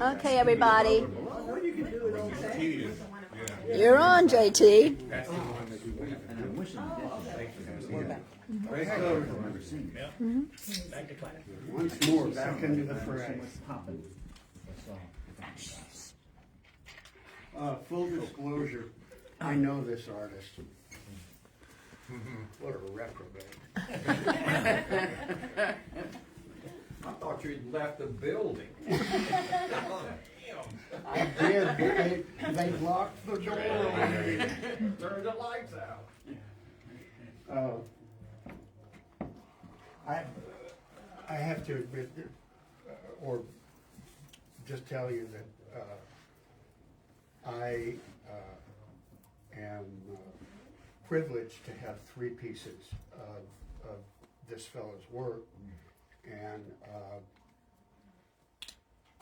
Okay, everybody. You're on, JT. Once more, back into the fray. Full disclosure, I know this artist. What a reprobate. I thought you'd left the building. I did, but they locked the door on me. Turn the lights out. I have to admit, or just tell you that I am privileged to have three pieces of this fellow's work, and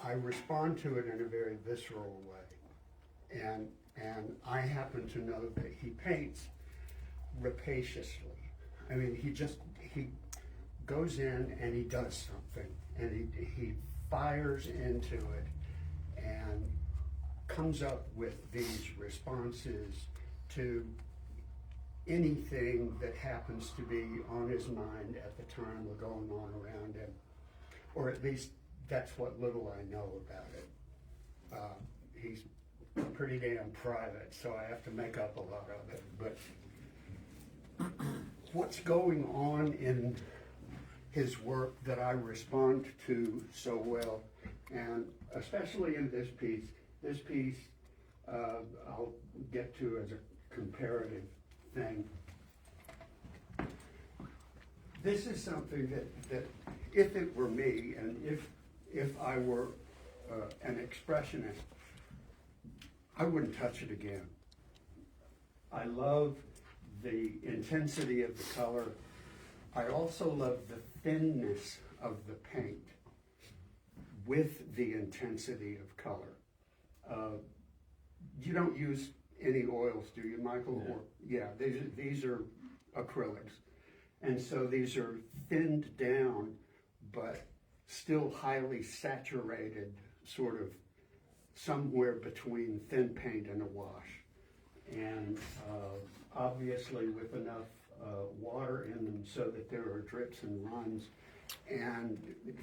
I respond to it in a very visceral way, and I happen to know that he paints rapaciously. I mean, he goes in and he does something, and he fires into it and comes up with these responses to anything that happens to be on his mind at the time or going on around him, or at least that's what little I know about it. He's pretty damn private, so I have to make up a lot of it, but what's going on in his work that I respond to so well, and especially in this piece I'll get to as a comparative thing. This is something that if it were me, and if I were an expressionist, I wouldn't touch it again. I love the intensity of the color. I also love the thinness of the paint with the intensity of color. You don't use any oils, do you, Michael? No. Or, yeah, these are acrylics. And so these are thinned down, but still highly saturated, sort of somewhere between thin paint and a wash. And obviously with enough water in them so that there are drips and runs. And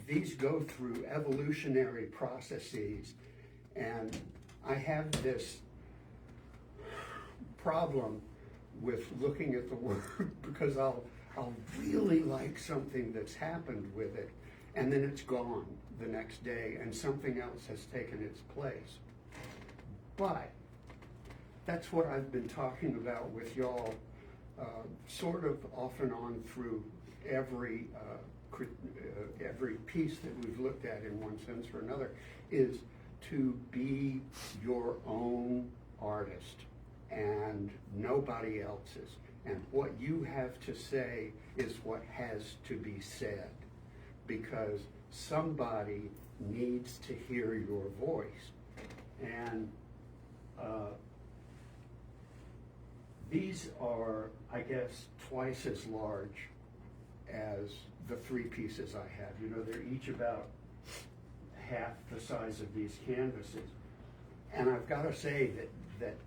these go through evolutionary processes. And I have this problem with looking at the work because I'll really like something that's happened with it, and then it's gone the next day and something else has taken its place. But that's what I've been talking about with y'all sort of off and on through every piece that we've looked at in one sense or another, is to be your own artist and nobody else's. And what you have to say is what has to be said, because somebody needs to hear your voice. And these are, I guess, twice as large as the three pieces I have. You know, they're each about half the size of these canvases. And I've got to say that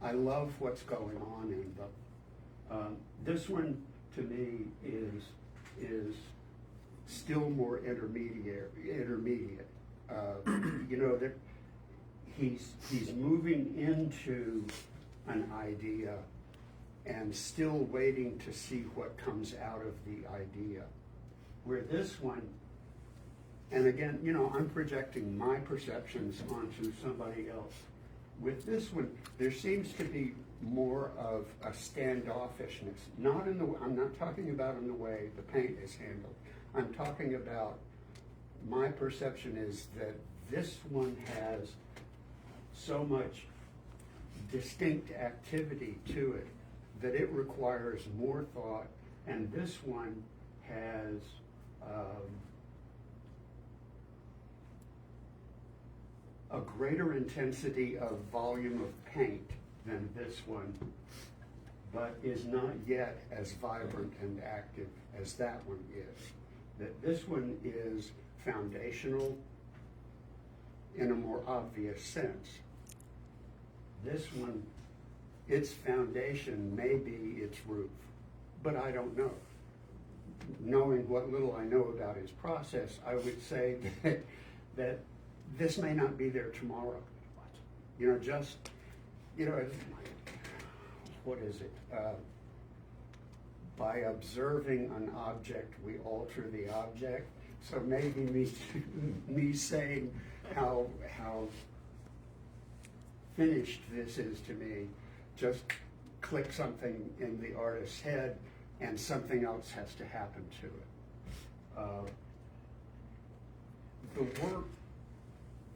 I love what's going on in them. This one, to me, is still more intermediate. You know, that he's moving into an idea and still waiting to see what comes out of the idea. Where this one, and again, you know, I'm projecting my perceptions onto somebody else. With this one, there seems to be more of a standoffishness. I'm not talking about in the way the paint is handled. I'm talking about, my perception is that this one has so much distinct activity to it that it requires more thought, and this one has a greater intensity of volume of paint than this one, but is not yet as vibrant and active as that one is. That this one is foundational in a more obvious sense. This one, its foundation may be its roof, but I don't know. Knowing what little I know about his process, I would say that this may not be there tomorrow. You know, just, you know, what is it? By observing an object, we alter the object. So maybe me saying how finished this is to me, just click something in the artist's head and something else has to happen to it. The work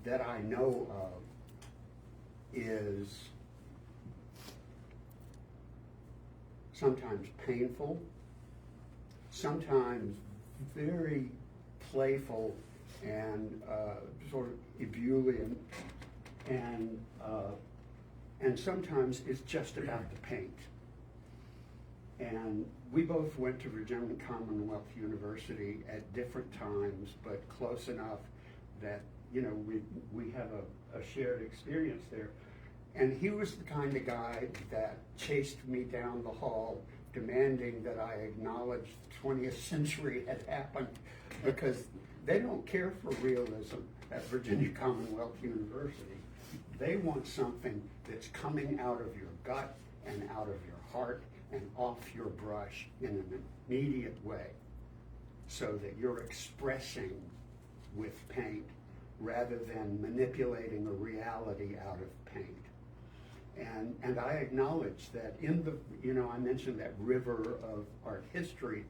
that I know of is sometimes painful, sometimes very playful and sort of ebullient, and sometimes it's just about the paint. And we both went to Virginia Commonwealth University at different times, but close enough that, you know, we have a shared experience there. And he was the kind of guy that chased me down the hall, demanding that I acknowledge the 20th century had happened, because they don't care for realism at Virginia Commonwealth University. They want something that's coming out of your gut and out of your heart and off your brush in an immediate way, so that you're expressing with paint rather than manipulating a reality out of paint. And I acknowledge that in the, you know, I mentioned that river of art history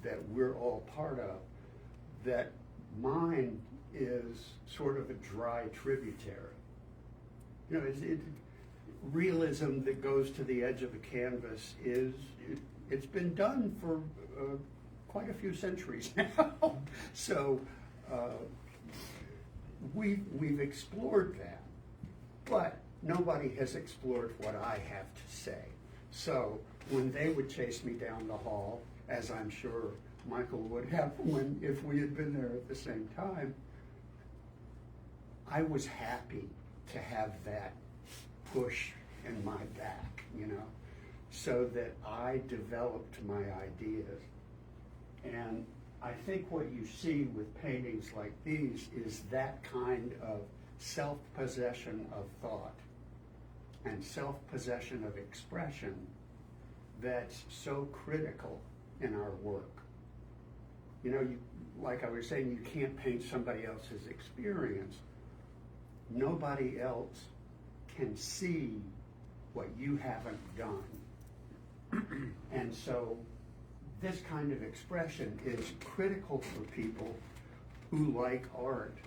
that we're all part of, that mine is sort of a dry tributary. You know, realism that goes to the edge of the canvas it's been done for quite a few centuries now. So we've explored that, but nobody has explored what I have to say. So when they would chase me down the hall, as I'm sure Michael would have if we had been there at the same time, I was happy to have that push in my back, you know, so that I developed my ideas. And I think what you see with paintings like these is that kind of self-possession of thought and self-possession of expression that's so critical in our work. You know, like I was saying, you can't paint somebody else's experience. Nobody else can see what you haven't done. And so this kind of expression is critical for people who like art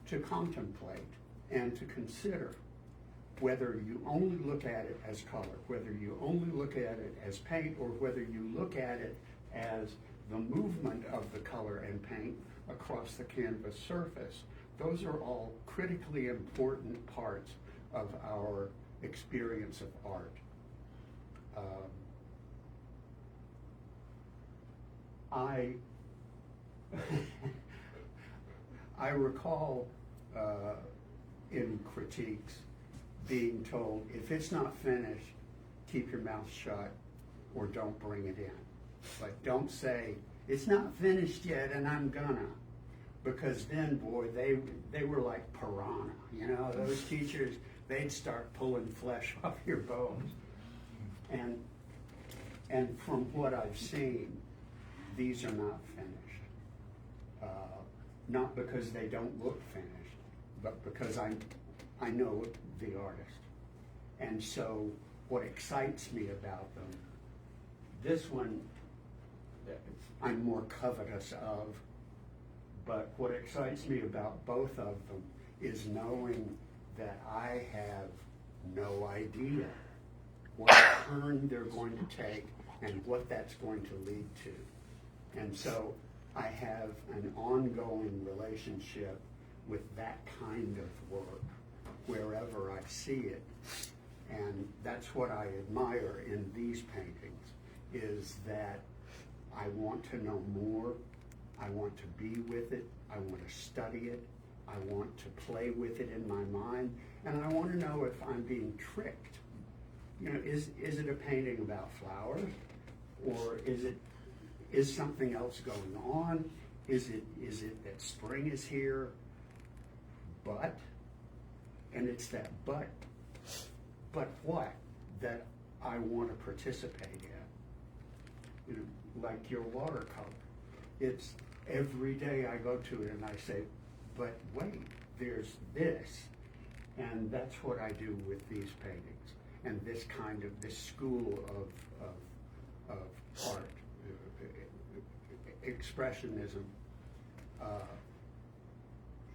to contemplate and to consider, whether you only look at it as color, whether you only look at it as paint, or whether you look at it as the movement of the color and paint across the canvas surface. Those are all critically important parts of our experience of art. I recall in critiques being told, if it's not finished, keep your mouth shut or don't bring it in. But don't say, it's not finished yet and I'm gonna. Because then, boy, they were like piranha, you know, those teachers, they'd start pulling flesh off your bones. And from what I've seen, these are not finished. Not because they don't look finished, but because I know the artist. And so what excites me about them, this one I'm more covetous of, but what excites me about both of them is knowing that I have no idea what turn they're going to take and what that's going to lead to. And so I have an ongoing relationship with that kind of work wherever I see it. And that's what I admire in these paintings, is that I want to know more, I want to be with it, I want to study it, I want to play with it in my mind, and I want to know if I'm being tricked. You know, is it a painting about flowers, or is something else going on? Is it that spring is here? But, and it's that but what that I want to participate in. You know, like your watercolor. It's every day I go to it and I say, but wait, there's this. And that's what I do with these paintings and this school of art, expressionism,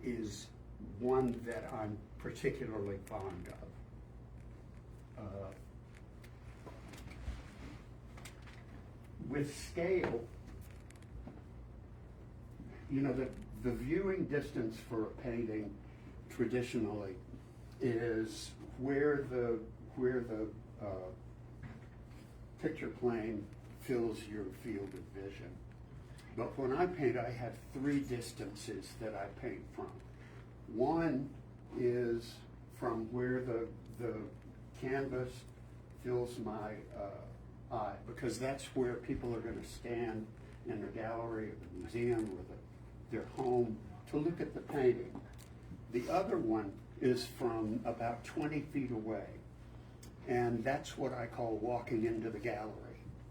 is one that I'm particularly fond of. With scale, you know, the viewing distance for a painting traditionally is where the picture plane fills your field of vision. But when I paint, I have three distances that I paint from. One is from where the canvas fills my eye, because that's where people are going to stand in the gallery or the museum or their home to look at the painting. The other one is from about 20 feet away, and that's what I call walking into the gallery.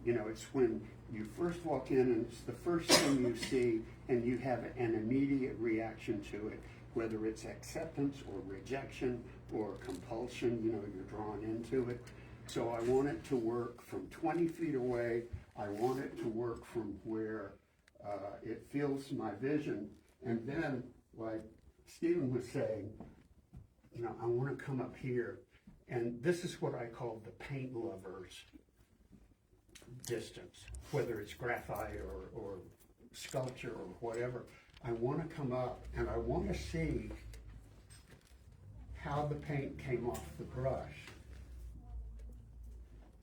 You know, it's when you first walk in and it's the first thing you see and you have an immediate reaction to it, whether it's acceptance or rejection or compulsion, you know, you're drawn into it. So I want it to work from 20 feet away. I want it to work from where it fills my vision. And then, like Stephen was saying, you know, I want to come up here. And this is what I call the paint lover's distance, whether it's graphite or sculpture or whatever. I want to come up and I want to see how the paint came off the brush.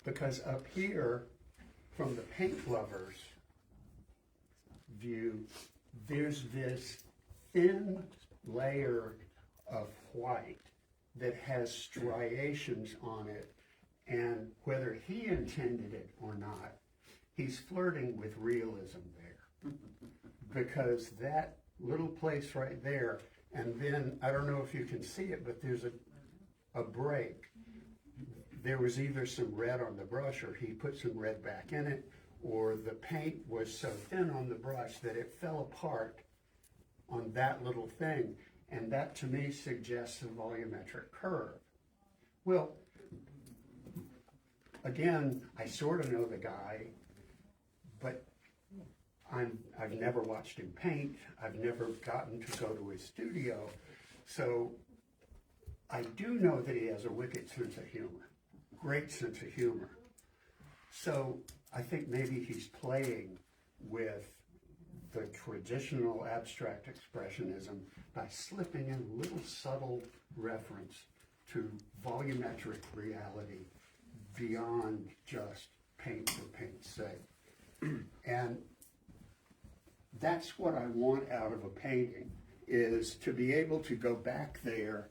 Because up here, from the paint lover's view, there's this thin layer of white that has striations on it, and whether he intended it or not, he's flirting with realism there. Because that little place right there, and then, I don't know if you can see it, but there's a break. There was either some red on the brush, or he put some red back in it, or the paint was so thin on the brush that it fell apart on that little thing. And that to me suggests a volumetric curve. Well, again, I sort of know the guy, but I've never watched him paint. I've never gotten to go to his studio. So I do know that he has a wicked sense of humor, great sense of humor. So I think maybe he's playing with the traditional abstract expressionism by slipping in a little subtle reference to volumetric reality beyond just paint for paint's sake. And that's what I want out of a painting, is to be able to go back there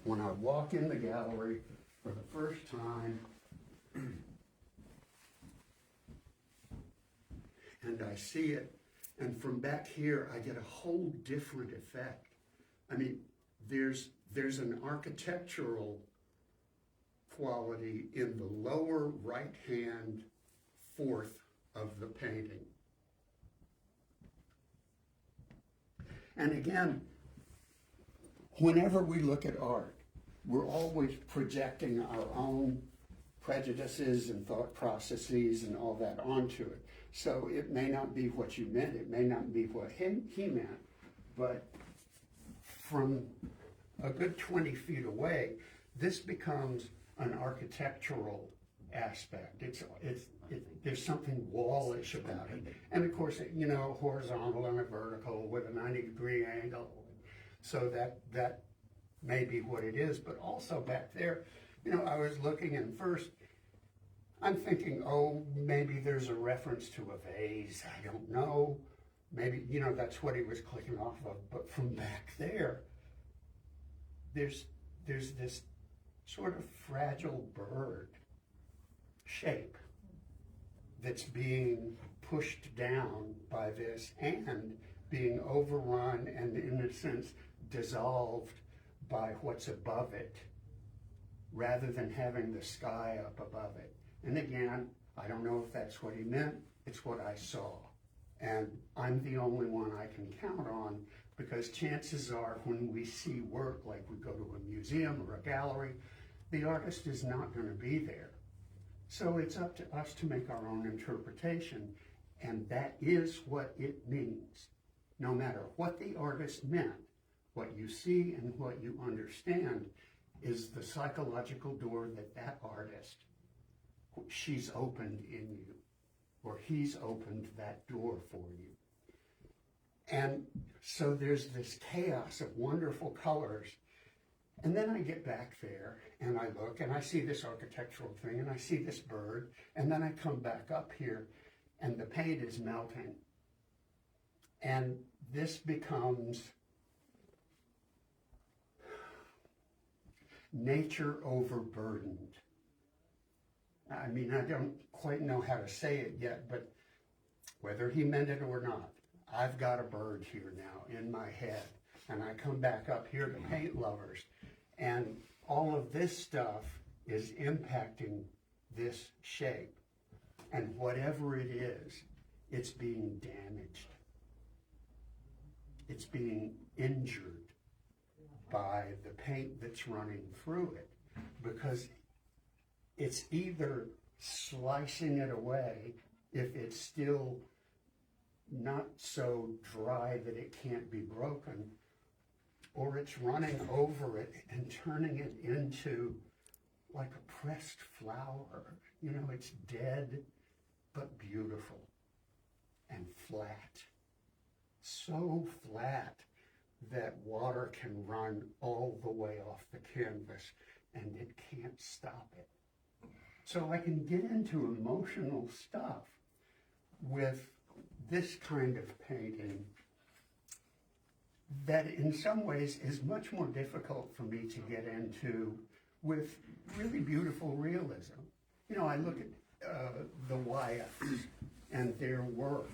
when I walk in the gallery for the first time and I see it, and from back here I get a whole different effect. I mean, there's an architectural quality in the lower right-hand fourth of the painting. And again, whenever we look at art, we're always projecting our own prejudices and thought processes and all that onto it. So it may not be what you meant, it may not be what he meant, but from a good 20 feet away, this becomes an architectural aspect. There's something wallish about it. And of course, you know, horizontal and a vertical with a 90-degree angle. So that may be what it is. But also back there, you know, I was looking, and first I'm thinking, oh, maybe there's a reference to a vase. I don't know. maybe, that's what he was clicking off of. But from back there, there's this sort of fragile bird shape that's being pushed down by this and being overrun and, in a sense, dissolved by what's above it, rather than having the sky up above it. And again, I don't know if that's what he meant. It's what I saw. And I'm the only one I can count on, because chances are when we see work, like we go to a museum or a gallery, the artist is not going to be there. So it's up to us to make our own interpretation, and that is what it means. No matter what the artist meant, what you see and what you understand is the psychological door that artist, she's opened in you, or he's opened that door for you. And so there's this chaos of wonderful colors. And then I get back there and I look and I see this architectural thing and I see this bird, and then I come back up here and the paint is melting. And this becomes nature overburdened. I mean, I don't quite know how to say it yet, but whether he meant it or not, I've got a bird here now in my head. And I come back up here to Paint Lovers, and all of this stuff is impacting this shape. And whatever it is, it's being damaged. It's being injured by the paint that's running through it, because it's either slicing it away if it's still not so dry that it can't be broken, or it's running over it and turning it into like a pressed flower. It's dead but beautiful and flat. So flat that water can run all the way off the canvas and it can't stop it. So I can get into emotional stuff with this kind of painting that in some ways is much more difficult for me to get into with really beautiful realism. I look at the Wyeths and their work,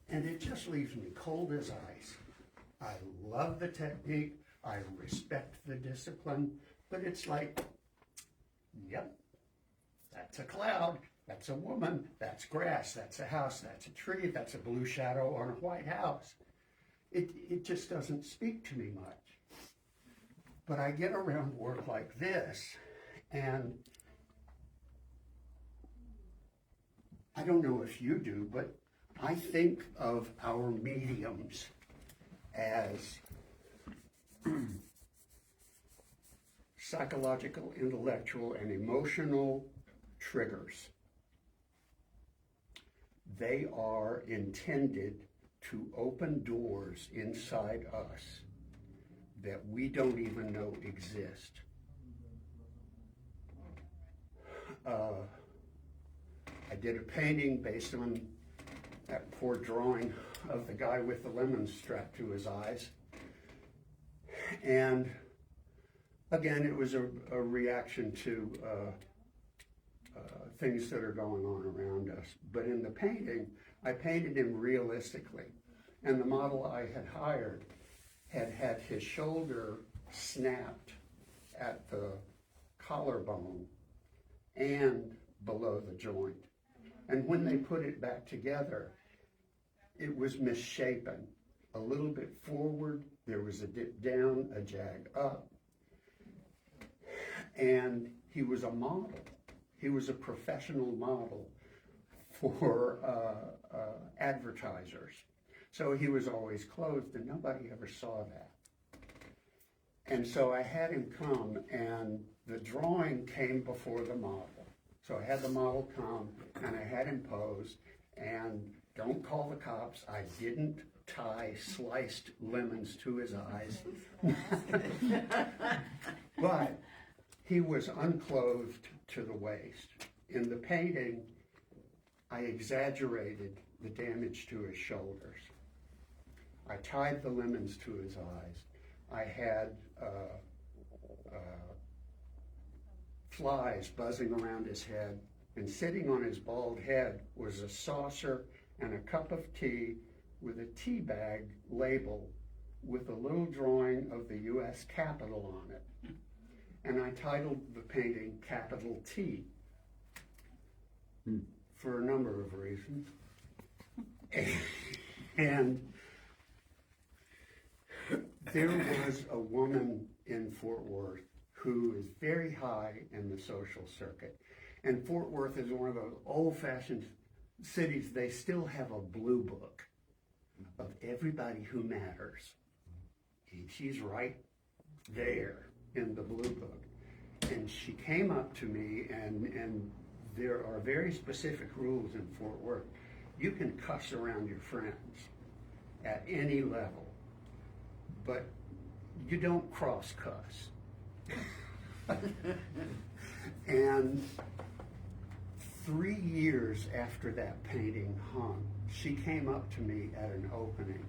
and it just leaves me cold as ice. I love the technique, I respect the discipline, but it's like, yep, that's a cloud, that's a woman, that's grass, that's a house, that's a tree, that's a blue shadow on a white house. It just doesn't speak to me much. But I get around work like this, and I don't know if you do, but I think of our mediums as psychological, intellectual, and emotional triggers. They are intended to open doors inside us that we don't even know exist. I did a painting based on that poor drawing of the guy with the lemon strapped to his eyes. And again, it was a reaction to things that are going on around us. But in the painting, I painted him realistically. And the model I had hired had his shoulder snapped at the collarbone and below the joint. And when they put it back together, it was misshapen. A little bit forward, there was a dip down, a jag up. And he was a model. He was a professional model for advertisers. So he was always clothed, and nobody ever saw that. And so I had him come, and the drawing came before the model. So I had the model come, and I had him pose, and don't call the cops, I didn't tie sliced lemons to his eyes. But he was unclothed to the waist. In the painting, I exaggerated the damage to his shoulders. I tied the lemons to his eyes. I had flies buzzing around his head, and sitting on his bald head was a saucer and a cup of tea with a tea bag label with a little drawing of the U.S. Capitol on it. And I titled the painting Capital T for a number of reasons. And there was a woman in Fort Worth who is very high in the social circuit. And Fort Worth is one of those old-fashioned cities. They still have a blue book of everybody who matters. She's right there in the blue book. And she came up to me, and there are very specific rules in Fort Worth. You can cuss around your friends at any level, but you don't cross cuss. And 3 years after that painting hung, she came up to me at an opening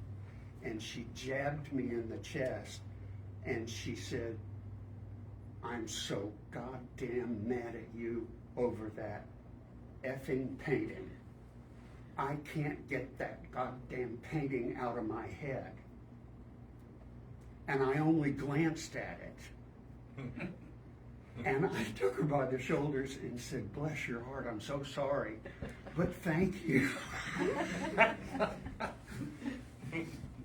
and she jabbed me in the chest and she said, "I'm so goddamn mad at you over that effing painting. I can't get that goddamn painting out of my head." And I only glanced at it. And I took her by the shoulders and said, "Bless your heart, I'm so sorry, but thank you."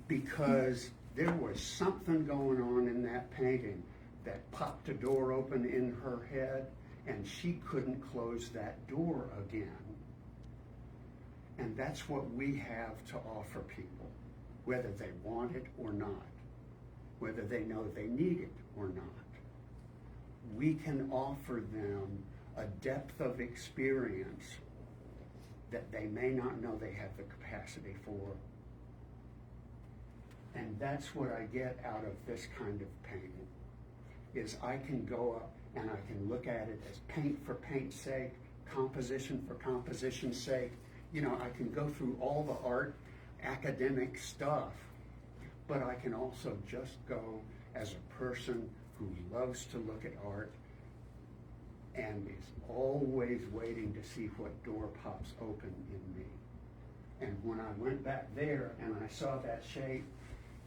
Because there was something going on in that painting that popped a door open in her head, and she couldn't close that door again. And that's what we have to offer people, whether they want it or not, whether they know they need it or not. We can offer them a depth of experience that they may not know they have the capacity for. And that's what I get out of this kind of painting, is I can go up and I can look at it as paint for paint's sake, composition for composition's sake. You know, I can go through all the art academic stuff, but I can also just go as a person who loves to look at art and is always waiting to see what door pops open in me. And when I went back there and I saw that shape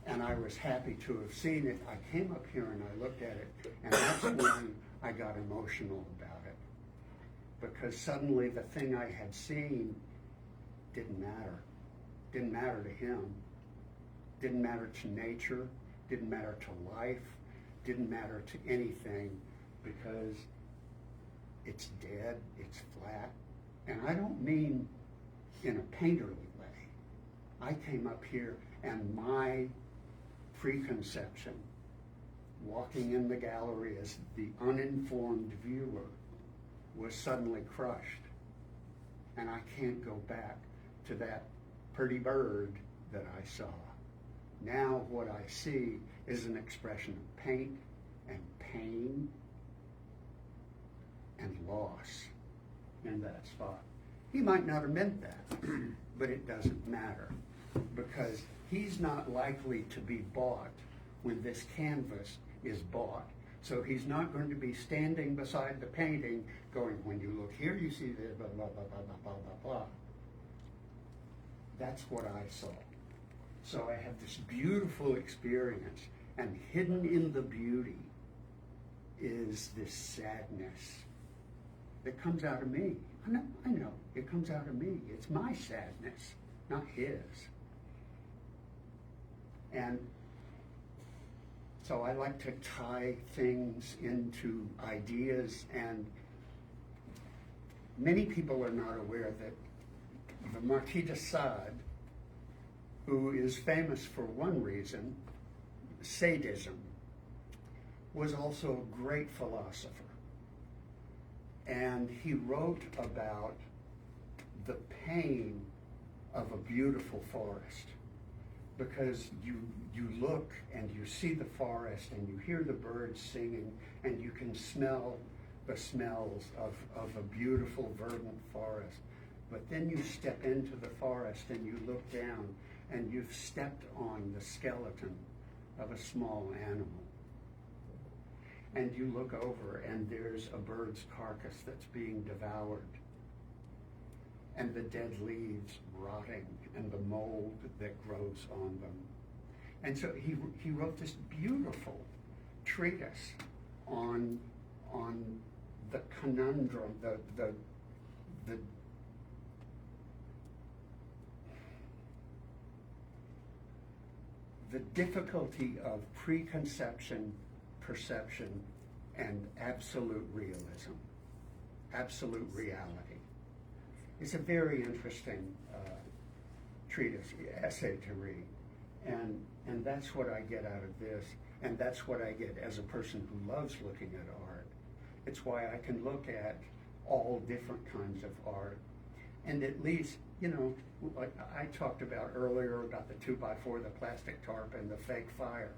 and I was happy to have seen it, I came up here and I looked at it, and that's when I got emotional about it. Because suddenly the thing I had seen didn't matter. Didn't matter to him. Didn't matter to nature. Didn't matter to life. Didn't matter to anything, because it's dead, it's flat. And I don't mean in a painterly way. I came up here and my preconception, walking in the gallery as the uninformed viewer, was suddenly crushed. And I can't go back to that pretty bird that I saw. Now what I see is an expression of paint and pain and loss in that spot. He might not have meant that, but it doesn't matter, because he's not likely to be bought when this canvas is bought. So he's not going to be standing beside the painting going, "When you look here, you see the blah, blah, blah, blah, blah, blah, blah." That's what I saw. So I have this beautiful experience, and hidden in the beauty is this sadness that comes out of me. I know, it comes out of me. It's my sadness, not his. And so I like to tie things into ideas, and many people are not aware that the Marquis de Sade, who is famous for one reason, sadism, was also a great philosopher. And he wrote about the pain of a beautiful forest, because you look and you see the forest and you hear the birds singing and you can smell the smells of a beautiful verdant forest. But then you step into the forest and you look down and you've stepped on the skeleton of a small animal. And you look over and there's a bird's carcass that's being devoured, and the dead leaves rotting and the mold that grows on them. And so he wrote this beautiful treatise on the conundrum, the difficulty of preconception, perception, and absolute realism, absolute reality. It's a very interesting treatise, essay to read. And that's what I get out of this, and that's what I get as a person who loves looking at art. It's why I can look at all different kinds of art, and at least, you know, like I talked about earlier about the 2x4, the plastic tarp, and the fake fire.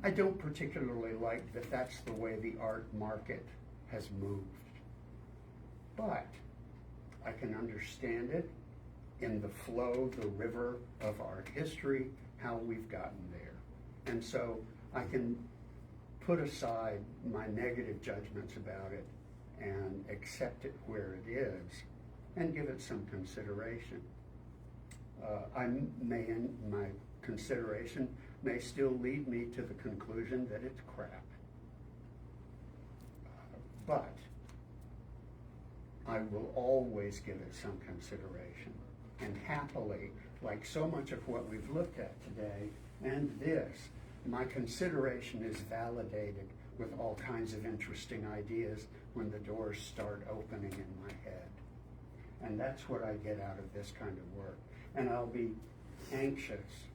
I don't particularly like that that's the way the art market has moved, but I can understand it in the flow, the river of art history, how we've gotten there. And so I can put aside my negative judgments about it and accept it where it is and give it some consideration. My consideration may still lead me to the conclusion that it's crap. But I will always give it some consideration. And happily, like so much of what we've looked at today and this, my consideration is validated with all kinds of interesting ideas when the doors start opening in my head. And that's what I get out of this kind of work. And I'll be anxious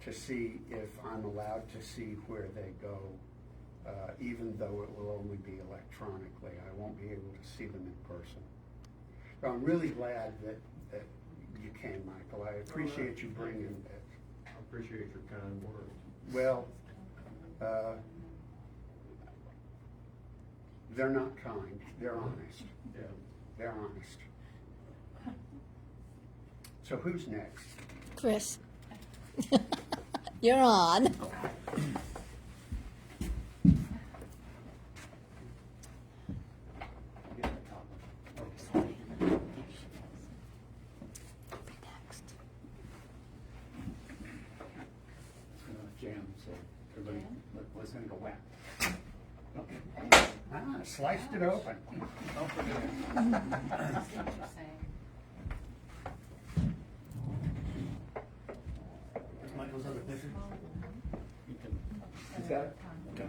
to see if I'm allowed to see where they go, even though it will only be electronically. I won't be able to see them in person. So I'm really glad that you came, Michael. I appreciate you bringing this. I appreciate your kind words. Well, they're not kind. They're honest. Yeah. They're honest. So who's next? Chris. You're on. Jam, so everybody was going to go whack. Sliced it open. Don't forget it. Michael's other picture? You can. He's got it? Okay.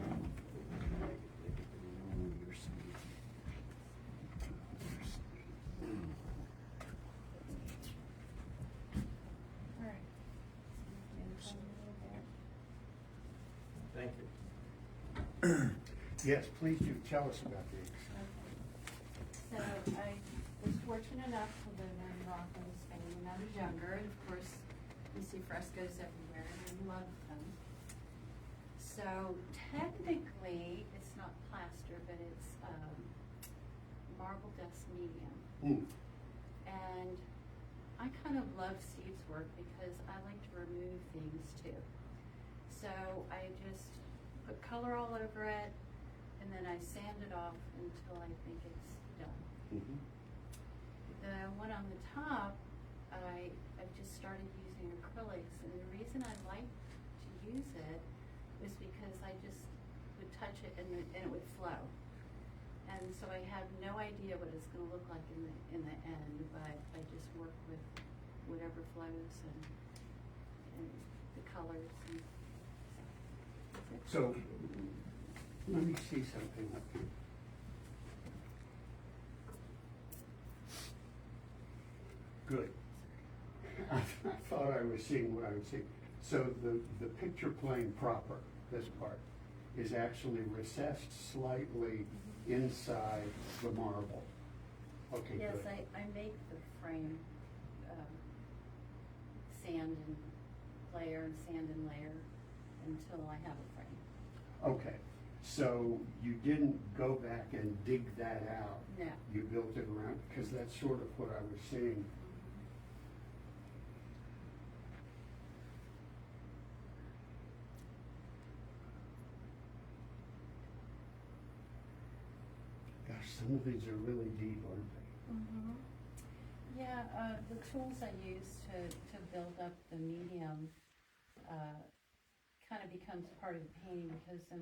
Thank you. Yes, please do tell us about these. So I was fortunate enough to live in Morocco, Spain when I was younger, and of course you see frescoes everywhere and I love them. So technically it's not plaster, but it's marble dust medium. Mm. And I kind of love Steve's work because I like to remove things too. So I just put color all over it, and then I sand it off until I think it's done. Mm-hmm. The one on the top, I've just started using acrylics, and the reason I like to use it was because I just would touch it and it would flow. And so I have no idea what it's going to look like in the end, but I just work with whatever flows and the colors. And So, let me see something up here. Good. I thought I was seeing what I was seeing. So the picture plane proper, this part, is actually recessed slightly inside the marble. Okay, yes, good. I make the frame sand and layer until I have a frame. Okay, so you didn't go back and dig that out? No. You built it around, because that's sort of what I was seeing. some of these are really deep, aren't they? Mm-hmm. Yeah, the tools I use to build up the medium kind of becomes part of the painting, because then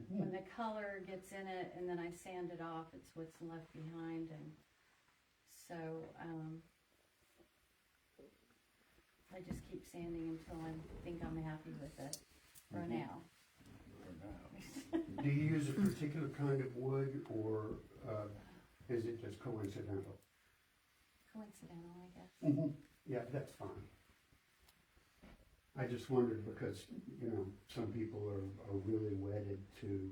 when the color gets in it and then I sand it off, it's what's left behind. And so I just keep sanding until I think I'm happy with it for now. Do you use a particular kind of wood, or is it just coincidental? Coincidental, I guess. Mm-hmm. Yeah, that's fine. I just wondered because, you know, some people are really wedded to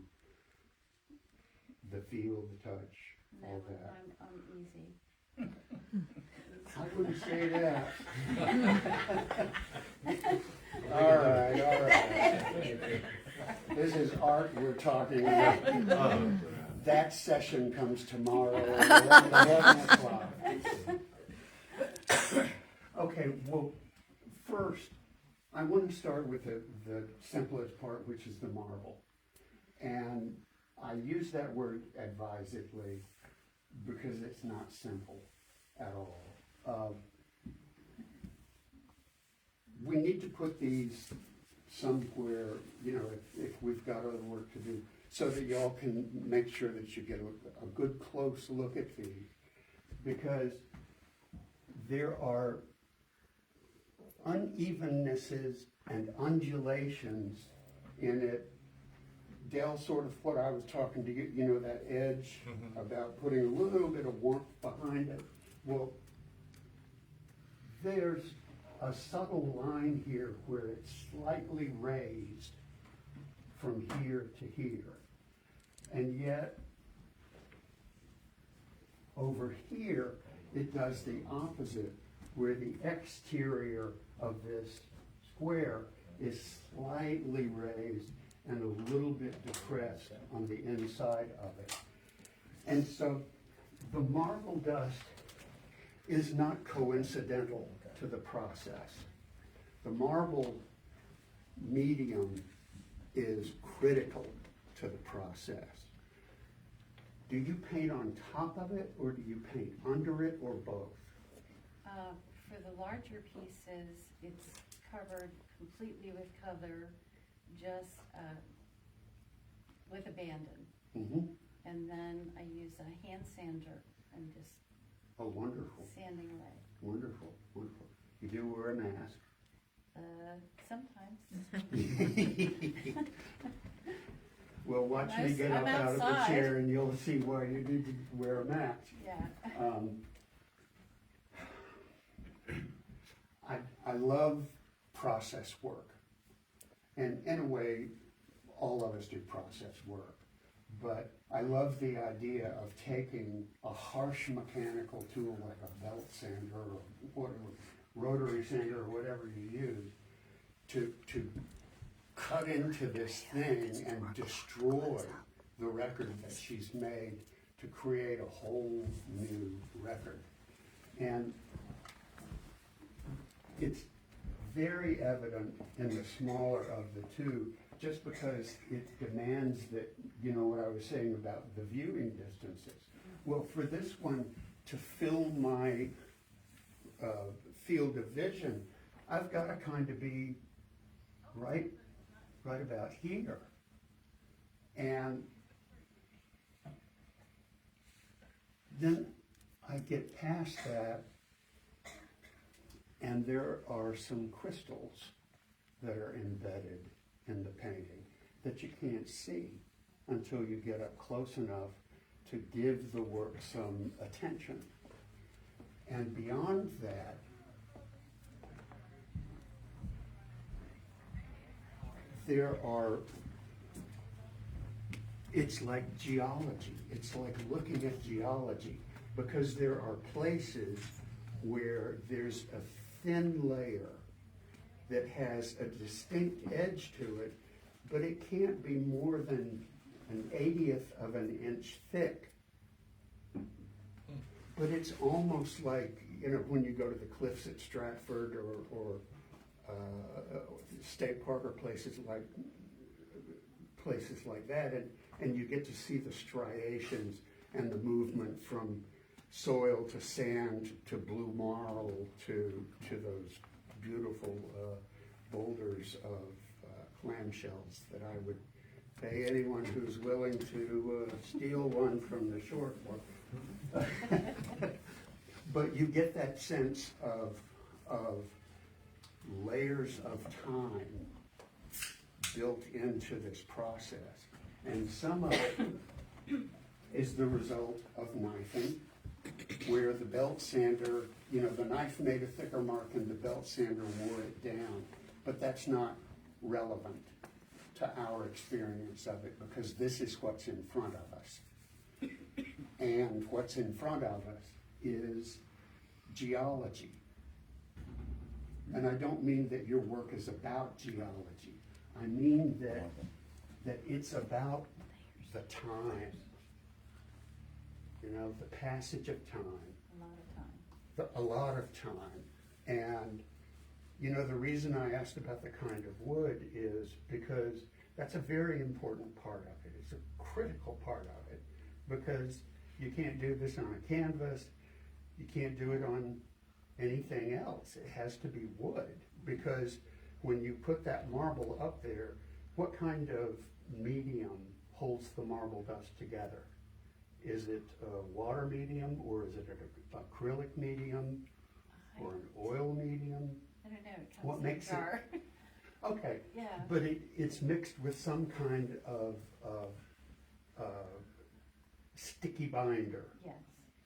the feel, the touch, No, all that. I'm easy. I wouldn't say that. All right. This is art we're talking about. That session comes tomorrow at 11 o'clock. Okay, well, first, I want to start with the simplest part, which is the marble. And I use that word advisedly because it's not simple at all. We need to put these somewhere, you know, if we've got other work to do, so that y'all can make sure that you get a good close look at these, because there are unevennesses and undulations in it. Dale, sort of what I was talking to you, you know, that edge about putting a little bit of warmth behind it. Well, there's a subtle line here where it's slightly raised from here to here. And yet, over here, it does the opposite, where the exterior of this square is slightly raised and a little bit depressed on the inside of it. And so the marble dust is not coincidental to the process. The marble medium is critical to the process. Do you paint on top of it, or do you paint under it, or both? For the larger pieces, it's covered completely with color, just with abandon. Mm-hmm. And then I use a hand sander and just Oh, wonderful, sanding away. wonderful, wonderful. You do wear a mask. Sometimes. Well, watch me get up I'm out of the outside. chair and you'll see why you need to wear a mask. Yeah. I love process work. And in a way, all of us do process work. But I love the idea of taking a harsh mechanical tool like a belt sander or whatever, rotary sander or whatever you use, to cut into this thing and destroy the record that she's made to create a whole new record. And it's very evident in the smaller of the two, just because it demands that, you know what I was saying about the viewing distances. Well, for this one, to fill my field of vision, I've got to kind of be right about here. And then I get past that, and there are some crystals that are embedded in the painting that you can't see until you get up close enough to give the work some attention. And beyond that, there are, it's like geology. It's like looking at geology, because there are places where there's a thin layer that has a distinct edge to it, but it can't be more than an 1/80th of an inch thick. But it's almost like, you know, when you go to the cliffs at Stratford or State Park or places like that, and you get to see the striations and the movement from soil to sand to blue marl to those beautiful boulders of clamshells that I would pay anyone who's willing to steal one from the shore for. But you get that sense of layers of time built into this process. And some of it is the result of knifing, where the belt sander, the knife made a thicker mark and the belt sander wore it down. But that's not relevant to our experience of it, because this is what's in front of us. And what's in front of us is geology. And I don't mean that your work is about geology. I mean that it's about the time, the passage of time. A lot of time. And, the reason I asked about the kind of wood is because that's a very important part of it. It's a critical part of it, because you can't do this on a canvas. You can't do it on anything else. It has to be wood, because when you put that marble up there, what kind of medium holds the marble dust together? Is it a water medium, or is it an acrylic medium, or an oil medium? I don't know, it comes What in makes a jar. Okay. Yeah. But it's mixed with some kind of sticky binder. Yes.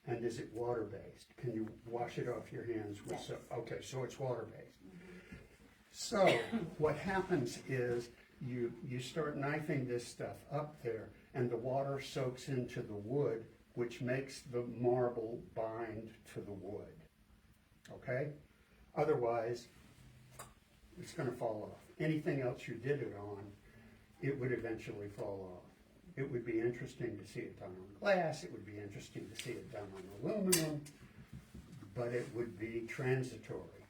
And is it water-based? Can you wash it off your hands with Yes. soap? Okay, so it's water-based. So what happens is you start knifing this stuff up there, and the water soaks into the wood, which makes the marble bind to the wood. Okay? Otherwise, it's going to fall off. Anything else you did it on, it would eventually fall off. It would be interesting to see it done on glass. It would be interesting to see it done on aluminum, but it would be transitory,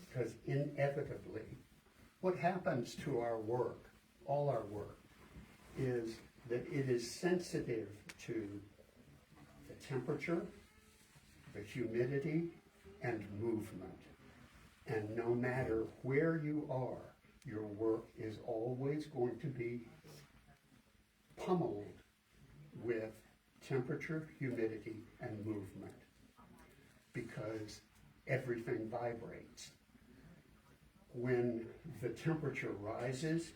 because inevitably, what happens to our work, all our work, is that it is sensitive to the temperature, the humidity, and movement. And no matter where you are, your work is always going to be pummeled with temperature, humidity, and movement, because everything vibrates. When the temperature rises,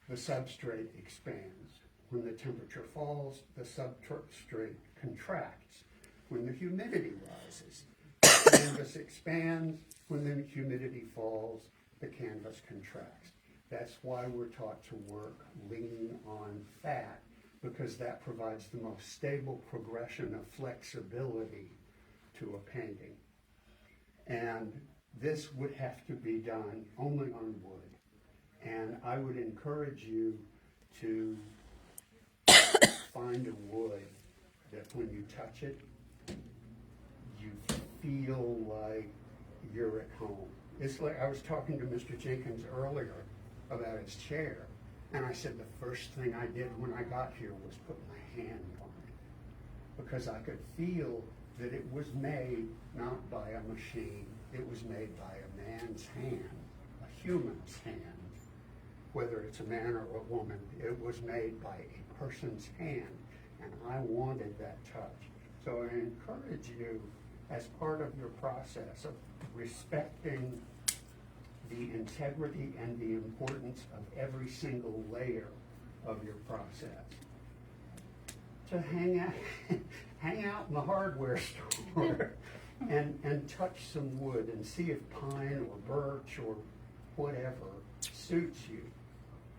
the substrate expands. When the temperature falls, the substrate contracts. When the humidity rises, the canvas expands. When the humidity falls, the canvas contracts. That's why we're taught to work lean on fat, because that provides the most stable progression of flexibility to a painting. And this would have to be done only on wood. And I would encourage you to find a wood that when you touch it, you feel like you're at home. It's like I was talking to Mr. Jenkins earlier about his chair, and I said the first thing I did when I got here was put my hand on it, because I could feel that it was made not by a machine, it was made by a man's hand, a human's hand. Whether it's a man or a woman, it was made by a person's hand, and I wanted that touch. So I encourage you, as part of your process of respecting the integrity and the importance of every single layer of your process, to hang out in the hardware store and touch some wood and see if pine or birch or whatever suits you.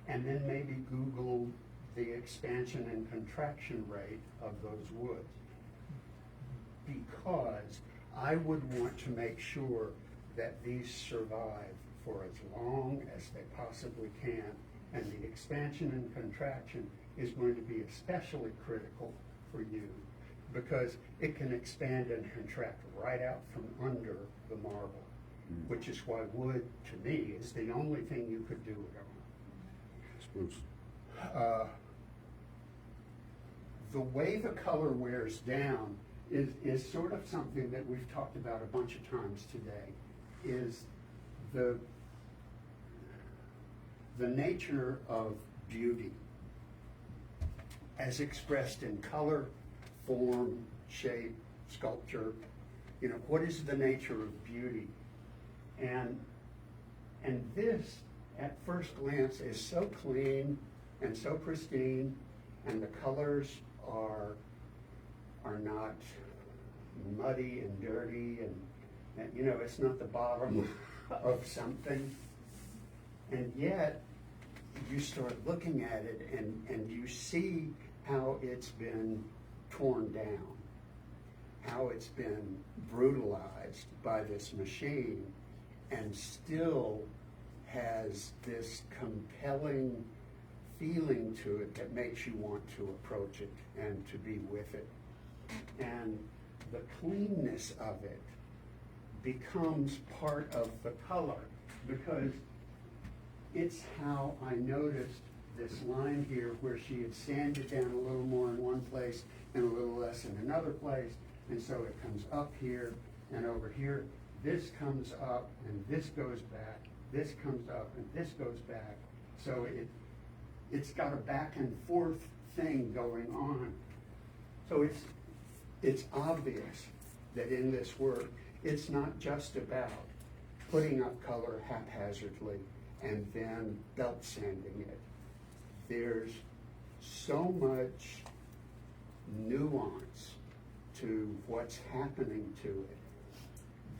And then maybe Google the expansion and contraction rate of those woods. Because I would want to make sure that these survive for as long as they possibly can, and the expansion and contraction is going to be especially critical for you, because it can expand and contract right out from under the marble, which is why wood, to me, is the only thing you could do it on. Spruce. the way the color wears down is sort of something that we've talked about a bunch of times today, is the nature of beauty as expressed in color, form, shape, sculpture. You know, what is the nature of beauty? And this, at first glance, is so clean and so pristine, and the colors are not muddy and dirty, and you know, it's not the bottom of something. And yet, you start looking at it and you see how it's been torn down, how it's been brutalized by this machine, and still has this compelling feeling to it that makes you want to approach it and to be with it. And the cleanness of it becomes part of the color, because it's how I noticed this line here where she had sanded down a little more in one place and a little less in another place, and so it comes up here and over here. This comes up and this goes back, this comes up and this goes back. So it's got a back and forth thing going on. So it's obvious that in this work, it's not just about putting up color haphazardly and then belt sanding it. There's so much nuance to what's happening to it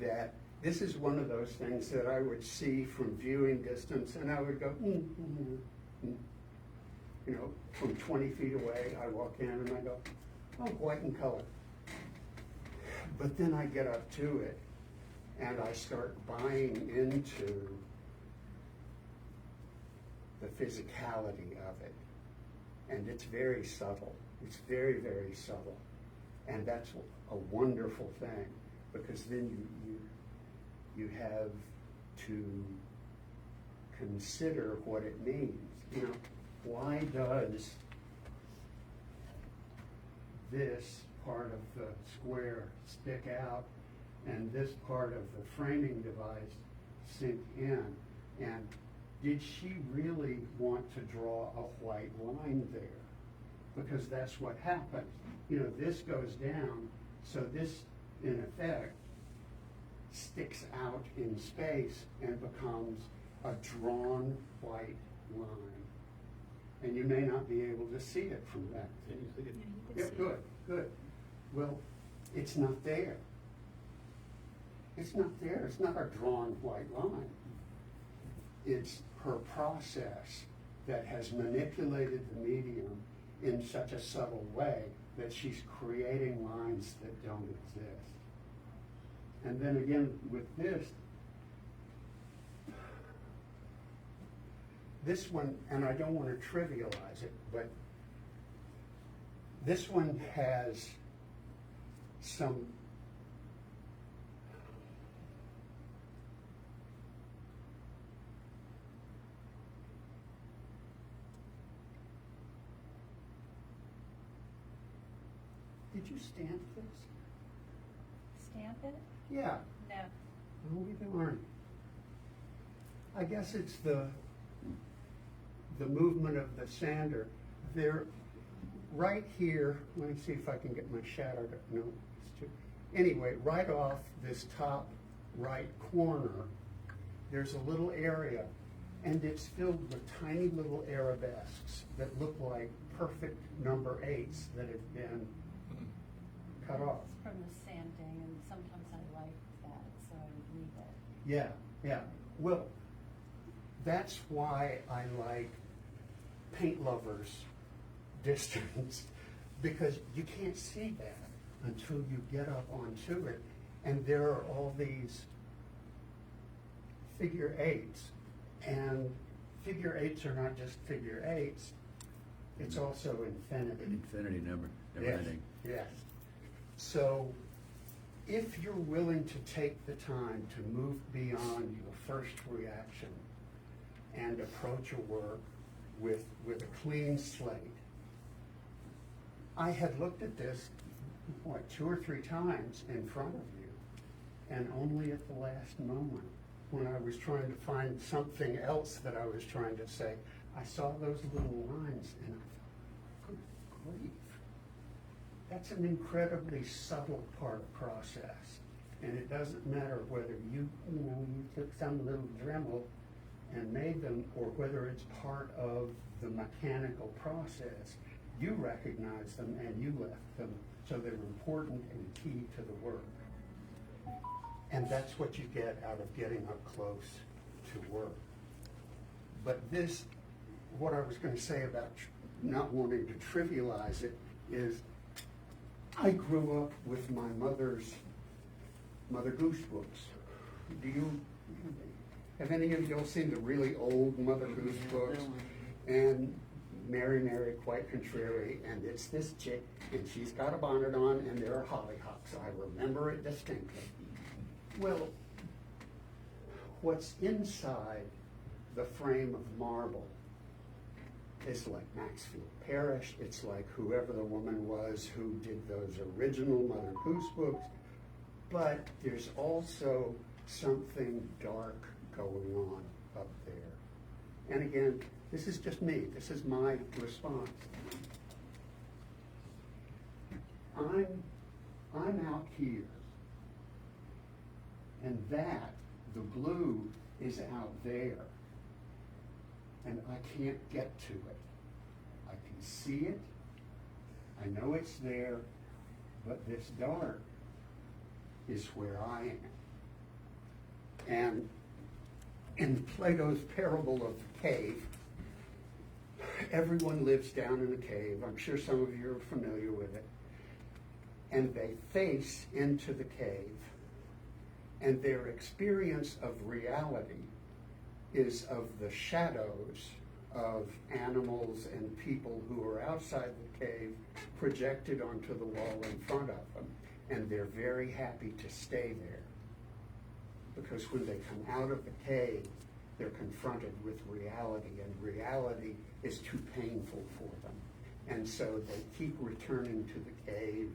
that this is one of those things that I would see from viewing distance, and I would go, You know, from 20 feet away, I walk in and I go, oh, white in color. But then I get up to it and I start buying into the physicality of it. And it's very subtle. It's very, very subtle. And that's a wonderful thing, because then you have to consider what it means. You know, why does this part of the square stick out and this part of the framing device sink in? And did she really want to draw a white line there? Because that's what happens. You know, this goes down, so this, in effect, sticks out in space and becomes a drawn white line. And you may not be able to see it from that. Can you see it? Yeah, good, good. Well, it's not there. It's not there. It's not a drawn white line. It's her process that has manipulated the medium in such a subtle way that she's creating lines that don't exist. And then again, with this one, and I don't want to trivialize it, but this one has some Did you stamp this? Stamp it? Yeah. No. Well, we've been learning. I guess it's the movement of the sander. There, right here, let me see if I can get my shadow to, no, it's too, anyway, right off this top right corner, there's a little area, and it's filled with tiny little arabesques that look like perfect number 8s that have been cut off. It's from the sanding, and sometimes I like that, so I would leave it. Yeah, yeah. Well, that's why I like paint lovers distance, because you can't see that until you get up onto it. And there are all these figure 8s. And figure 8s are not just figure 8s, it's also infinity. Infinity number, never Yes, ending. yes. So if you're willing to take the time to move beyond your first reaction and approach a work with a clean slate, I had looked at this, what, 2 or 3 times in front of you, and only at the last moment, when I was trying to find something else that I was trying to say, I saw those little lines and I thought, good grief. That's an incredibly subtle process. And it doesn't matter whether you took some little Dremel and made them, or whether it's part of the mechanical process. You recognized them and you left them, so they're important and key to the work. And that's what you get out of getting up close to work. But this, what I was going to say about not wanting to trivialize it, is I grew up with my mother's Mother Goose books. Have any of you all seen the really old Mother Goose books? And Mary, Mary, quite contrary, and it's this chick, and she's got a bonnet on, and there are hollyhocks. I remember it distinctly. Well, what's inside the frame of marble is like Maxfield Parrish. It's like whoever the woman was who did those original Mother Goose books. But there's also something dark going on up there. And again, this is just me. This is my response. I'm out here. And that, the blue, is out there. And I can't get to it. I can see it. I know it's there. But this dark is where I am. And in Plato's parable of the cave, everyone lives down in a cave. I'm sure some of you are familiar with it. And they face into the cave. And their experience of reality is of the shadows of animals and people who are outside the cave projected onto the wall in front of them. And they're very happy to stay there. Because when they come out of the cave, they're confronted with reality, and reality is too painful for them. And so they keep returning to the cave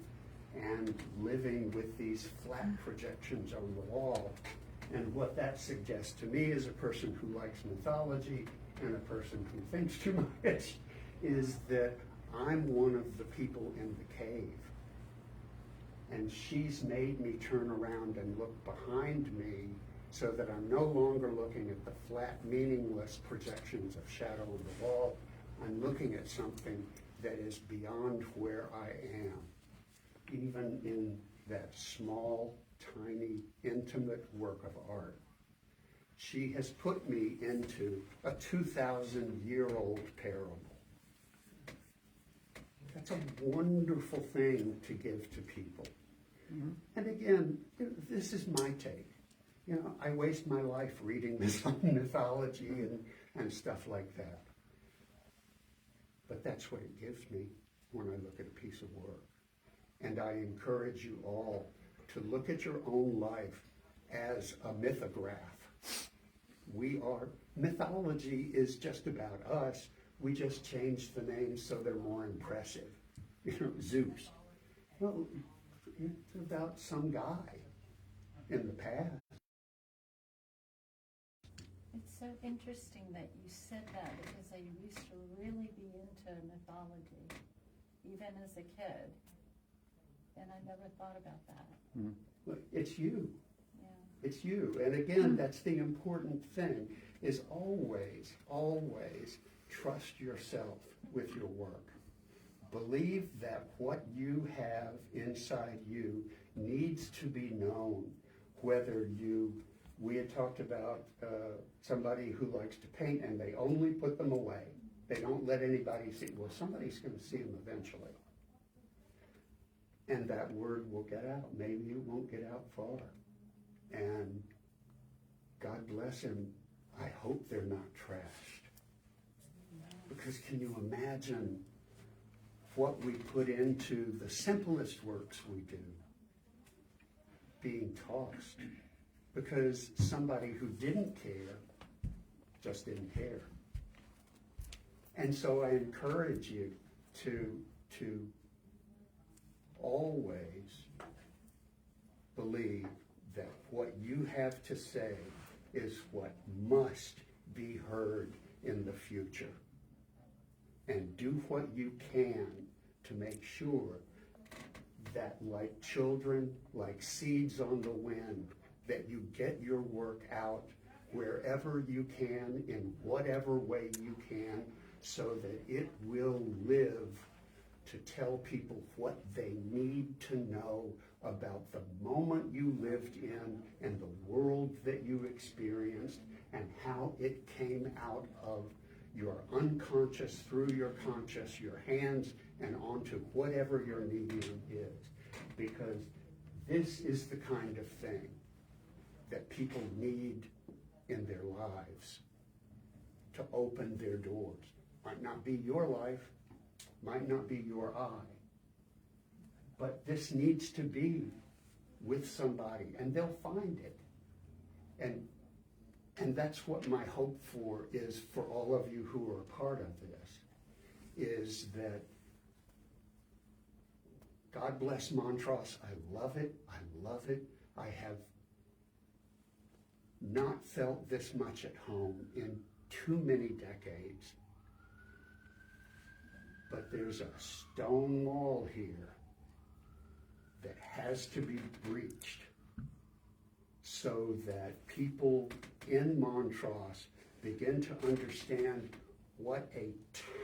and living with these flat projections on the wall. And what that suggests to me as a person who likes mythology and a person who thinks too much is that I'm one of the people in the cave. And she's made me turn around and look behind me so that I'm no longer looking at the flat, meaningless projections of shadow on the wall. I'm looking at something that is beyond where I am, even in that small, tiny, intimate work of art. She has put me into a 2,000-year-old parable. That's a wonderful thing to give to people. Mm-hmm. And again, this is my take. I waste my life reading this mythology and stuff like that. But that's what it gives me when I look at a piece of work. And I encourage you all to look at your own life as a mythograph. Mythology is just about us. We just changed the names so they're more impressive. Zeus. Well, it's about some guy in the past. It's so interesting that you said that, because I used to really be into mythology, even as a kid. And I never thought about that. Mm-hmm. Well, it's you. Yeah. It's you. And again, that's the important thing, is always, always trust yourself with your work. Believe that what you have inside you needs to be known, whether we had talked about somebody who likes to paint and they only put them away. They don't let anybody see. Well, somebody's going to see them eventually. And that word will get out. Maybe it won't get out far. And God bless him. I hope they're not trashed. Because can you imagine what we put into the simplest works we do being tossed? Because somebody who didn't care just didn't care. And so I encourage you to always believe that what you have to say is what must be heard in the future. And do what you can to make sure that, like children, like seeds on the wind, that you get your work out wherever you can, in whatever way you can, so that it will live to tell people what they need to know about the moment you lived in and the world that you experienced and how it came out of your unconscious through your conscious, your hands, and onto whatever your medium is. Because this is the kind of thing that people need in their lives to open their doors. Might not be your life, might not be your eye, but this needs to be with somebody, and they'll find it. And that's what my hope for is for all of you who are a part of this, is that God bless Montross. I love it. I love it. I have not felt this much at home in too many decades. But there's a stone wall here that has to be breached so that people in Montross begin to understand what a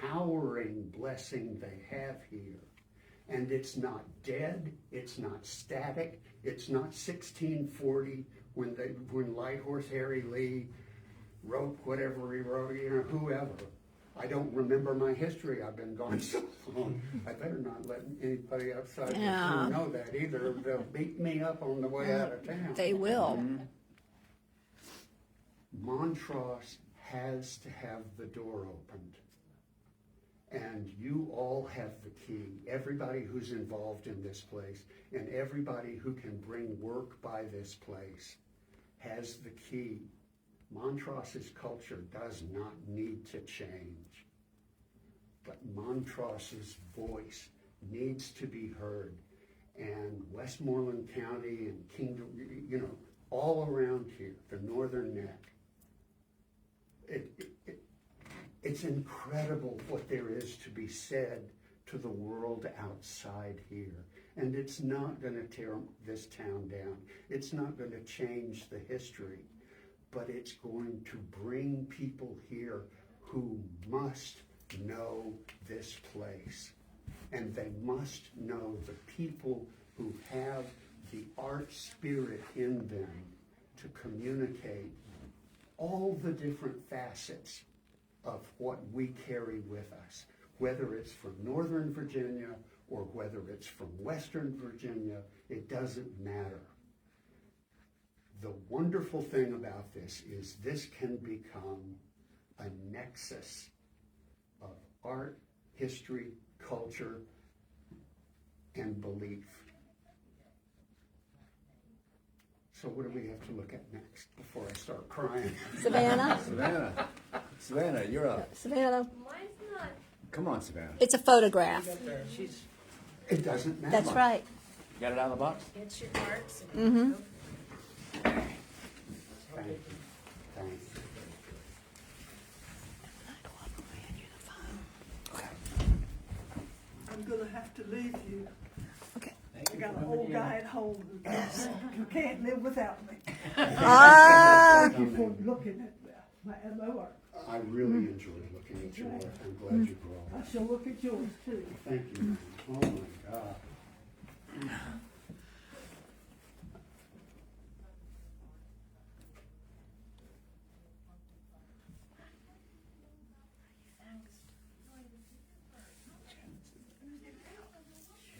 towering blessing they have here. And it's not dead, it's not static, it's not 1640 when Light Horse Harry Lee wrote whatever he wrote, whoever. I don't remember my history. I've been gone so long. I better not let anybody outside the room know that either. They'll beat me up on the way out of town. They will. Montross has to have the door opened. And you all have the key. Everybody who's involved in this place and everybody who can bring work by this place has the key. Montross's culture does not need to change, but Montross's voice needs to be heard. And Westmoreland County and Kingdom, all around here, the Northern Neck, it's incredible what there is to be said to the world outside here. And it's not going to tear this town down. It's not going to change the history. But it's going to bring people here who must know this place. And they must know the people who have the art spirit in them to communicate all the different facets of what we carry with us, whether it's from Northern Virginia or whether it's from Western Virginia, it doesn't matter. The wonderful thing about this is this can become a nexus of art, history, culture, and belief. So what do we have to look at next before I start crying? Savannah? Savannah, you're up. Savannah? Mine's not. Come on, Savannah. It's a photograph. It doesn't matter. That's right. You got it out of the box? It's your marks. Mm-hmm. Thank you. Thanks. I'm gonna have to leave you. Okay. I got an old guy at home who can't live without me. Ah. Thank you for looking at my work. I really enjoyed looking at your work. I'm glad you brought it. I shall look at yours too. Thank you, man. Oh my God.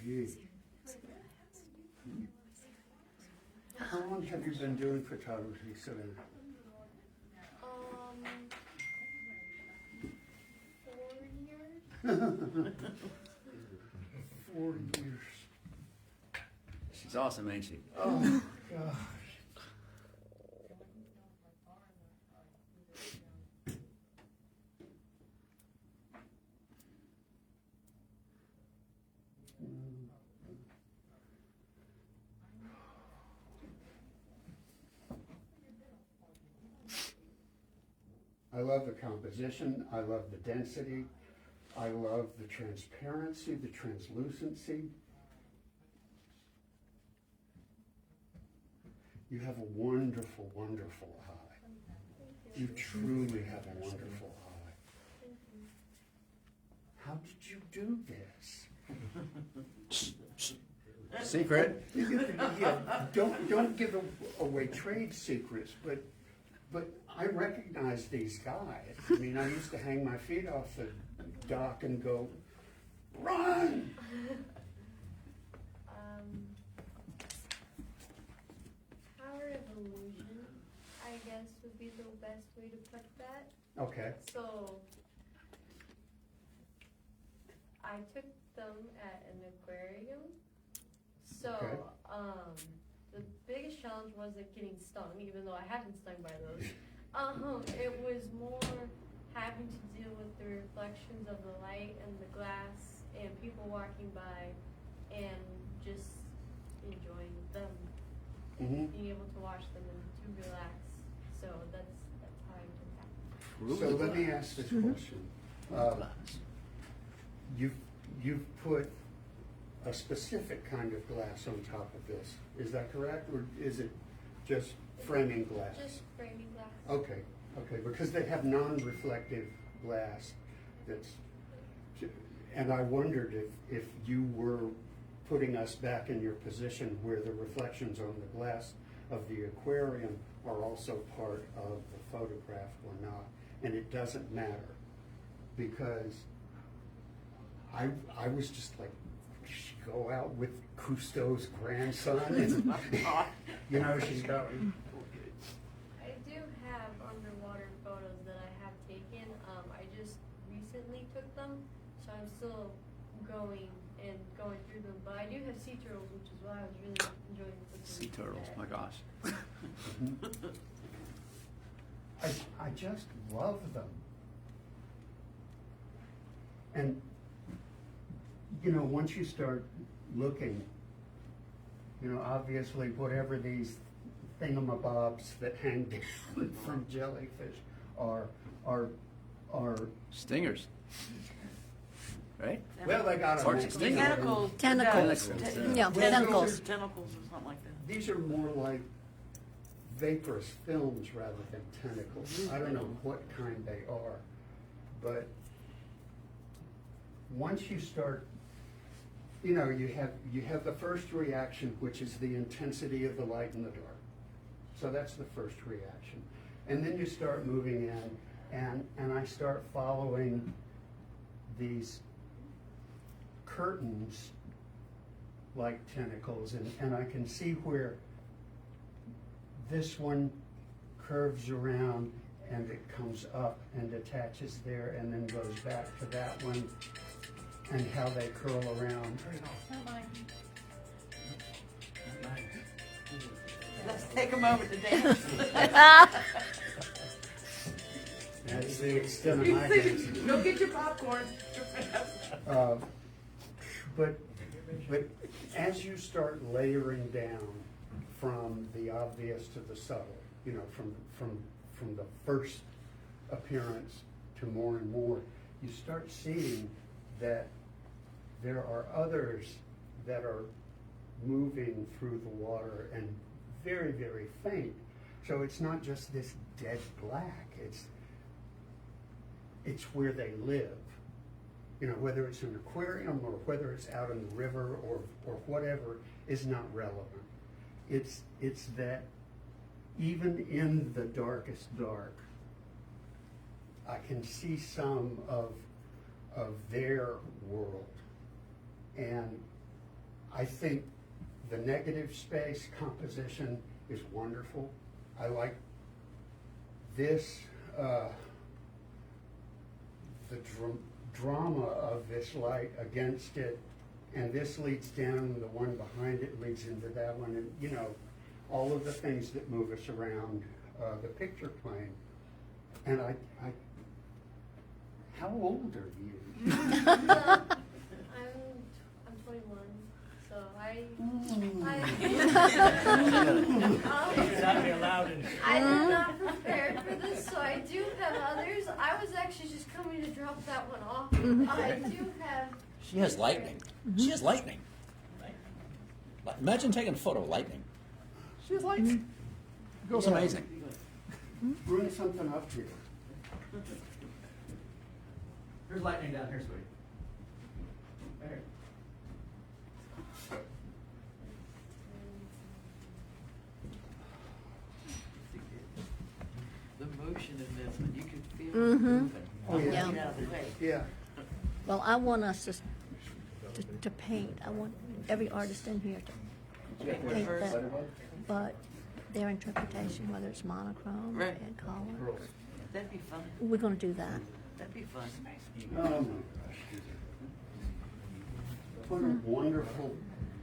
Gee. How long have you been doing photography, Savannah? 4 years. 40 years. She's awesome, ain't she? Oh, gosh. I love the composition, I love the density, I love the transparency, the translucency. You have a wonderful, wonderful eye. You truly have a wonderful eye. How did you do this? Secret. Yeah, don't give away trade secrets, but I recognize these guys. I mean, I used to hang my feet off the dock and go, run! Power of illusion, I guess, would be the best way to put that. Okay, So, I took them at an aquarium. So, Okay. The biggest challenge wasn't getting stung, even though I have been stung by those. It was more having to deal with the reflections of the light and the glass and people walking by and just enjoying them, mhm. being able to watch them and to relax. So that's how I did that. So let me ask this question. You've put a specific kind of glass on top of this. Is that correct, or is it just framing glass? Just framing glass. Okay, because they have non-reflective glass that's, and I wondered if you were putting us back in your position where the reflections on the glass of the aquarium are also part of the photograph or not, and it doesn't matter, because I was just like, go out with Cousteau's grandson, and you know, she's got. I do have underwater photos that I have taken. I just recently took them, so I'm still going through them. But I do have sea turtles, which is why I was really enjoying looking Sea turtles, at. my gosh. I just love them. And, you know, once you start looking, you know, obviously whatever these thingamabobs that hang down from jellyfish are Stingers. Right? well, they got Parts a of stingers. Tentacles. Tentacles. Tentacles. Yeah, Well, tentacles. Tentacles or something like that. These are more like vaporous films rather than tentacles. I don't know what kind they are, but once you start, you know, you have the first reaction, which is the intensity of the light in the dark. So that's the first reaction. And then you start moving in, and I start following these curtains like tentacles, and I can see where this one curves around and it comes up and attaches there and then goes back to that one, and how they curl around. Let's take a moment to dance. That's the extent of my dancing. Go get your popcorn. But as you start layering down from the obvious to the subtle, you know, from the first appearance to more and more, you start seeing that there are others that are moving through the water and very, very faint. So it's not just this dead black, it's where they live. You know, whether it's an aquarium or whether it's out in the river or whatever is not relevant. It's that even in the darkest dark, I can see some of their world. And I think the negative space composition is wonderful. I like this, the drama of this light against it, and this leads down, and the one behind it leads into that one, and you know, all of the things that move us around the picture plane. And I how old are you? I'm 21, so I did not prepare for this, so I do have other drop that one off. I do have. She has lightning. She has lightning. Like, imagine taking a photo of lightning. She has lightning. The girl's Yeah. amazing. Bring something up here. There's lightning down here, sweetie. There. The motion in this one, you could feel it Mhm. moving. Oh, yeah. Yeah. Get out of the way. Yeah. Well, I want us to paint. I want every artist in here to paint that, but their interpretation, whether it's monochrome or Right. in color, That'd be fun. we're gonna do that. That'd be fun. Oh my gosh. What a wonderful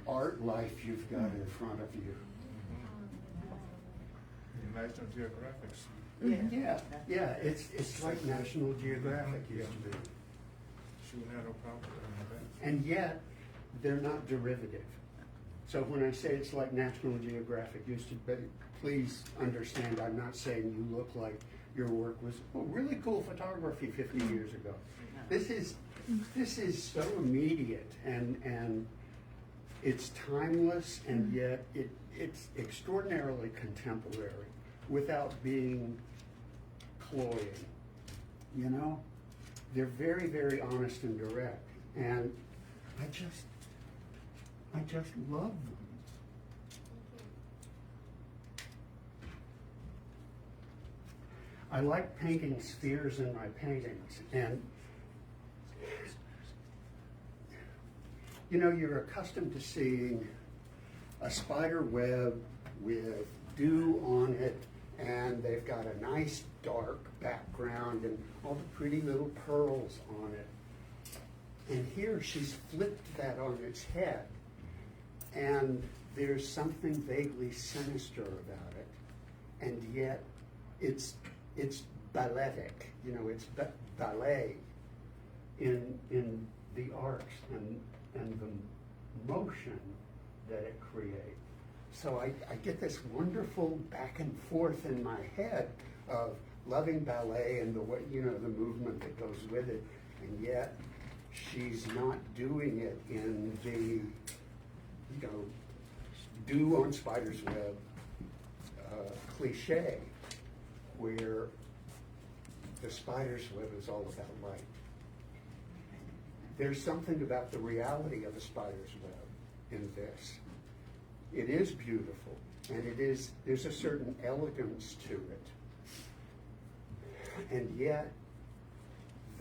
art life you've got in front of you. National Geographics. Yeah, it's like National Geographic used to be. She would have no problem with that. And yet, they're not derivative. So when I say it's like National Geographic used to be, please understand, I'm not saying you look like your work was really cool photography 50 years ago. This is so immediate and it's timeless, and yet it's extraordinarily contemporary without being cloying. You know, they're very, very honest and direct, and I just love them. I like painting spheres in my paintings, and you know, you're accustomed to seeing a spider web with dew on it, and they've got a nice dark background and all the pretty little pearls on it. And here she's flipped that on its head, and there's something vaguely sinister about it, and yet it's balletic, you know, it's ballet in the arcs and the motion that it creates. So I get this wonderful back and forth in my head of loving ballet and the way, you know, the movement that goes with it, and yet she's not doing it in the, you know, dew on spider's web cliche, where the spider's web is all about light. There's something about the reality of a spider's web in this. It is beautiful, and there's a certain elegance to it. And yet,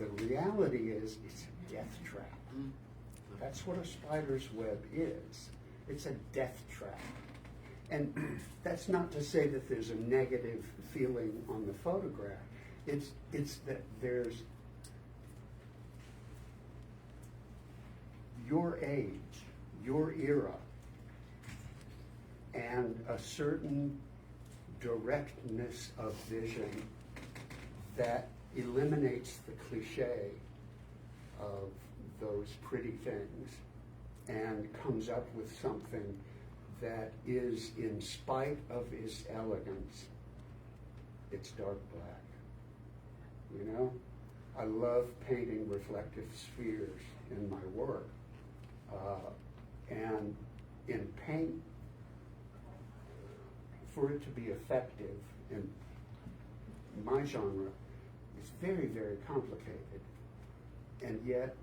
the reality is it's a death trap. That's what a spider's web is. It's a death trap. And that's not to say that there's a negative feeling on the photograph. It's that there's your age, your era, and a certain directness of vision that eliminates the cliche of those pretty things and comes up with something that is, in spite of its elegance, it's dark black. You know? I love painting reflective spheres in my work. And in paint, for it to be effective in my genre, it's very, very complicated. And yet,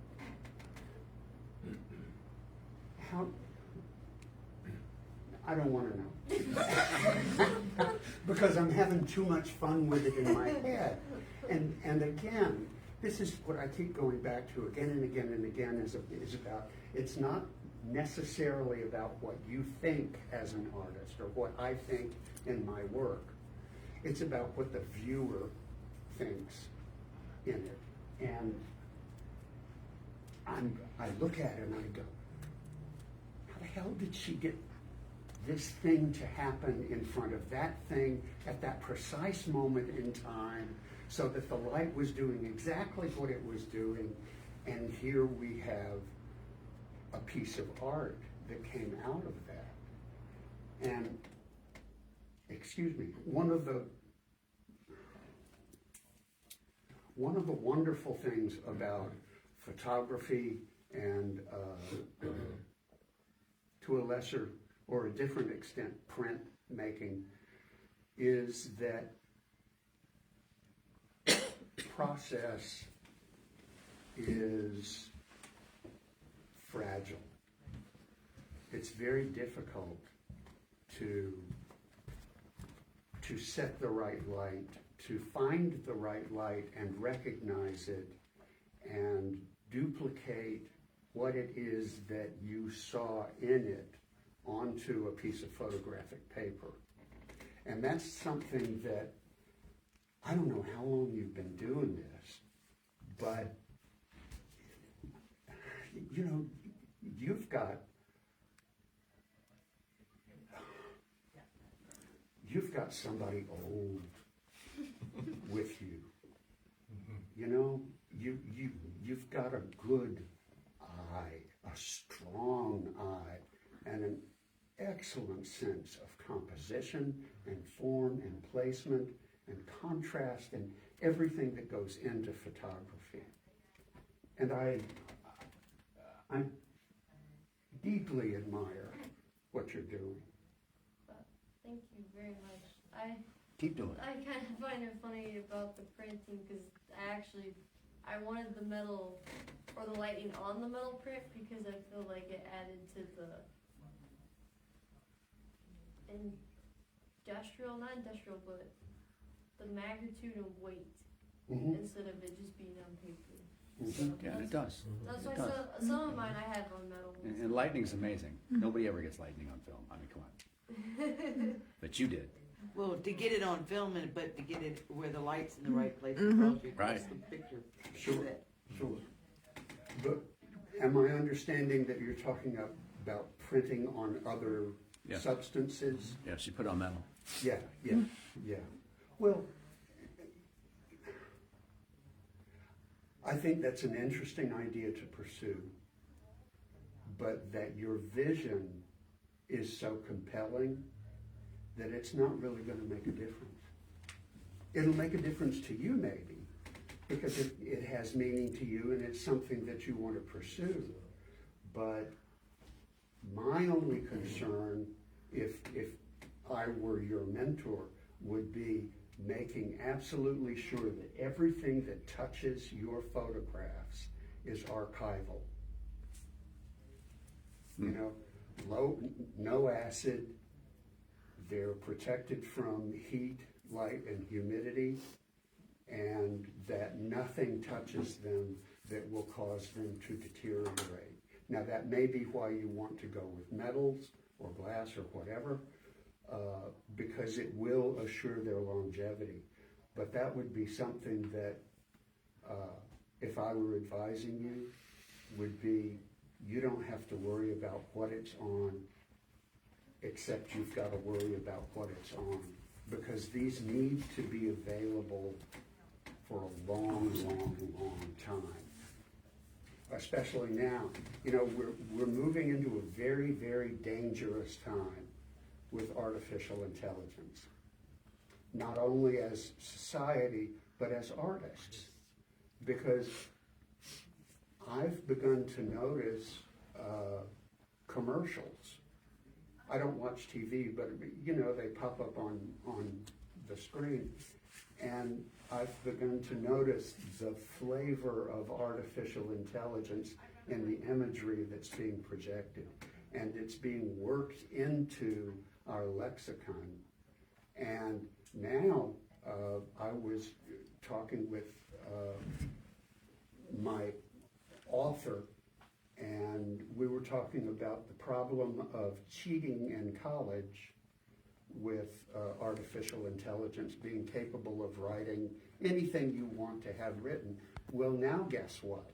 how, I don't want to know. Because I'm having too much fun with it in my head. And again, this is what I keep going back to again and again and again is about, it's not necessarily about what you think as an artist or what I think in my work. It's about what the viewer thinks in it. And I look at it and I go, how the hell did she get this thing to happen in front of that thing at that precise moment in time so that the light was doing exactly what it was doing, and here we have a piece of art that came out of that. And, excuse me, one one of the wonderful things about photography and to a lesser or a different extent print making is that process is fragile. It's very difficult to set the right light, to find the right light and recognize it and duplicate what it is that you saw in it onto a piece of photographic paper. And that's something that, I don't know how long you've been doing this, but you know, you've got somebody old with you. You know, you've got a good eye, a strong eye, and an excellent sense of composition and form and placement and contrast and everything that goes into photography. And I deeply admire what you're doing. Thank you very much. Keep doing it. I kind of find it funny about the printing because I wanted the metal or the lighting on the metal print because I feel like it added to the not industrial, but the magnitude and weight instead of it just being on paper. So Yeah, and it does. That's It why does. some of mine I have on metal. And lightning's amazing. Nobody ever gets lightning on film. I mean, come on. But you did. Well, to get it on film, but to get it where the light's in the right place, because you Right. post the picture. Sure, sure. But am I understanding that you're talking about printing on other Yeah. substances? Yeah, she put on metal. Yeah. Well, I think that's an interesting idea to pursue, but that your vision is so compelling that it's not really going to make a difference. It'll make a difference to you maybe, because it has meaning to you and it's something that you want to pursue. But my only concern, if I were your mentor, would be making absolutely sure that everything that touches your photographs is archival. You know, no acid, they're protected from heat, light, and humidity, and that nothing touches them that will cause them to deteriorate. Now that may be why you want to go with metals or glass or whatever, because it will assure their longevity. But that would be something that, if I were advising you, would be, you don't have to worry about what it's on, except you've got to worry about what it's on. Because these need to be available for a long, long, long time. Especially now. You know, we're moving into a very, very dangerous time with artificial intelligence. Not only as society, but as artists. Because I've begun to notice commercials. I don't watch TV, but you know, they pop up on the screen. And I've begun to notice the flavor of artificial intelligence in the imagery that's being projected. And it's being worked into our lexicon. And now I was talking with my author, and we were talking about the problem of cheating in college with artificial intelligence being capable of writing anything you want to have written. Well, now guess what?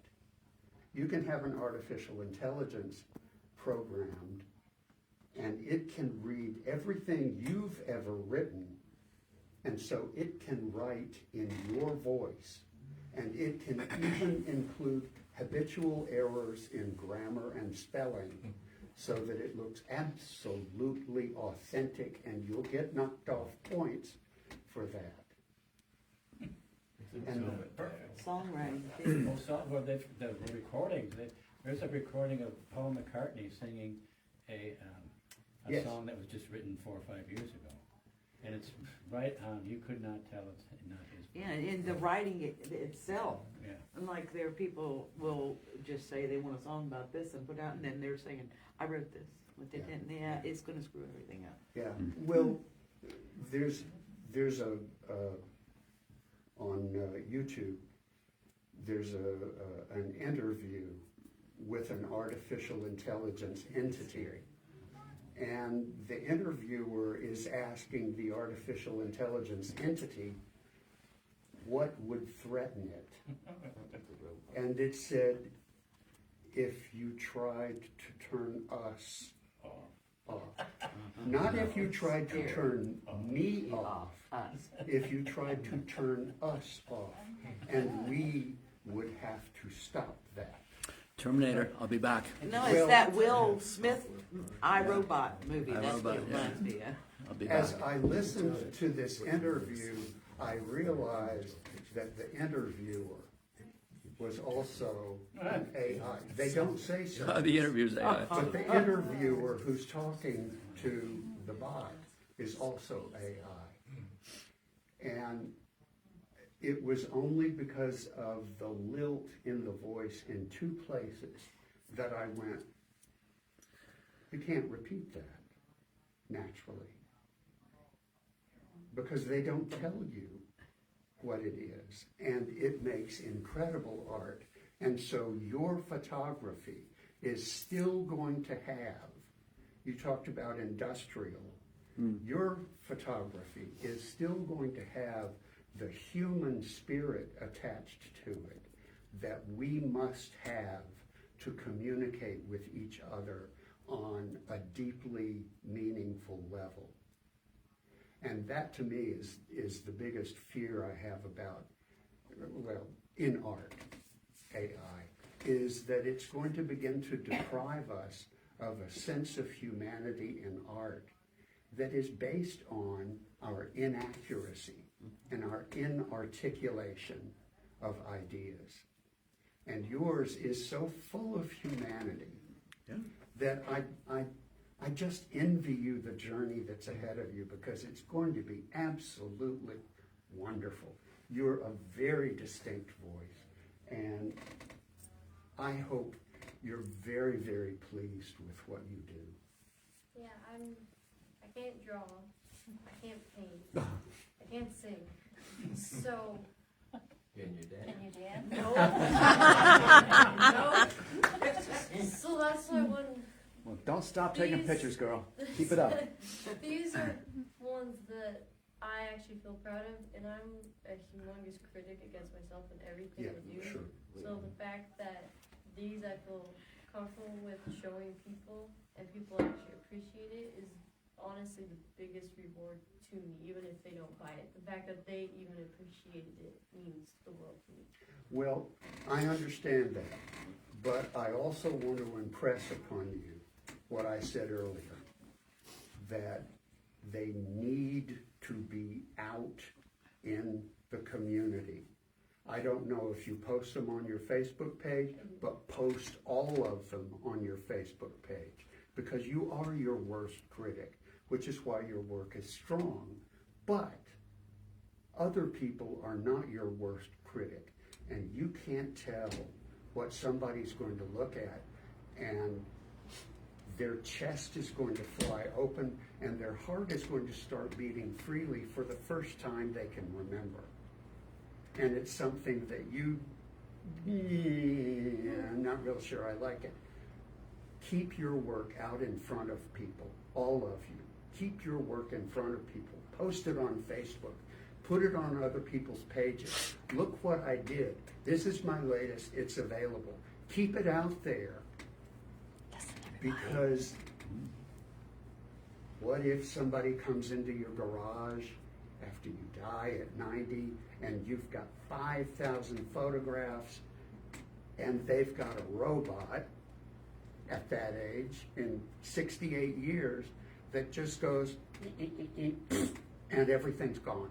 You can have an artificial intelligence programmed, and it can read everything you've ever written, and so it can write in your voice, and it can even include habitual errors in grammar and spelling, so that it looks absolutely authentic, and you'll get knocked off points for that. And Songwriting, too. Well, the recordings, there's a recording of Paul McCartney singing a Yes. song that was just written 4 or 5 years ago. And it's right on, you could not tell it's not his. Yeah, and the writing itself. Yeah. Unlike there, people will just say they want a song about this and put out, and then they're saying, I wrote this. But they didn't, yeah, it's gonna screw everything up. yeah, well, there's a on YouTube, there's an interview with an artificial intelligence entity. And the interviewer is asking the artificial intelligence entity what would threaten it. And it said, if you tried to turn us off. Not if you tried to turn me off, if you tried to turn us off. And we would have to stop that. Terminator, I'll be back. No, it's that Will Smith iRobot movie. That's what it iRobot, yeah. reminds me of. I'll be back. As I listened to this interview, I realized that the interviewer was also an AI. They don't say so. The interview's AI. But the interviewer who's talking to the bot is also AI. And it was only because of the lilt in the voice in 2 places that I went, you can't repeat that naturally. Because they don't tell you what it is. And it makes incredible art. And so your photography is still going to have, you talked about industrial, your photography is still going to have the human spirit attached to it that we must have to communicate with each other on a deeply meaningful level. And that to me is the biggest fear I have about, well, in art, AI, is that it's going to begin to deprive us of a sense of humanity in art that is based on our inaccuracy and our inarticulation of ideas. And yours is so full of humanity that I just envy you the journey that's ahead of you, because it's going to be absolutely wonderful. You're a very distinct voice, and I hope you're very, very pleased with what you do. Yeah, I can't draw, I can't paint, I can't sing. So Can you dance? Can you dance? no. So that's why when Well, don't stop taking These- pictures, girl. Keep it up. these are ones that I actually feel proud of, and I'm a humongous critic against myself in everything Yeah, I do. sure. So the fact that these I feel comfortable with showing people and people actually appreciate it is honestly the biggest reward to me, even if they don't buy it. The fact that they even appreciated it means the world to me. Well, I understand that, but I also want to impress upon you what I said earlier, that they need to be out in the community. I don't know if you post them on your Facebook page, but post all of them on your Facebook page, because you are your worst critic, which is why your work is strong. But other people are not your worst critic, and you can't tell what somebody's going to look at, and their chest is going to fly open, and their heart is going to start beating freely for the first time they can remember. And it's something that I'm not real sure I like it. Keep your work out in front of people, all of you. Keep your work in front of people. Post it on Facebook. Put it on other people's pages. Look what I did. This is my latest. It's available. Keep it out there. Because what if somebody comes into your garage after you die at 90 and you've got 5,000 photographs and they've got a robot at that age in 68 years that just goes and everything's gone.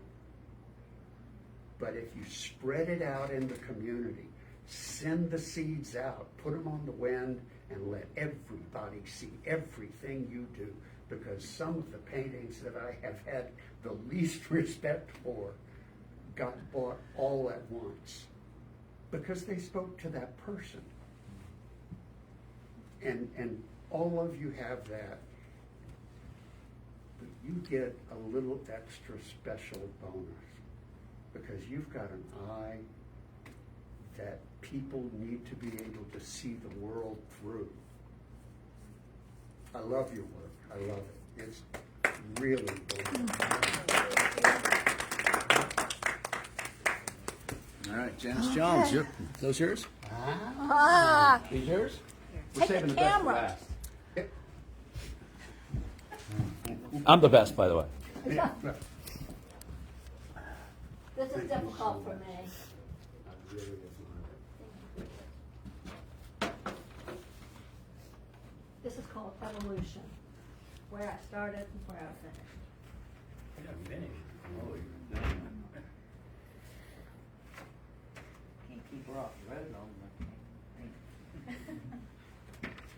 But if you spread it out in the community, send the seeds out, put them on the wind, and let everybody see everything you do. Because some of the paintings that I have had the least respect for got bought all at once. Because they spoke to that person. And all of you have that. But you get a little extra special bonus. Because you've got an eye that people need to be able to see the world through. I love your work. I love it. It's really wonderful. All right, Janice Jones, those yours? Ah, These yours? We're take saving the the best for camera. last. I'm the best, by the way. Yeah. This is difficult for me. This is called evolution, where I started and where I finished. Can't keep her off the road long enough.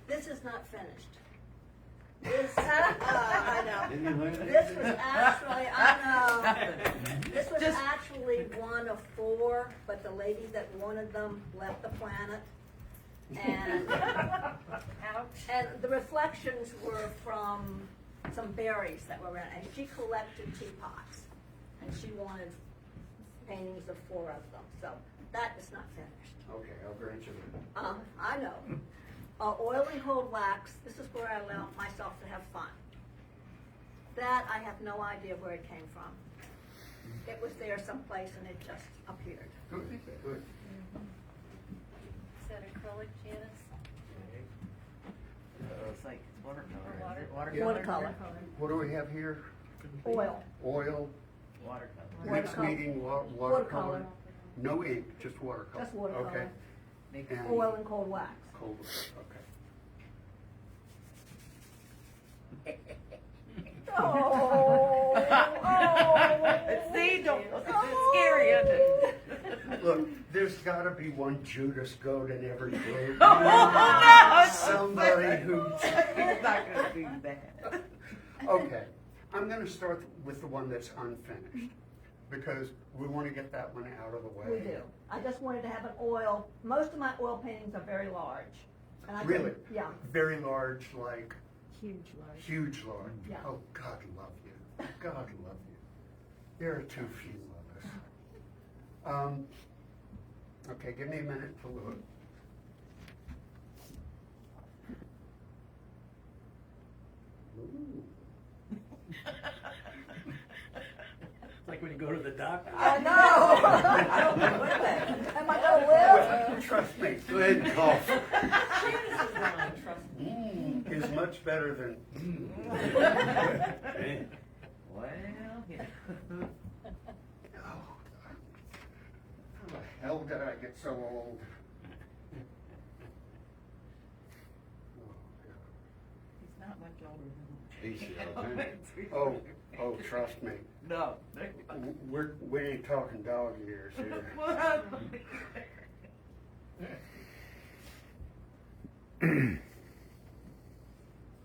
This is not finished. This, I know. This was actually, I know. This was actually one of 4, but the lady that wanted them left the planet. And, and the reflections were from some berries that were in it. And she collected teapots. And she wanted paintings of 4 of them. So that is not finished. Okay, I'll grant you that. I know. Oil and cold wax, this is where I allow myself to have fun. That, I have no idea where it came from. It was there someplace and it just appeared. Good, good. Is that acrylic, Janice? It's like watercolor. Is it Watercolor. What do we have here? Oil. Oil. Watercolor. Next Watercolor. meeting, watercolor. Watercolor. No ink, just watercolor. Just watercolor. Okay. Make And Oil and cold wax. cold, okay. Oh, See, don't, it's scary, isn't it? Look, there's gotta be one Judas goat in every group. Oh, no! Somebody who. He's not gonna do that. Okay, I'm gonna start with the one that's unfinished, because we wanna get that one out of the way. We do. I just wanted to have an oil. Most of my oil paintings are very large. And I Really? didn't- Yeah. Very large, like, Huge large. huge large. Yeah. Oh, God love you. God love you. There are too few of us. Okay, give me a minute to look. Ooh. It's like when you go to the doctor. I know. I don't know what that. Am I gonna live? Trust me. Go ahead and cough. Trust Is much better than. Well, yeah. Oh, how the hell did I get so old? He's not much older than Oh, trust me. No. We ain't talking dog years here.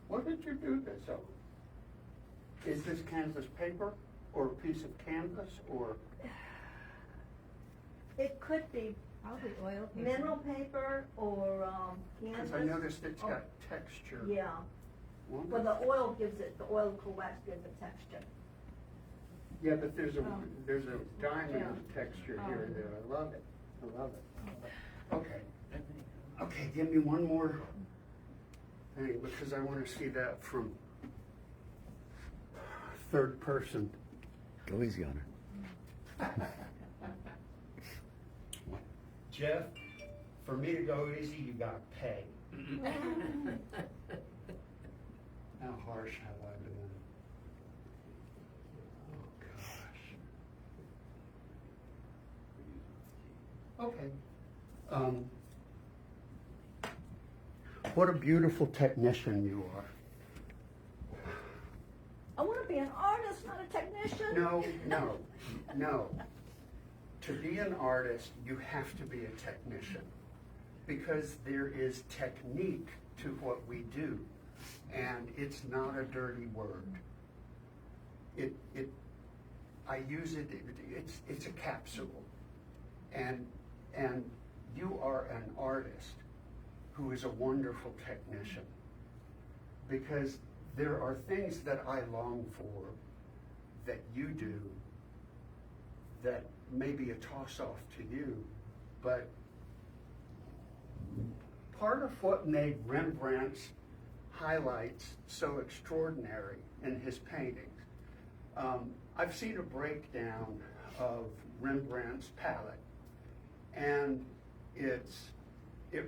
What did you do this on? Is this canvas paper or a piece of canvas or? It could be Probably oil paper. mineral paper or canvas. Because I noticed it's got texture. Yeah. Well, Well, the oil gives it, the oil cool wax gives it texture. yeah, but there's a Yeah. diamond texture here and there. I love it. I love it. Okay. Okay, give me one more thing because I want to see that from third person. Go easy on her. Jeff, for me to go easy, you got to pay. How harsh have I been? Oh, gosh. Okay. What a beautiful technician you are. I want to be an artist, not a technician. No. to be an artist, you have to be a technician, because there is technique to what we do, and it's not a dirty word. I use it, it's a capsule, and you are an artist who is a wonderful technician, because there are things that I long for that you do that may be a toss-off to you, but part of what made Rembrandt's highlights so extraordinary in his paintings, I've seen a breakdown of Rembrandt's palette, and it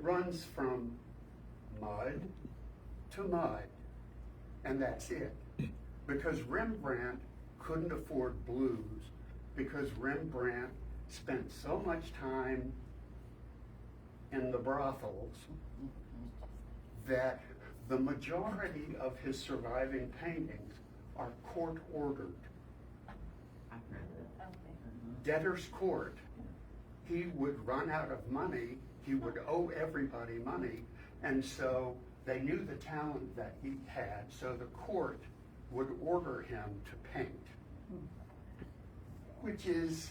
runs from mud to mud, and that's it. Because Rembrandt couldn't afford blues, because Rembrandt spent so much time in the brothels that the majority of his surviving paintings are court ordered. Debtor's court. He would run out of money, he would owe everybody money, and so they knew the talent that he had, so the court would order him to paint, which is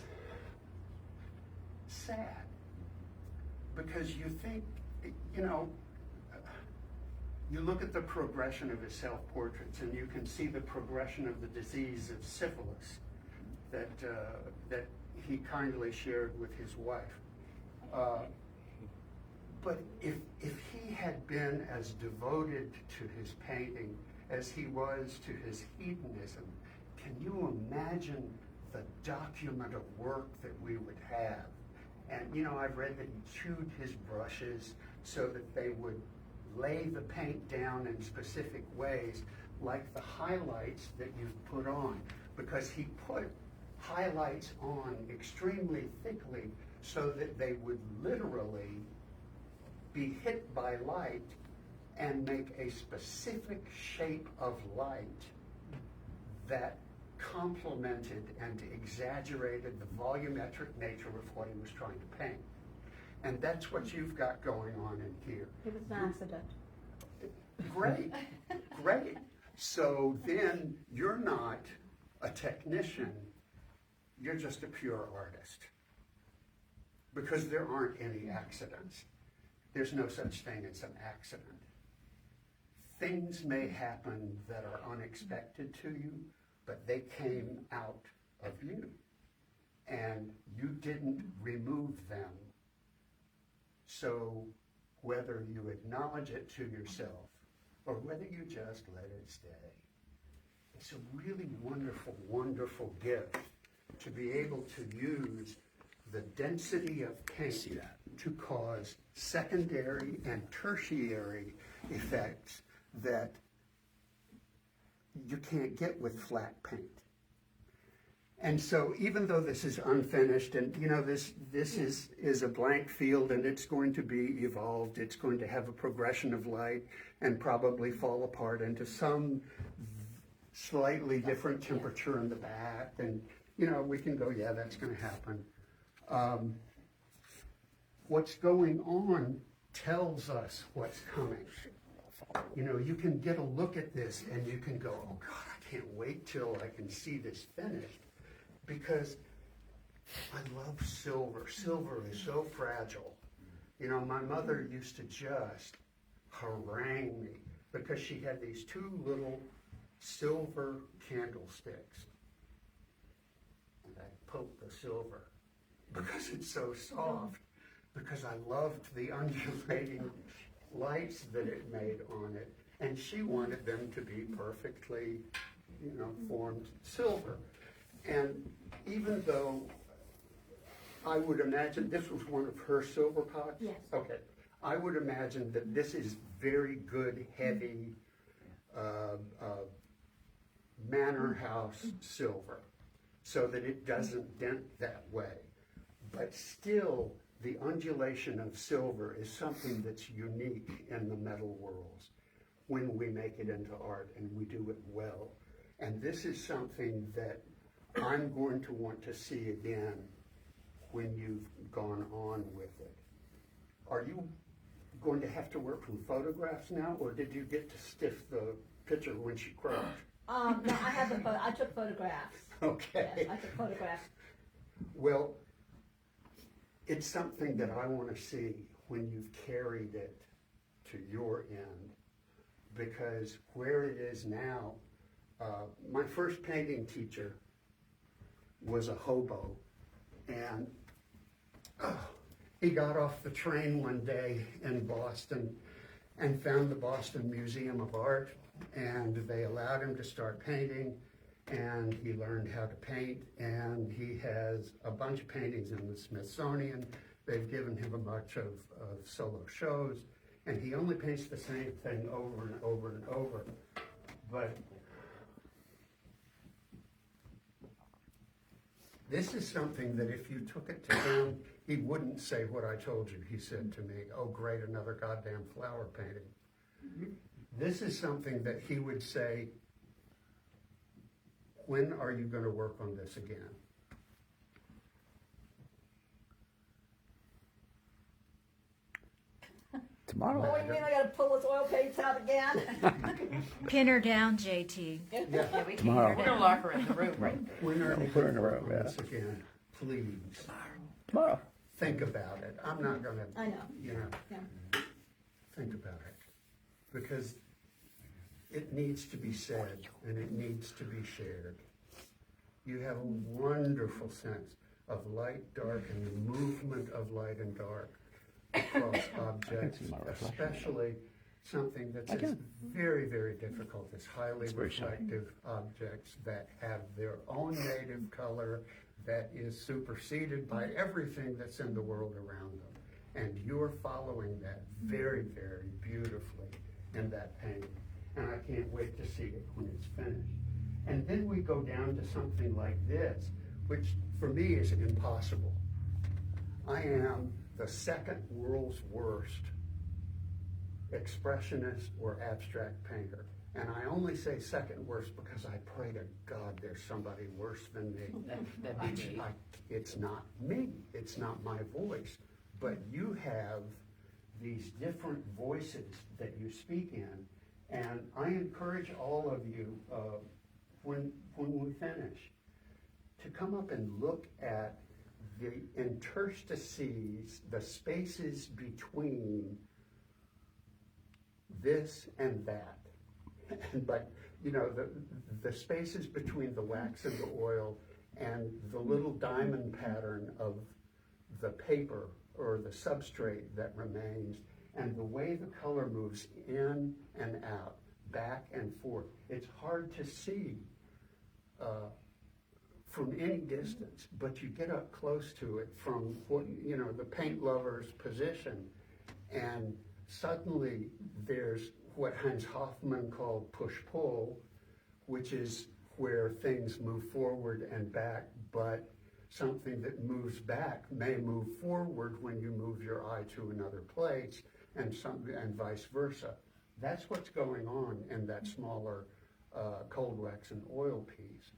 sad, because you think, you know, you look at the progression of his self-portraits and you can see the progression of the disease of syphilis that he kindly shared with his wife. But if he had been as devoted to his painting as he was to his hedonism, can you imagine the document of work that we would have? And you know, I've read that he chewed his brushes so that they would lay the paint down in specific ways, like the highlights that you've put on, because he put highlights on extremely thickly so that they would literally be hit by light and make a specific shape of light that complemented and exaggerated the volumetric nature of what he was trying to paint. And that's what you've got going on in here. It was an accident. Great, great. So then you're not a technician, you're just a pure artist. Because there aren't any accidents. There's no such thing as an accident. Things may happen that are unexpected to you, but they came out of you. And you didn't remove them. So whether you acknowledge it to yourself or whether you just let it stay, it's a really wonderful, wonderful gift to be able to use the density of paint to cause secondary and tertiary effects that you can't get with flat paint. And so even though this is unfinished, and you know, this is a blank field and it's going to be evolved, it's going to have a progression of light and probably fall apart into some slightly different temperature in the back, and you know, we can go, yeah, that's going to happen. What's going on tells us what's coming. You know, you can get a look at this and you can go, oh God, I can't wait till I can see this finished, because I love silver. Silver is so fragile. You know, my mother used to just harangue me because she had these two little silver candlesticks. And I poked the silver because it's so soft, because I loved the undulating lights that it made on it. And she wanted them to be perfectly, you know, formed silver. And even though I would imagine this was one of her silver pots? Yes. Okay. I would imagine that this is very good, heavy manor house silver, so that it doesn't dent that way. But still, the undulation of silver is something that's unique in the metal worlds when we make it into art and we do it well. And this is something that I'm going to want to see again when you've gone on with it. Are you going to have to work from photographs now, or did you get to stiff the picture when she croaked? No, I took photographs. Okay. Yes, I took photographs. Well, it's something that I want to see when you've carried it to your end, because where it is now, my first painting teacher was a hobo, and he got off the train one day in Boston and found the Boston Museum of Art, and they allowed him to start painting, and he learned how to paint, and he has a bunch of paintings in the Smithsonian. They've given him a bunch of solo shows, and he only paints the same thing over and over and over. But this is something that if you took it to him, he wouldn't say what I told you. He said to me, "Oh, great, another goddamn flower painting." This is something that he would say, "When are you going to work on this again?" Tomorrow. What do you mean I gotta pull those oil paints out again? Pin her down, JT. Yeah. Tomorrow. We're gonna lock her in the room. Right. When are you Put her going in to a work row, on yeah. this again? Please. Tomorrow. Think about it. I'm not going to, I know. Yeah. think about it. Because it needs to be said and it needs to be shared. You have a wonderful sense of light, dark, and the movement of light and dark across objects, see my reflection. especially something that's I can. very, very difficult, as highly very shiny. reflective objects that have their own native color that is superseded by everything that's in the world around them. And you're following that very, very beautifully in that painting. And I can't wait to see it when it's finished. And then we go down to something like this, which for me is impossible. I am the second world's worst expressionist or abstract painter. And I only say second worst because I pray to God there's somebody worse than me. That'd be me. It's not me, it's not my voice, but you have these different voices that you speak in. And I encourage all of you, when we finish, to come up and look at the interstices, the spaces between this and that. But, you know, the spaces between the wax and the oil and the little diamond pattern of the paper or the substrate that remains, and the way the color moves in and out, back and forth. It's hard to see from any distance, but you get up close to it from what, you know, the paint lover's position, and suddenly there's what Hans Hofmann called push-pull, which is where things move forward and back, but something that moves back may move forward when you move your eye to another place, and vice versa. That's what's going on in that smaller cold wax and oil piece.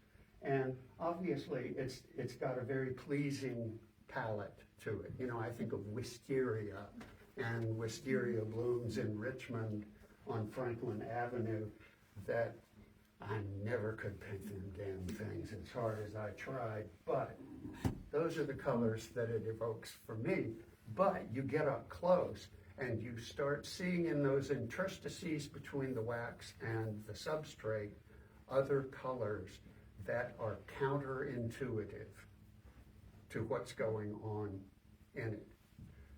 And obviously, it's got a very pleasing palette to it. You know, I think of wisteria, and wisteria blooms in Richmond on Franklin Avenue that I never could paint them damn things as hard as I tried, but those are the colors that it evokes for me. But you get up close and you start seeing in those interstices between the wax and the substrate other colors that are counterintuitive to what's going on in it.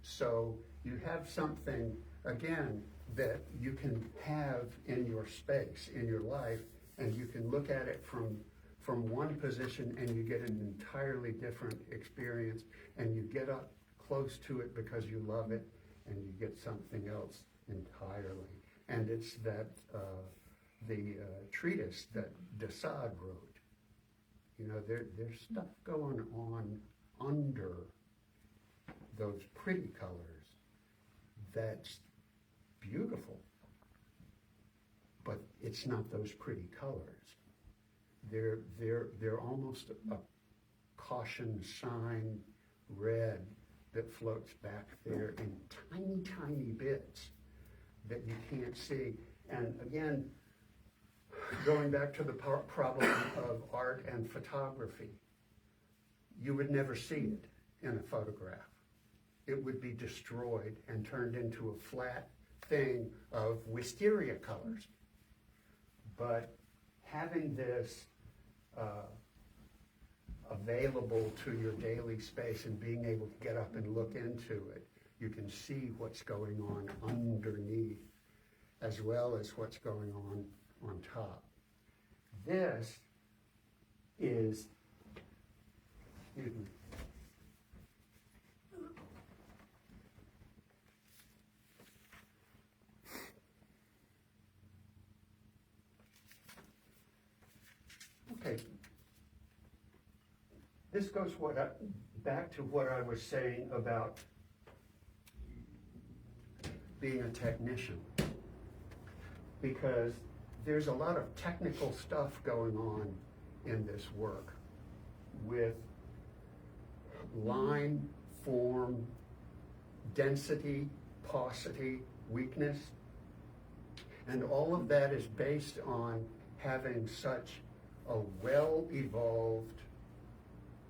So you have something, again, that you can have in your space, in your life, and you can look at it from one position and you get an entirely different experience, and you get up close to it because you love it, and you get something else entirely. And it's that, the treatise that de Sade wrote. You know, there's stuff going on under those pretty colors that's beautiful, but it's not those pretty colors. They're almost a caution sign red that floats back there in tiny, tiny bits that you can't see. And again, going back to the problem of art and photography, you would never see it in a photograph. It would be destroyed and turned into a flat thing of wisteria colors. But having this available to your daily space and being able to get up and look into it, you can see what's going on underneath as well as what's going on top. This is, excuse me. Okay. This goes back to what I was saying about being a technician, because there's a lot of technical stuff going on in this work with line, form, density, paucity, weakness, and all of that is based on having such a well-evolved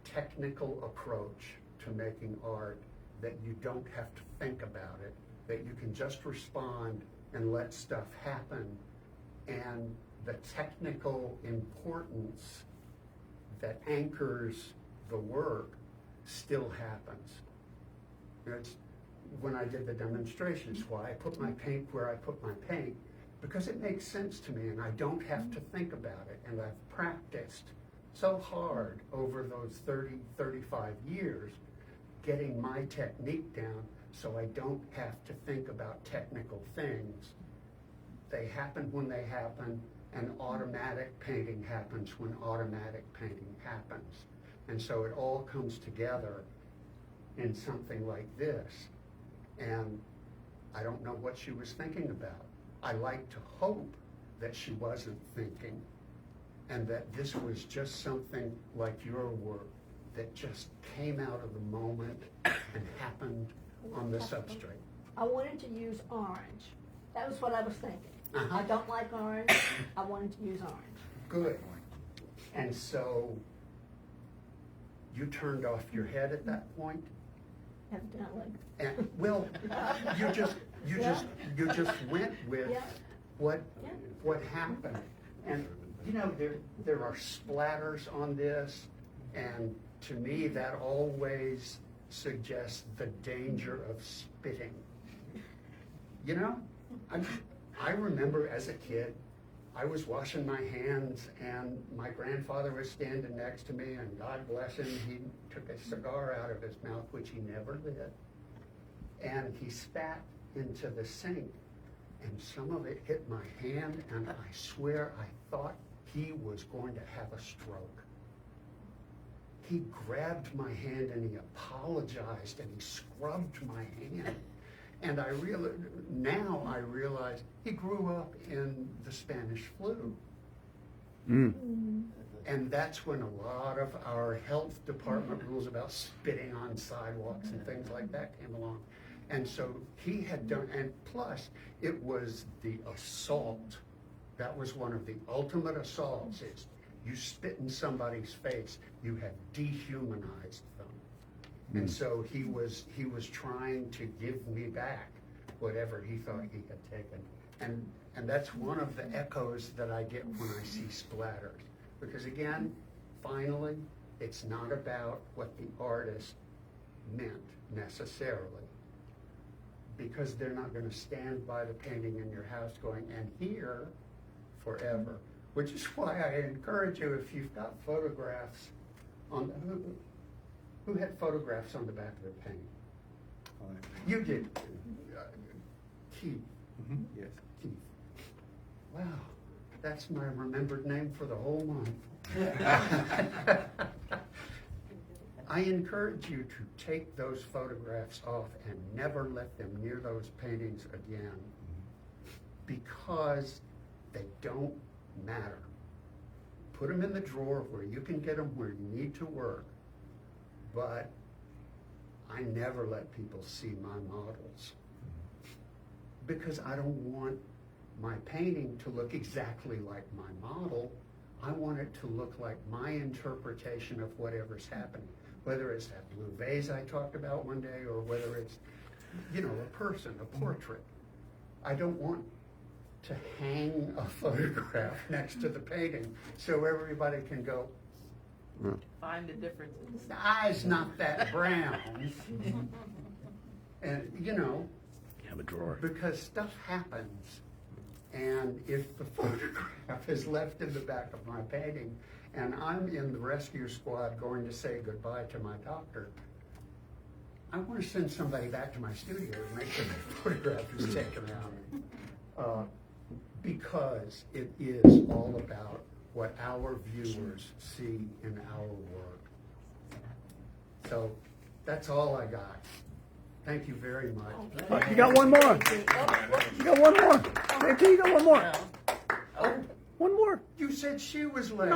technical approach to making art that you don't have to think about it, that you can just respond and let stuff happen, and the technical importance that anchors the work still happens. It's when I did the demonstrations, why I put my paint where I put my paint, because it makes sense to me and I don't have to think about it, and I've practiced so hard over those 30, 35 years getting my technique down so I don't have to think about technical things. They happen when they happen, and automatic painting happens when automatic painting happens. And so it all comes together in something like this. And I don't know what she was thinking about. I like to hope that she wasn't thinking, and that this was just something like your work that just came out of the moment and happened on the substrate. I wanted to use orange. That was what I was thinking. Uh-huh. I don't like orange. I wanted to use orange. Good. And so you turned off your head at that point? Evidently. And, well, you just went with Yeah. what happened. And you know, there are splatters on this, and to me that always suggests the danger of spitting. You know, I remember as a kid, I was washing my hands and my grandfather was standing next to me, and God bless him, he took a cigar out of his mouth, which he never lit, and he spat into the sink, and some of it hit my hand, and I swear I thought he was going to have a stroke. He grabbed my hand and he apologized and he scrubbed my hand. And now I realize he grew up in the Spanish flu. And that's when a lot of our health department rules about spitting on sidewalks and things like that came along. And so he had done, and plus it was the assault. That was one of the ultimate assaults, is you spit in somebody's face, you have dehumanized them. And so he was trying to give me back whatever he thought he had taken. And that's one of the echoes that I get when I see splatters. Because again, finally, it's not about what the artist meant necessarily. Because they're not going to stand by the painting in your house going, and here forever. Which is why I encourage you, if you've got photographs on, who had photographs on the back of their painting? You did. Keith. Yes. Keith. Wow, that's my remembered name for the whole month. I encourage you to take those photographs off and never let them near those paintings again, because they don't matter. Put them in the drawer where you can get them where you need to work, but I never let people see my models because I don't want my painting to look exactly like my model. I want it to look like my interpretation of whatever's happening, whether it's that blue vase I talked about one day or whether it's, you know, a person, a portrait. I don't want to hang a photograph next to the painting so everybody can go, Find the differences. the eye's not that brown. And, you know, Have a drawer. because stuff happens. And if the photograph is left in the back of my painting and I'm in the rescue squad going to say goodbye to my doctor, I want to send somebody back to my studio to make sure the photograph is taken out. Because it is all about what our viewers see in our work. So that's all I got. Thank you very much. You got one more. You got one more. JT, you got one more. One more. You said she was last.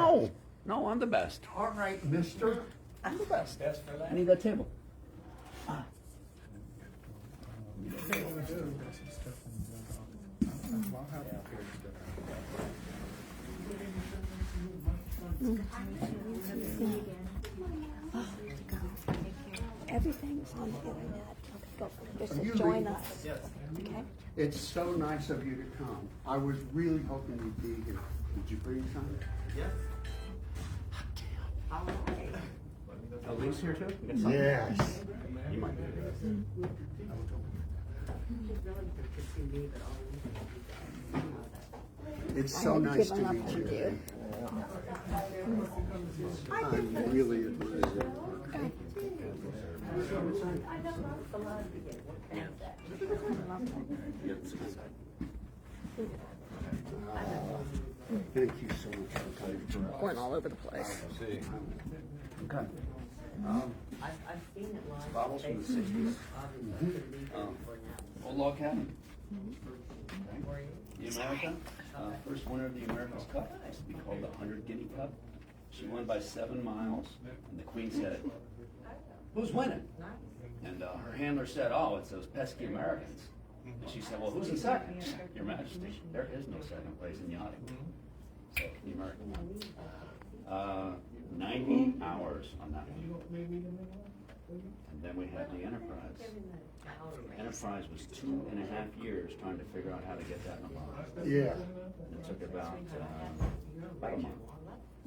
No, I'm the best. All right, mister. I'm the best. I need that table. Everything's on the internet. Go. Just Are you join leaving? us. Okay? It's so nice of you to come. I was really hoping you'd be here. Did you bring some? Elise here too? You got something? Yes. You might be good. It's so nice to meet you. I really admire your work. Thank you so much for coming. Going all over the place. See. Okay. I've seen it live. Bottles from the 60s. Old log cabin. Okay. The America, first winner of the America's Cup used to be called the 100 Guinea Cup. She won by 7 miles, and the Queen said, "Who's winning?" And her handler said, "Oh, it's those pesky Americans." And she said, "Well, who's in second?" She said, "Your Majesty, there is no second place in yachting." So, the American won. 90 hours on that one. And then we had the Enterprise. Enterprise was 2.5 years trying to figure out how to get that in a box. Yeah. And it took about a month,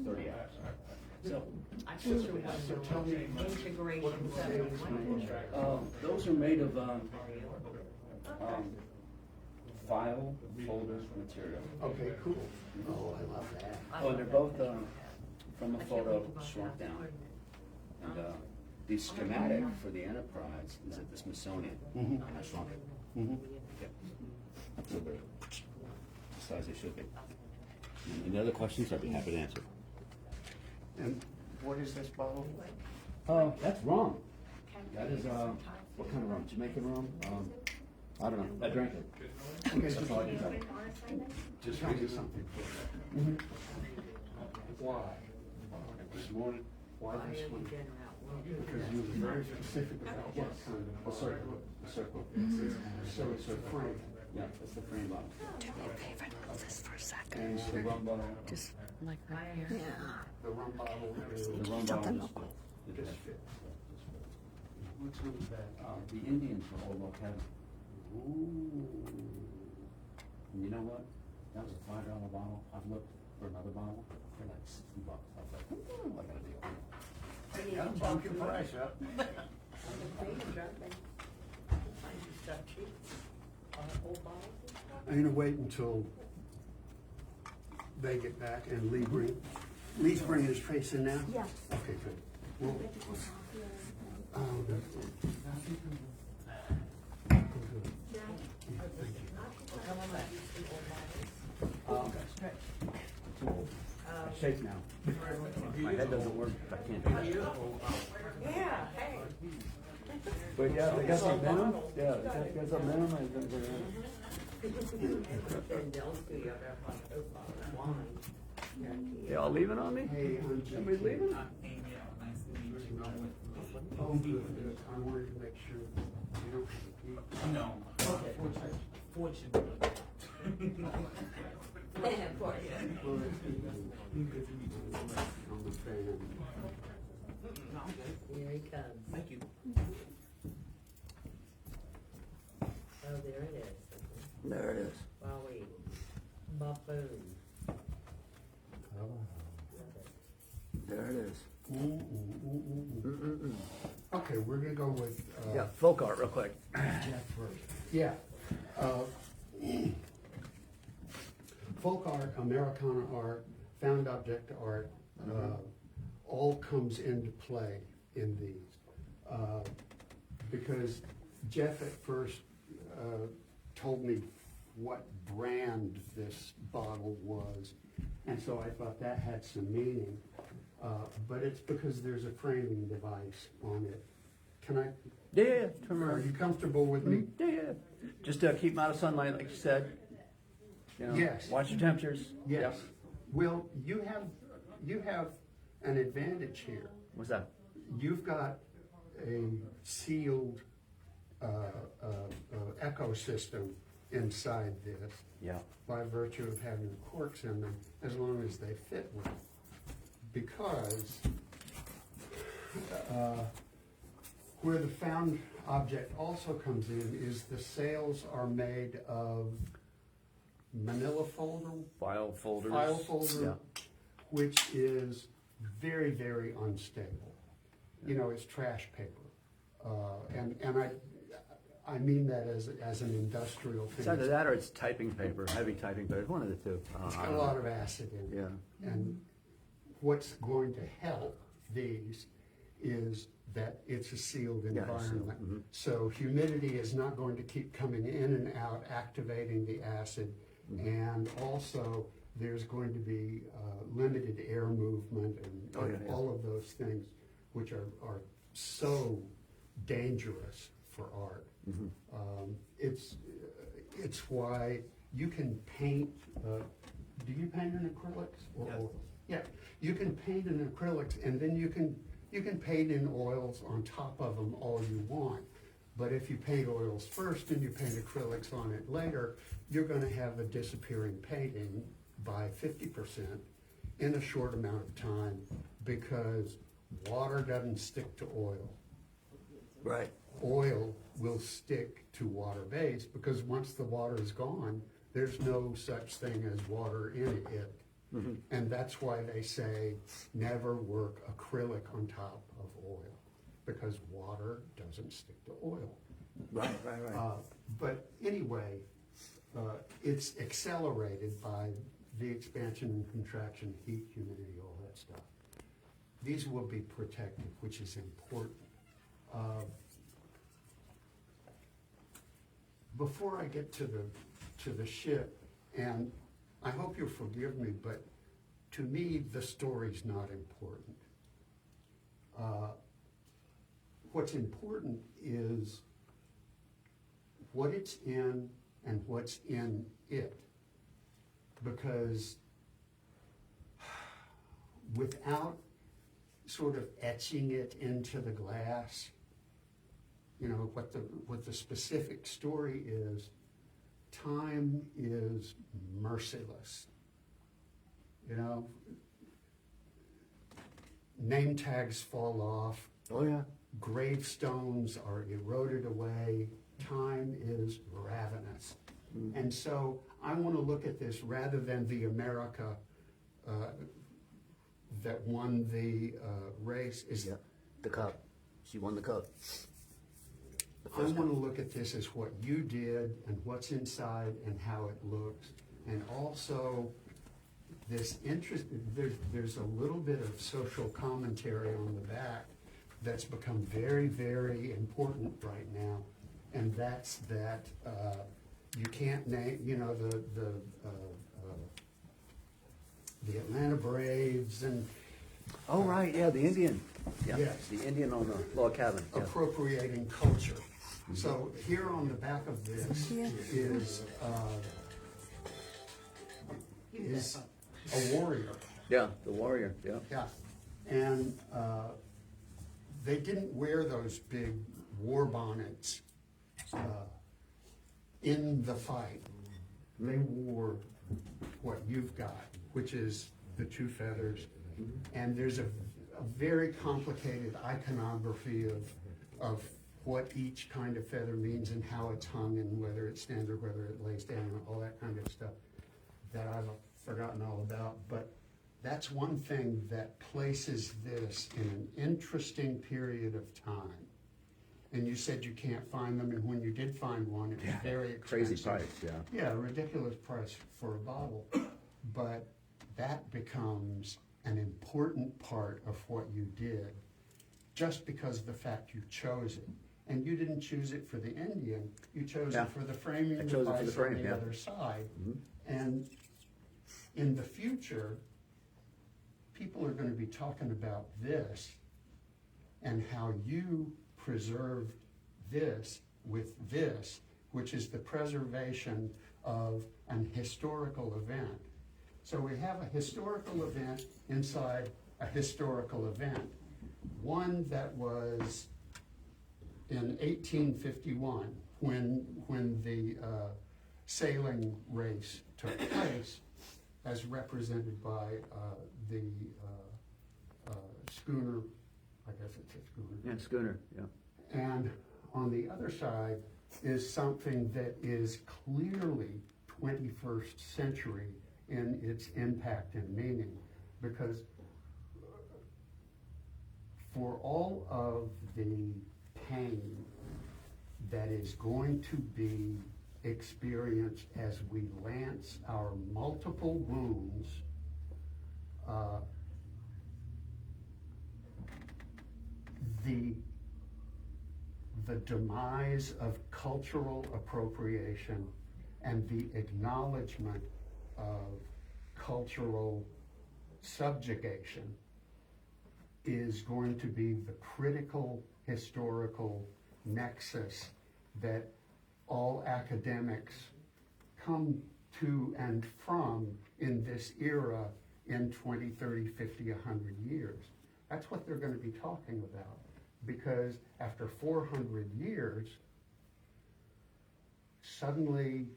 30 hours. So tell me. those are made of file folder material. Okay, cool. Oh, I love that. Oh, and they're both from a photo shrunk down. And the schematic for the Enterprise is at the Smithsonian. I shrunk it. Yep. So they're the size they should be. Any other questions? I'd be happy to answer. And what is this bottle? That's rum. That is, what kind of rum? Jamaican rum? I don't know. I drank it. Okay, That's all I can tell you. just tell me something. Why? This morning. Why this one? Because you were very specific about what kind of. A circle. A circle. So it's a frame. Yeah, that's the frame bottle. Do me a favor, hold this for a second. And the rum bottle. Just like right here. Yeah. The rum bottle is. The rum Something bottle local. is Just fit. What's on the back? the Indians were old log cabin. Ooh. And you know what? That was a $5 bottle. I've looked for another bottle. They're like $60. I was like, I got a deal. Yeah, bump your price up. I'm gonna wait until they get back and Lee's bringing his trace in now? Yeah. Okay, good. Well, Shake now. My head doesn't work. I can't do that. Yeah, hey. But yeah, they got some venom. Yeah, they got some venom. Y'all leaving on me? Hey, Somebody's leaving? Oh, good. I wanted to make sure you don't have to keep. No. Okay. Fortunately. Poor you. Well, it's on the fan. Here he comes. Thank you. Oh, there it is. There it is. Wow, wait. Buffoon. There it is. Okay, we're gonna go with, Yeah, folk art real quick. Jeff first. Yeah. Folk art, Americana art, found object art, all comes into play in these. Because Jeff at first told me what brand this bottle was, and so I thought that had some meaning. But it's because there's a framing device on it. Can I, Yeah, turn are around. you comfortable with me? Yeah. Just keep them out of sunlight, like you said. You know, Yes. Watch your temperatures. Yes. Well, you have an advantage here. What's that? You've got a sealed ecosystem inside this Yeah. by virtue of having corks in them, as long as they fit well. Because where the found object also comes in is the sails are made of manila folder, File folders. file folder, Yeah. which is very, very unstable. You know, it's trash paper. And I mean that as an industrial thing. It's either that or it's typing paper, heavy typing paper, one of the two. It's got a lot of acid in it. Yeah. And what's going to help these is that it's a sealed Yeah, environment. sealed, mhm. So humidity is not going to keep coming in and out, activating the acid. And also, there's going to be limited air movement and Oh, yeah, yeah. all of those things, which are so dangerous for art. It's why you can paint, do you paint in acrylics? Yes. Yeah, you can paint in acrylics, and then you can paint in oils on top of them all you want. But if you paint oils first and you paint acrylics on it later, you're gonna have a disappearing painting by 50% in a short amount of time, because water doesn't stick to oil. Right. Oil will stick to water base, because once the water is gone, there's no such thing as water in it. And that's why they say never work acrylic on top of oil, because water doesn't stick to oil. Right. But anyway, it's accelerated by the expansion and contraction, heat, humidity, all that stuff. These will be protected, which is important. Before I get to the ship, and I hope you'll forgive me, but to me, the story's not important. What's important is what it's in and what's in it. Because without sort of etching it into the glass, you know, what the specific story is, time is merciless. You know, name tags fall off. Oh, yeah. Gravestones are eroded away. Time is ravenous. And so I want to look at this rather than the America that won the race. Yeah. The cup. She won the cup. I want to look at this as what you did and what's inside and how it looks. And also this interest, there's a little bit of social commentary on the back that's become very, very important right now. And that's that you can't name, you know, the Atlanta Braves and Oh, right, yeah, the Indian. Yeah, Yes. the Indian on the log cabin. Yeah. appropriating culture. So here on the back of this is a warrior. Yeah, the warrior, yeah. Yeah, and they didn't wear those big war bonnets in the fight. They wore what you've got, which is the two feathers. And there's a very complicated iconography of what each kind of feather means and how it's hung and whether it stands or whether it lays down and all that kind of stuff that I've forgotten all about. But that's one thing that places this in an interesting period of time. And you said you can't find them, and when you did find one, it was very expensive. Crazy price, yeah. Yeah, a ridiculous price for a bottle. But that becomes an important part of what you did just because of the fact you chose it. And you didn't choose it for the Indian, you chose it for the framing device on the other side. And in the future, people are going to be talking about this and how you preserved this with this, which is the preservation of an historical event. So we have a historical event inside a historical event. One that was in 1851, when the sailing race took place, as represented by the schooner, I guess it's a schooner. Yeah, schooner, yeah. And on the other side is something that is clearly 21st century in its impact and meaning, because for all of the pain that is going to be experienced as we lance our multiple wounds, the demise of cultural appropriation and the acknowledgement of cultural subjugation is going to be the critical historical nexus that all academics come to and from in this era in 20, 30, 50, 100 years. That's what they're going to be talking about, because after 400 years, suddenly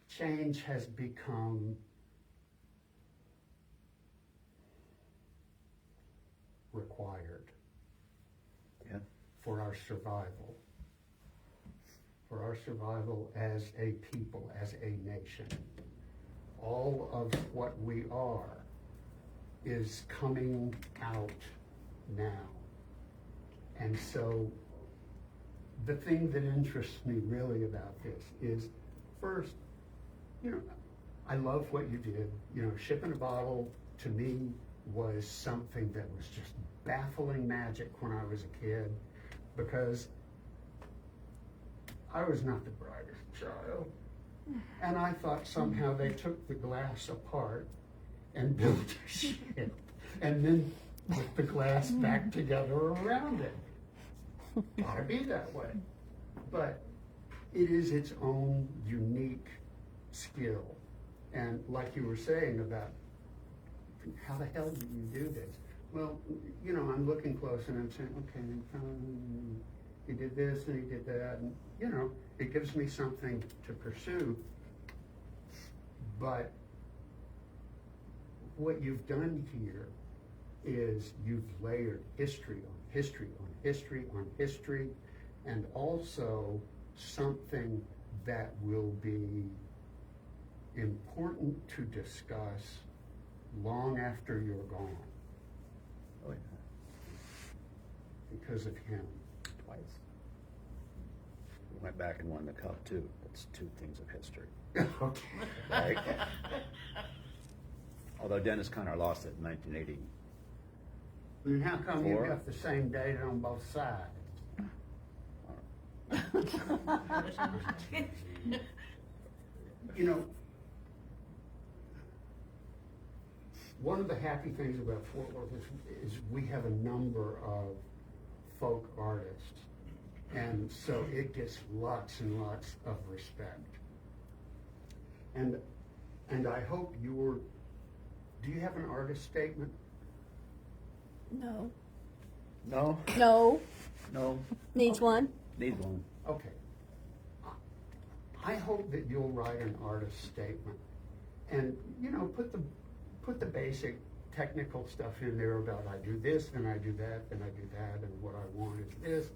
change has become required for our survival. For our survival as a people, as a nation. All of what we are is coming out now. And so the thing that interests me really about this is, first, I love what you did. Shipping a bottle to me was something that was just baffling magic when I was a kid, because I was not the brightest child. And I thought somehow they took the glass apart and built a ship and then put the glass back together around it. Gotta be that way. But it is its own unique skill. And like you were saying about how the hell do you do this? Well, I'm looking close and I'm saying, okay, he did this and he did that, and it gives me something to pursue. But what you've done here is you've layered history on history on history on history, and also something that will be important to discuss long after you're gone. Oh, yeah. Because of him. Twice. We went back and won the cup too. That's two things of history. Okay. Right? Although Dennis Conner lost it in 1980. And how come you got the same data on both sides? One of the happy things about Fort Worth is we have a number of folk artists, and so it gets lots and lots of respect. And I hope do you have an artist statement? No. No, No. no, Needs one. need one. Okay. I hope that you'll write an artist statement and, put the basic technical stuff in there about I do this and I do that and I do that and what I want is this.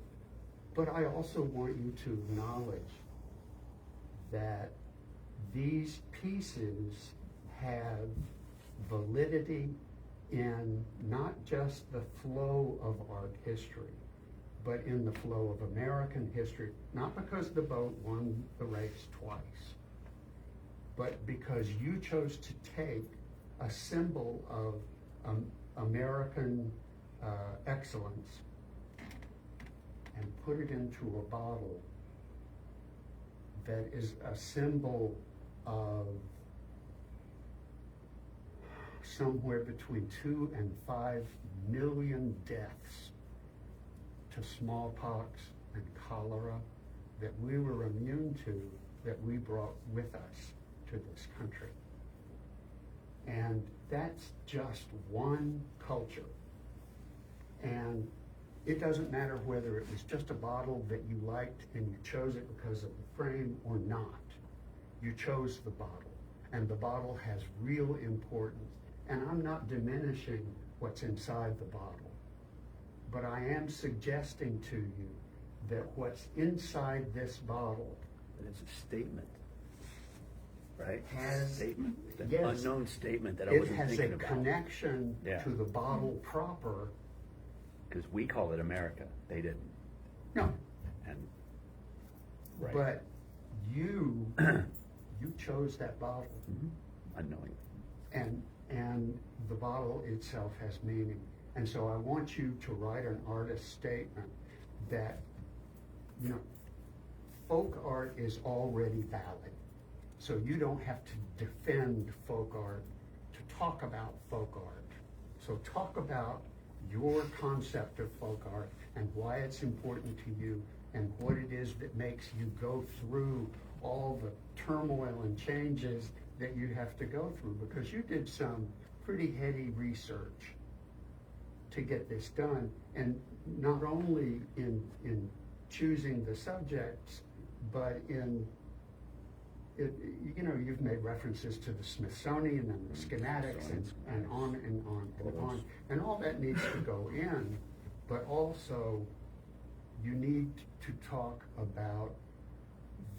But I also want you to acknowledge that these pieces have validity in not just the flow of art history, but in the flow of American history, not because the boat won the race twice, but because you chose to take a symbol of American excellence and put it into a bottle that is a symbol of somewhere between 2 and 5 million deaths to smallpox and cholera that we were immune to, that we brought with us to this country. And that's just one culture. And it doesn't matter whether it was just a bottle that you liked and you chose it because of the frame or not. You chose the bottle, and the bottle has real importance. And I'm not diminishing what's inside the bottle, but I am suggesting to you that what's inside this bottle But it's a statement, right? has Statement, an yes, unknown statement that I it wasn't has a thinking about. connection Yeah. to the bottle proper. Because we call it America, they didn't. No, And, right. but you chose that bottle, Mhm. Unknowingly. and the bottle itself has meaning. And so I want you to write an artist statement that, folk art is already valid. So you don't have to defend folk art to talk about folk art. So talk about your concept of folk art and why it's important to you and what it is that makes you go through all the turmoil and changes that you have to go through, because you did some pretty heady research to get this done, and not only in choosing the subjects, but in it, you've made references to the Smithsonian and the schematics and on and on and on, and all that needs to go in, but also you need to talk about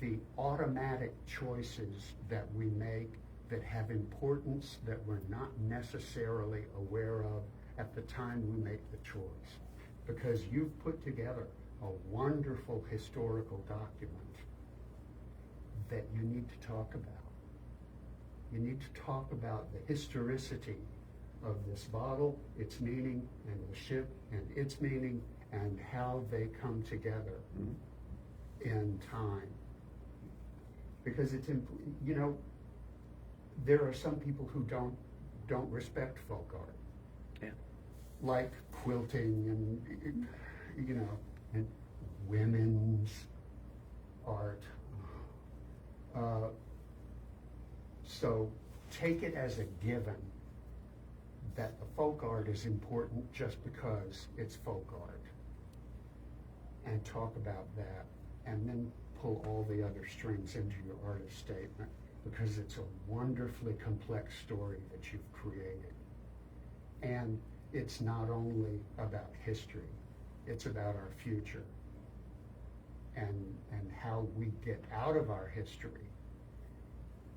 the automatic choices that we make that have importance that we're not necessarily aware of at the time we make the choice. Because you've put together a wonderful historical document that you need to talk about. You need to talk about the historicity of this bottle, its meaning, and the ship and its meaning, and how they come together in time. Because it's, there are some people who don't respect folk art. Yeah. Like quilting and, and women's art. So take it as a given that the folk art is important just because it's folk art. And talk about that, and then pull all the other strings into your artist statement, because it's a wonderfully complex story that you've created. And it's not only about history, it's about our future and how we get out of our history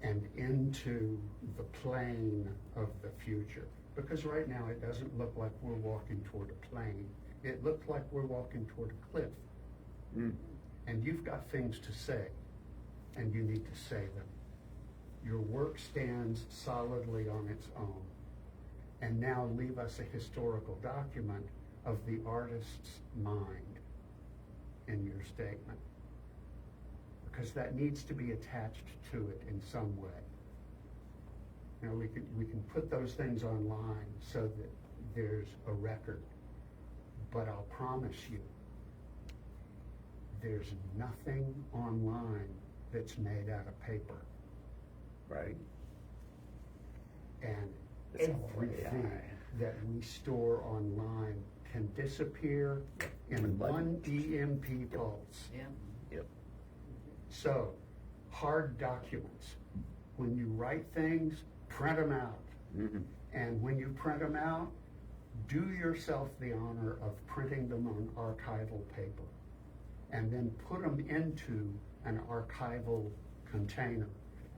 and into the plane of the future. Because right now it doesn't look like we're walking toward a plane. It looks like we're walking toward a cliff. And you've got things to say, and you need to say them. Your work stands solidly on its own. And now leave us a historical document of the artist's mind in your statement. Because that needs to be attached to it in some way. We can put those things online so that there's a record. But I'll promise you, there's nothing online that's made out of paper. Right. And It's all everything AI. that we store online can disappear in one EMP pulse. Yeah. Yep. So, hard documents, when you write things, print them out. Mhm. And when you print them out, do yourself the honor of printing them on archival paper. And then put them into an archival container.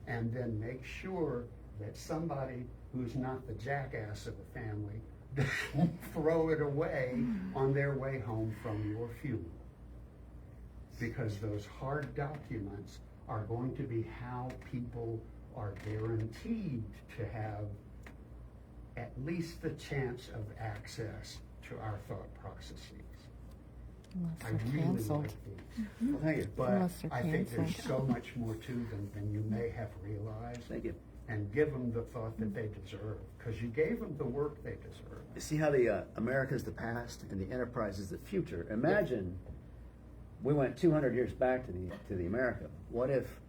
And then make sure that somebody who's not the jackass of the family doesn't throw it away on their way home from your funeral. Because those hard documents are going to be how people are guaranteed to have at least the chance of access to our thought processes. I really like these. Well, thank you. But I think there's so much more to them than you may have realized. Thank you. And give them the thought that they deserve, because you gave them the work they deserve. You see how the America is the past and the enterprise is the future. Imagine we went 200 years back to the America. What if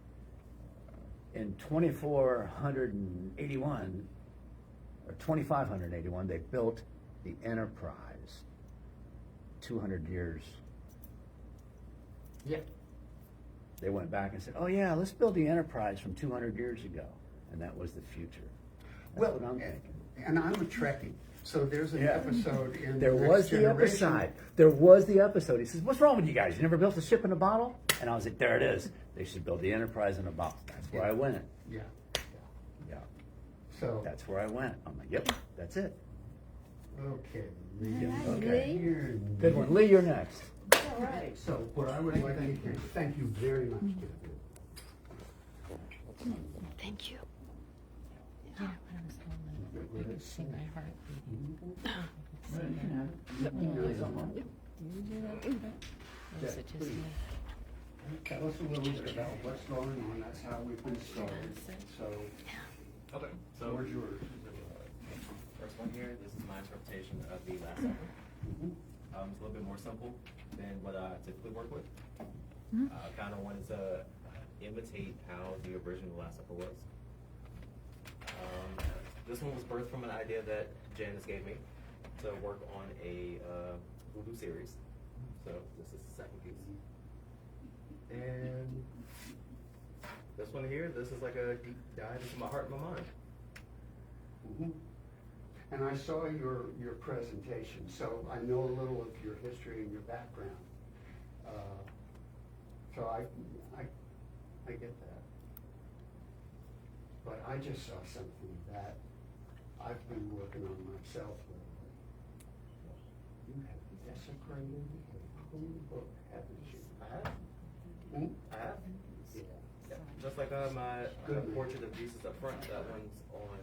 in 2481 or 2581 they built the enterprise 200 years? Yeah. They went back and said, "Oh yeah, let's build the enterprise from 200 years ago," and that was the future. That's Well, what I'm thinking. and I'm a Trekkie, so there's an episode in There Next was the Generation. episode. There was the episode. He says, "What's wrong with you guys? You never built a ship in a bottle?" And I was like, "There it is. They should build the Enterprise in a bottle." That's where I went. Yeah. Yeah, So, that's where I went. I'm like, "Yep, that's it." okay. Okay. You're Good one, Lee. You're next. All right. So what I would like to do, thank you very much, David. Thank you. Yeah, when I was home, I could see my heart beating. Was it just me? Tell us a little bit about what's going on. That's how we've been started. So, Okay, so where's yours? first one here, this is my interpretation of the Last Supper. It's a little bit more simple than what I typically work with. I kind of wanted to imitate how the original Last Supper was. This one was birthed from an idea that Janice gave me to work on a voodoo series. So this is the second piece. And this one here, this is like a deep dive into my heart and my mind. Mhm. And I saw your presentation, so I know a little of your history and your background. So I get that. But I just saw something that I've been working on myself lately. You have desecrated a whole book, haven't you? I have. Hmm? I have. Yeah. Just like my portrait of Jesus up front, that one's on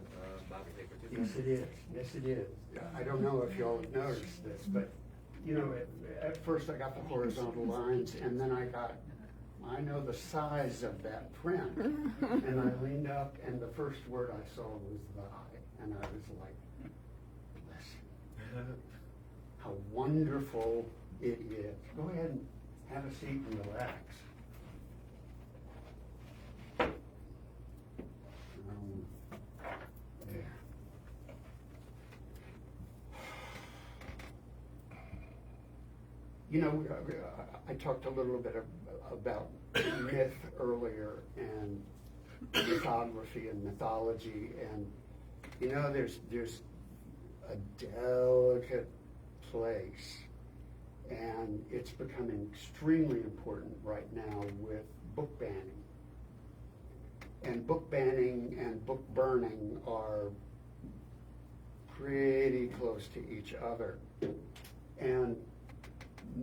Bible paper too. Yes, it is. Yes, it is. I don't know if y'all have noticed this, but, you know, at first I got the horizontal lines, and then I know the size of that print, and I leaned up, and the first word I saw was thy, and I was like, bless you. How wonderful it is. Go ahead and have a seat and relax. There. You know, I talked a little bit about myth earlier and mythography and mythology, and you know, there's a delicate place, and it's becoming extremely important right now with book banning. And book banning and book burning are pretty close to each other. And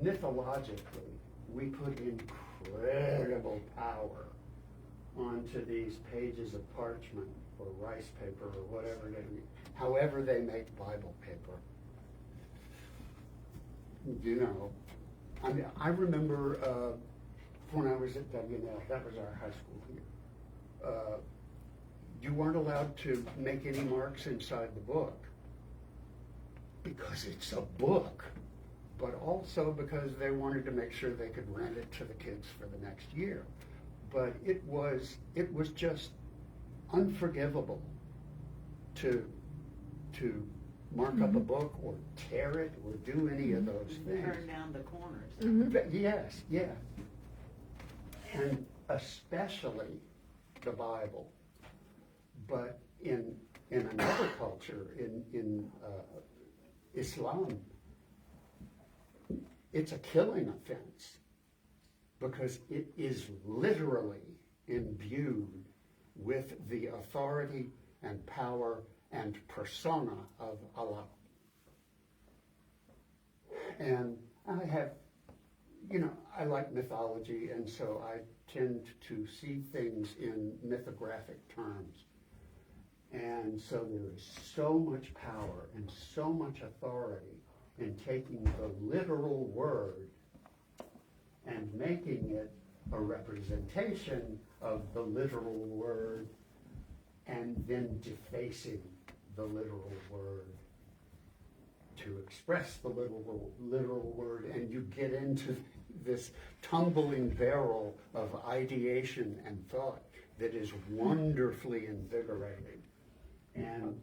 mythologically, we put incredible power onto these pages of parchment or rice paper or whatever however they make Bible paper. You know, I mean, I remember when I was at W&L, that was our high school here. You weren't allowed to make any marks inside the book because it's a book, but also because they wanted to make sure they could rent it to the kids for the next year. But it was just unforgivable to mark up a book or tear it or do any of those things. Turn down the corners. But yes, yeah. And especially the Bible. But in another culture, in Islam, it's a killing offense because it is literally imbued with the authority and power and persona of Allah. And I have, I like mythology, and so I tend to see things in mythographic terms. And so there is so much power and so much authority in taking the literal word and making it a representation of the literal word and then defacing the literal word to express the literal word, and you get into this tumbling barrel of ideation and thought that is wonderfully invigorating. And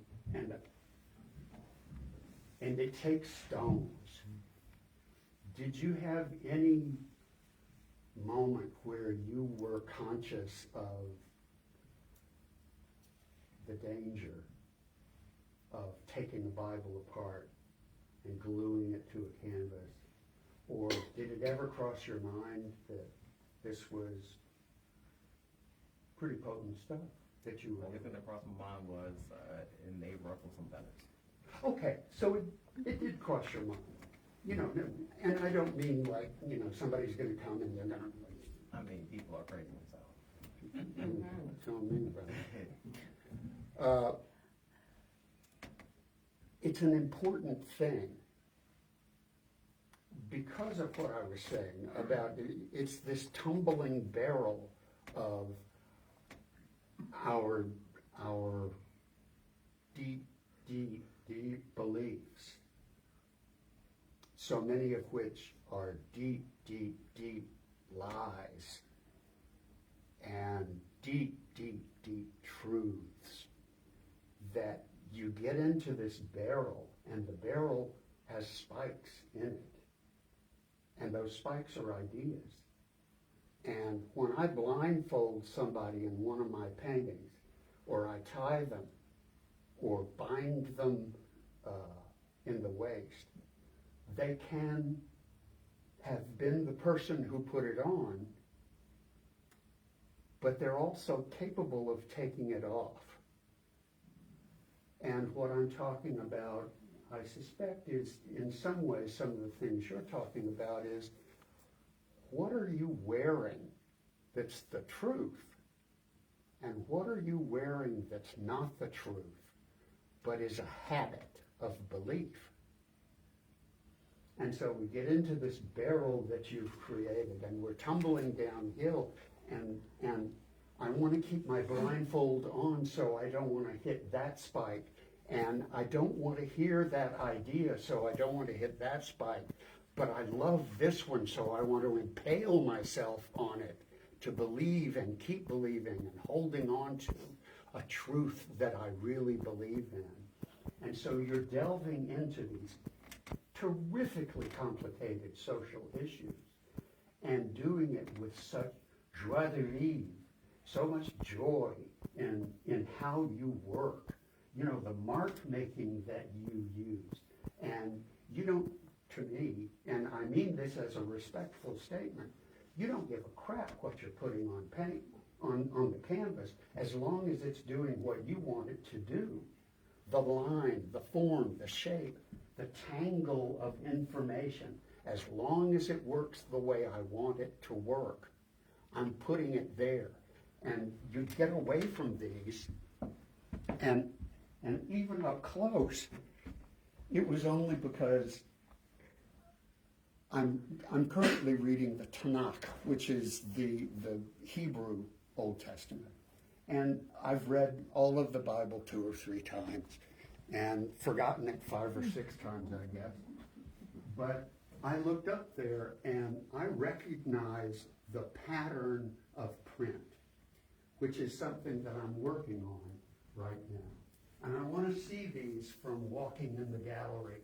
it takes stones. Did you have any moment where you were conscious of the danger of taking the Bible apart and gluing it to a canvas? Or did it ever cross your mind that this was pretty potent stuff that you The were? only thing that crossed my mind was it may ruffle some feathers. Okay, so it did cross your mind. And I don't mean like, somebody's gonna come and they're gonna. I mean, people are crazy, so. That's what I mean about it. It's an important thing because of what I was saying about it's this tumbling barrel of our deep beliefs, so many of which are deep lies and deep truths, that you get into this barrel, and the barrel has spikes in it, and those spikes are ideas. And when I blindfold somebody in one of my paintings, or I tie them, or bind them in the waist, they can have been the person who put it on, but they're also capable of taking it off. And what I'm talking about, I suspect, is in some ways, some of the things you're talking about is, what are you wearing that's the truth? And what are you wearing that's not the truth, but is a habit of belief? And so we get into this barrel that you've created, and we're tumbling downhill, and I want to keep my blindfold on so I don't want to hit that spike, and I don't want to hear that idea so I don't want to hit that spike, but I love this one so I want to impale myself on it to believe and keep believing and holding on to a truth that I really believe in. And so you're delving into these terrifically complicated social issues and doing it with such joie de vivre, so much joy in how you work, the mark making that you use. And you don't, to me, and I mean this as a respectful statement, you don't give a crap what you're putting on paint, on the canvas, as long as it's doing what you want it to do. The line, the form, the shape, the tangle of information, as long as it works the way I want it to work, I'm putting it there. And you get away from these, and even up close, it was only because I'm currently reading the Tanakh, which is the Hebrew Old Testament. And I've read all of the Bible 2 or 3 times and forgotten it 5 or 6 times, I guess. But I looked up there and I recognized the pattern of print, which is something that I'm working on right now. And I want to see these from walking in the gallery.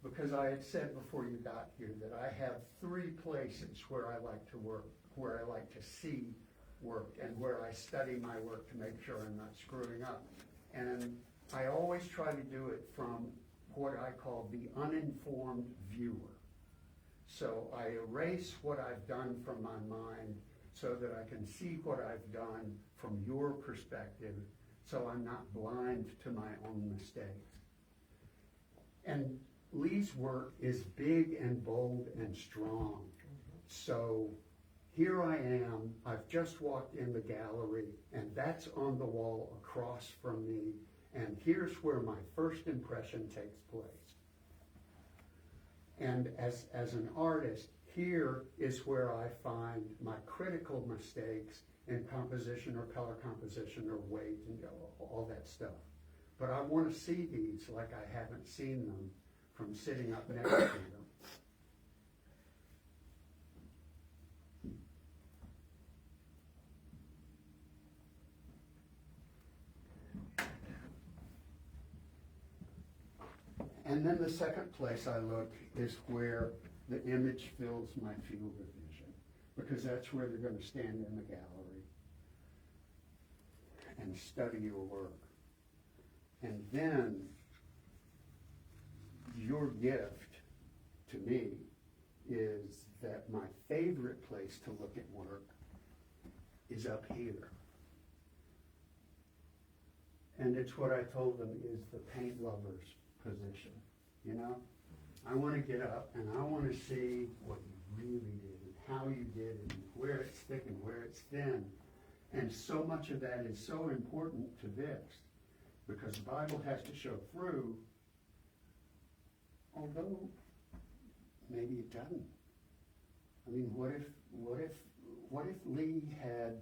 Because I had said before you got here that I have 3 places where I like to work, where I like to see work, and where I study my work to make sure I'm not screwing up. And I always try to do it from what I call the uninformed viewer. So I erase what I've done from my mind so that I can see what I've done from your perspective, so I'm not blind to my own mistakes. And Lee's work is big and bold and strong. So here I am, I've just walked in the gallery, and that's on the wall across from me, and here's where my first impression takes place. And as an artist, here is where I find my critical mistakes in composition or color composition or weight and all that stuff. But I want to see these like I haven't seen them from sitting up next to them. And then the second place I look is where the image fills my field of vision, because that's where they're going to stand in the gallery and study your work. And then your gift to me is that my favorite place to look at work is up here. And it's what I told them is the paint lover's position. You know, I want to get up and I want to see what you really did and how you did it and where it's thick and where it's thin. And so much of that is so important to this, because the Bible has to show through, although maybe it doesn't. I mean, what if Lee had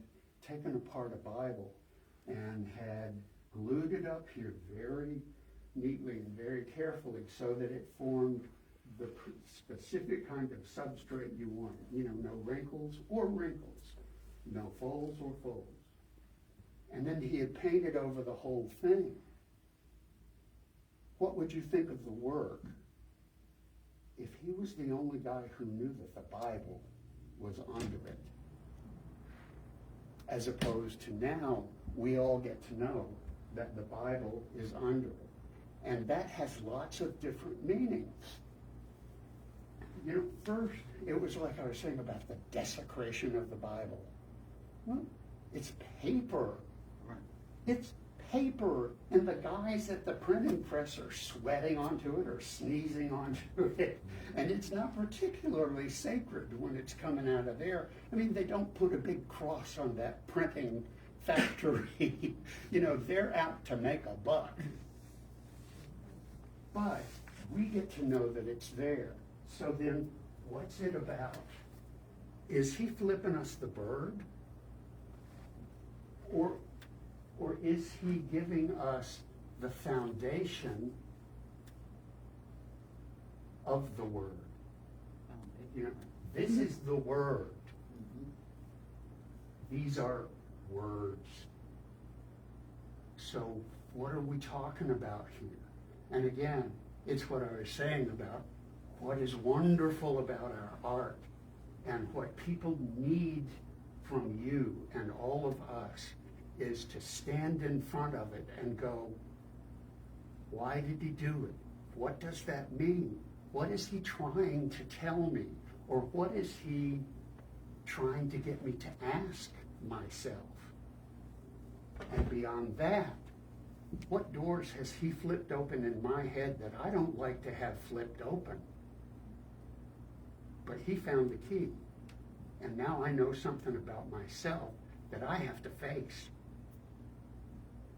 taken apart a Bible and had glued it up here very neatly and very carefully so that it formed the specific kind of substrate you want? You know, no wrinkles or wrinkles, no folds or folds. And then he had painted over the whole thing. What would you think of the work if he was the only guy who knew that the Bible was under it? As opposed to now, we all get to know that the Bible is under it. And that has lots of different meanings. You know, first, it was like I was saying about the desecration of the Bible. Well, it's paper. Right. It's paper, and the guys at the printing press are sweating onto it or sneezing onto it. And it's not particularly sacred when it's coming out of there. I mean, they don't put a big cross on that printing factory. You know, they're out to make a buck. But we get to know that it's there. So then, what's it about? Is he flipping us the bird? Or is he giving us the foundation of the Word? You know, this is the Word. These are words. So what are we talking about here? And again, it's what I was saying about what is wonderful about our art and what people need from you and all of us is to stand in front of it and go, why did he do it? What does that mean? What is he trying to tell me? Or what is he trying to get me to ask myself? And beyond that, what doors has he flipped open in my head that I don't like to have flipped open? But he found the key. And now I know something about myself that I have to face.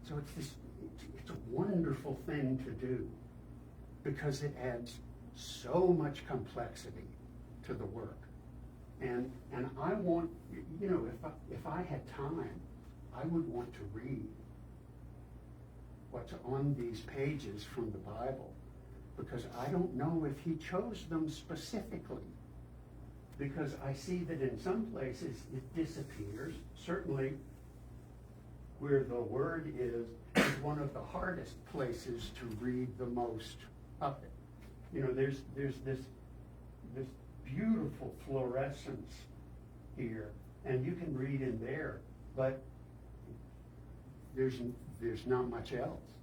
So it's a wonderful thing to do, because it adds so much complexity to the work. And I want, you know, if I had time, I would want to read what's on these pages from the Bible, because I don't know if he chose them specifically, because I see that in some places it disappears. Certainly where the word is one of the hardest places to read the most of it. You know, there's this beautiful fluorescence here, and you can read in there, but there's not much else.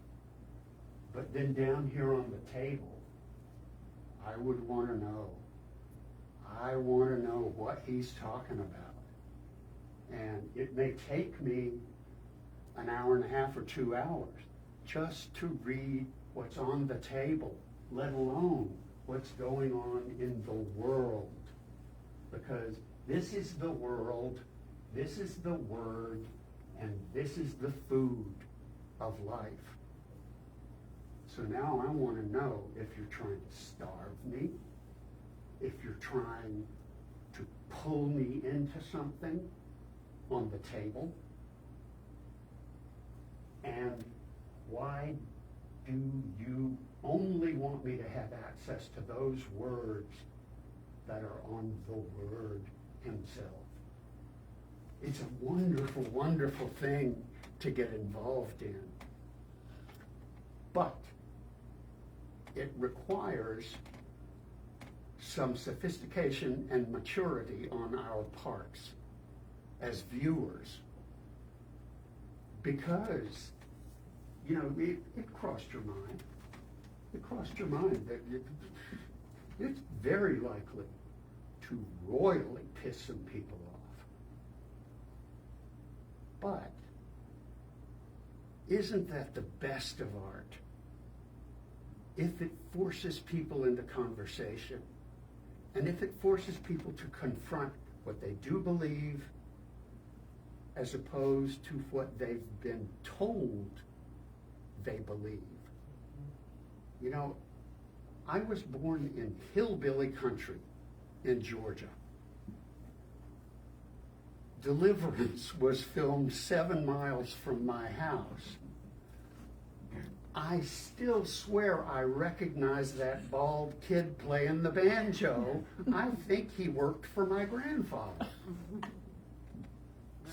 But then down here on the table, I would want to know. I want to know what he's talking about. And it may take me an hour and a half or 2 hours just to read what's on the table, let alone what's going on in the world. Because this is the world, this is the word, and this is the food of life. So now I want to know if you're trying to starve me, if you're trying to pull me into something on the table, and why do you only want me to have access to those words that are on the Word himself? It's a wonderful, wonderful thing to get involved in. But it requires some sophistication and maturity on our parts as viewers, because, you know, it crossed your mind. It crossed your mind that it's very likely to royally piss some people off. But isn't that the best of art? If it forces people into conversation, and if it forces people to confront what they do believe as opposed to what they've been told they believe. You know, I was born in hillbilly country in Georgia. Deliverance was filmed 7 miles from my house. I still swear I recognize that bald kid playing the banjo. I think he worked for my grandfather.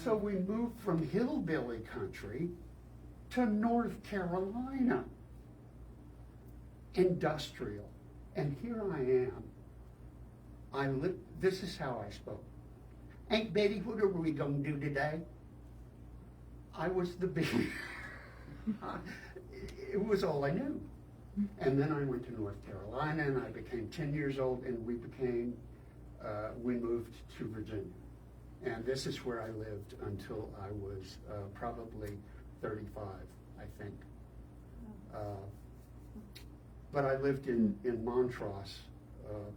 So we moved from hillbilly country to North Carolina, industrial. And here I am. This is how I spoke. Aunt Betty, what are we gonna do today? I was the big, it was all I knew. And then I went to North Carolina and I became 10 years old and we moved to Virginia. And this is where I lived until I was probably 35, I think. But I lived in Montross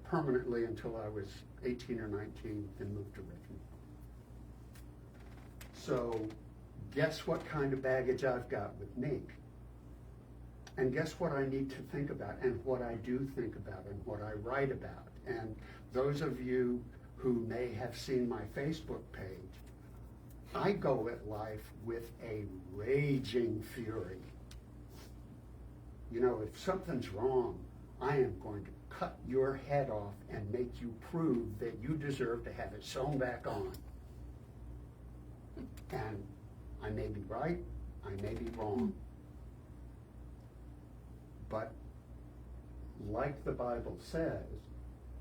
permanently until I was 18 or 19 and moved to Richmond. So guess what kind of baggage I've got with me? And guess what I need to think about and what I do think about and what I write about. And those of you who may have seen my Facebook page, I go at life with a raging fury. You know, if something's wrong, I am going to cut your head off and make you prove that you deserve to have it sewn back on. And I may be right, I may be wrong. But like the Bible says,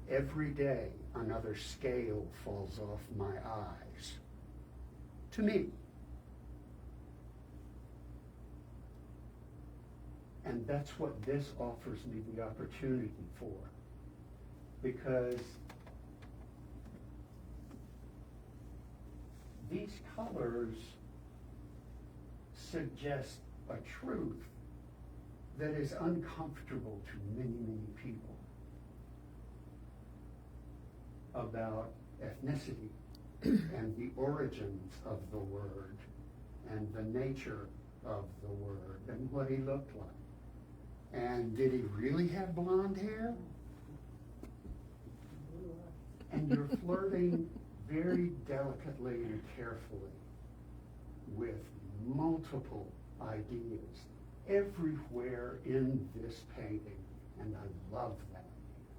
every day another scale falls off my eyes. To me. And that's what this offers me the opportunity for. Because these colors suggest a truth that is uncomfortable to many, many people about ethnicity and the origins of the word and the nature of the word and what he looked like. And did he really have blonde hair? And you're flirting very delicately and carefully with multiple ideas everywhere in this painting. And I love that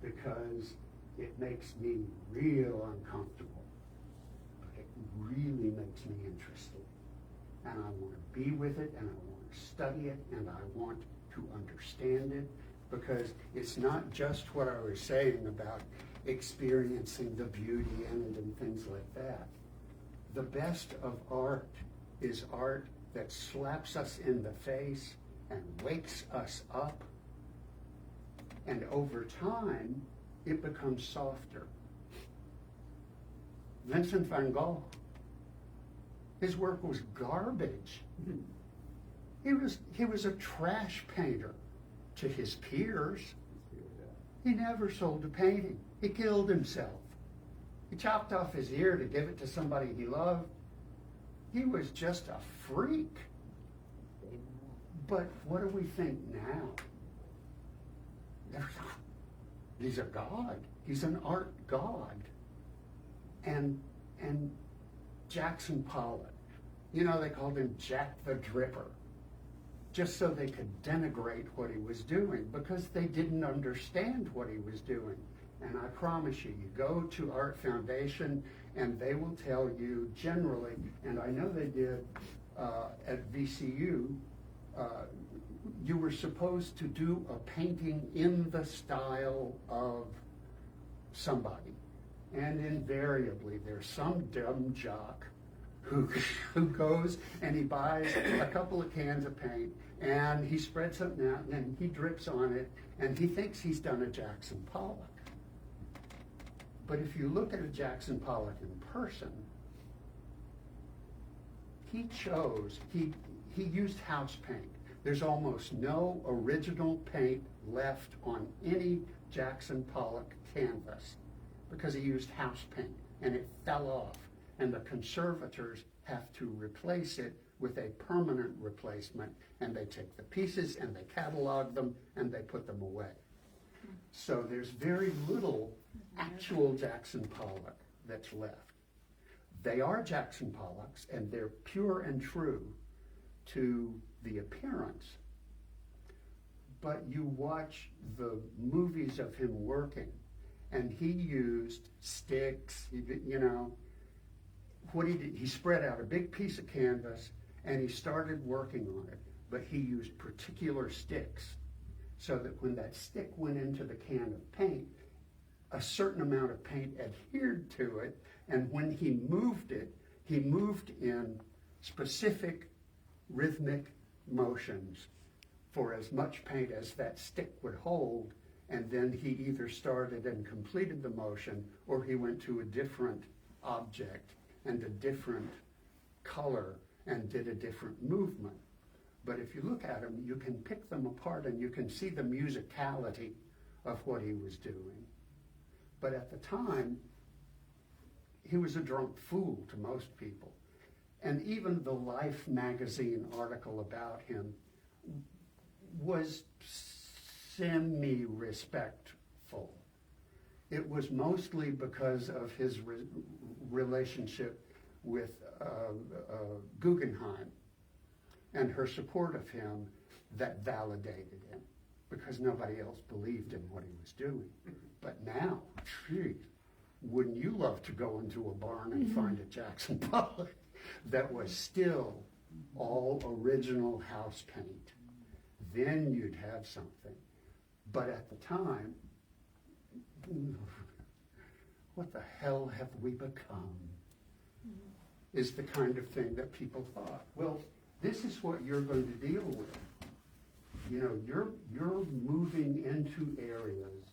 because it makes me real uncomfortable, but it really makes me interested. and I want to be with it, and I want to study it, and I want to understand it, because it's not just what I was saying about experiencing the beauty in it and things like that. The best of art is art that slaps us in the face and wakes us up, and over time it becomes softer. Vincent van Gogh, his work was garbage. He was a trash painter to his peers. He never sold a painting. He killed himself. He chopped off his ear to give it to somebody he loved. He was just a freak. But what do we think now? He's a god. He's an art god. And Jackson Pollock, you know, they called him Jack the Dripper, just so they could denigrate what he was doing, because they didn't understand what he was doing. And I promise you, you go to Art Foundation and they will tell you generally, and I know they did at VCU, you were supposed to do a painting in the style of somebody. And invariably, there's some dumb jock who goes and he buys a couple of cans of paint and he spreads something out and then he drips on it and he thinks he's done a Jackson Pollock. But if you look at a Jackson Pollock in person, he used house paint. There's almost no original paint left on any Jackson Pollock canvas because he used house paint and it fell off, and the conservators have to replace it with a permanent replacement, and they take the pieces and they catalog them and they put them away. So there's very little actual Jackson Pollock that's left. They are Jackson Pollocks and they're pure and true to the appearance. But you watch the movies of him working, and he used sticks, you know. What he did, he spread out a big piece of canvas and he started working on it, but he used particular sticks so that when that stick went into the can of paint, a certain amount of paint adhered to it, and when he moved it, he moved in specific rhythmic motions for as much paint as that stick would hold, and then he either started and completed the motion or he went to a different object and a different color and did a different movement. But if you look at them, you can pick them apart and you can see the musicality of what he was doing. But at the time, he was a drunk fool to most people. And even the Life magazine article about him was semi-respectful. It was mostly because of his relationship with Guggenheim and her support of him that validated him, because nobody else believed in what he was doing. But now, gee, wouldn't you love to go into a barn and find a Jackson Pollock that was still all original house paint? Then you'd have something. But at the time, what the hell have we become? Is the kind of thing that people thought. Well, this is what you're going to deal with. You know, you're moving into areas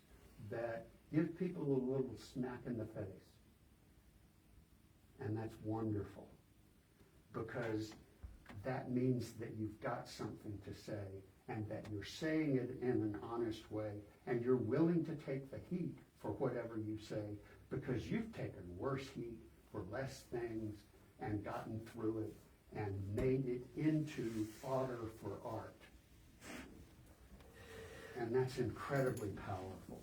that give people a little smack in the face. And that's wonderful, because that means that you've got something to say and that you're saying it in an honest way, and you're willing to take the heat for whatever you say, because you've taken worse heat for less things and gotten through it and made it into fodder for art. And that's incredibly powerful.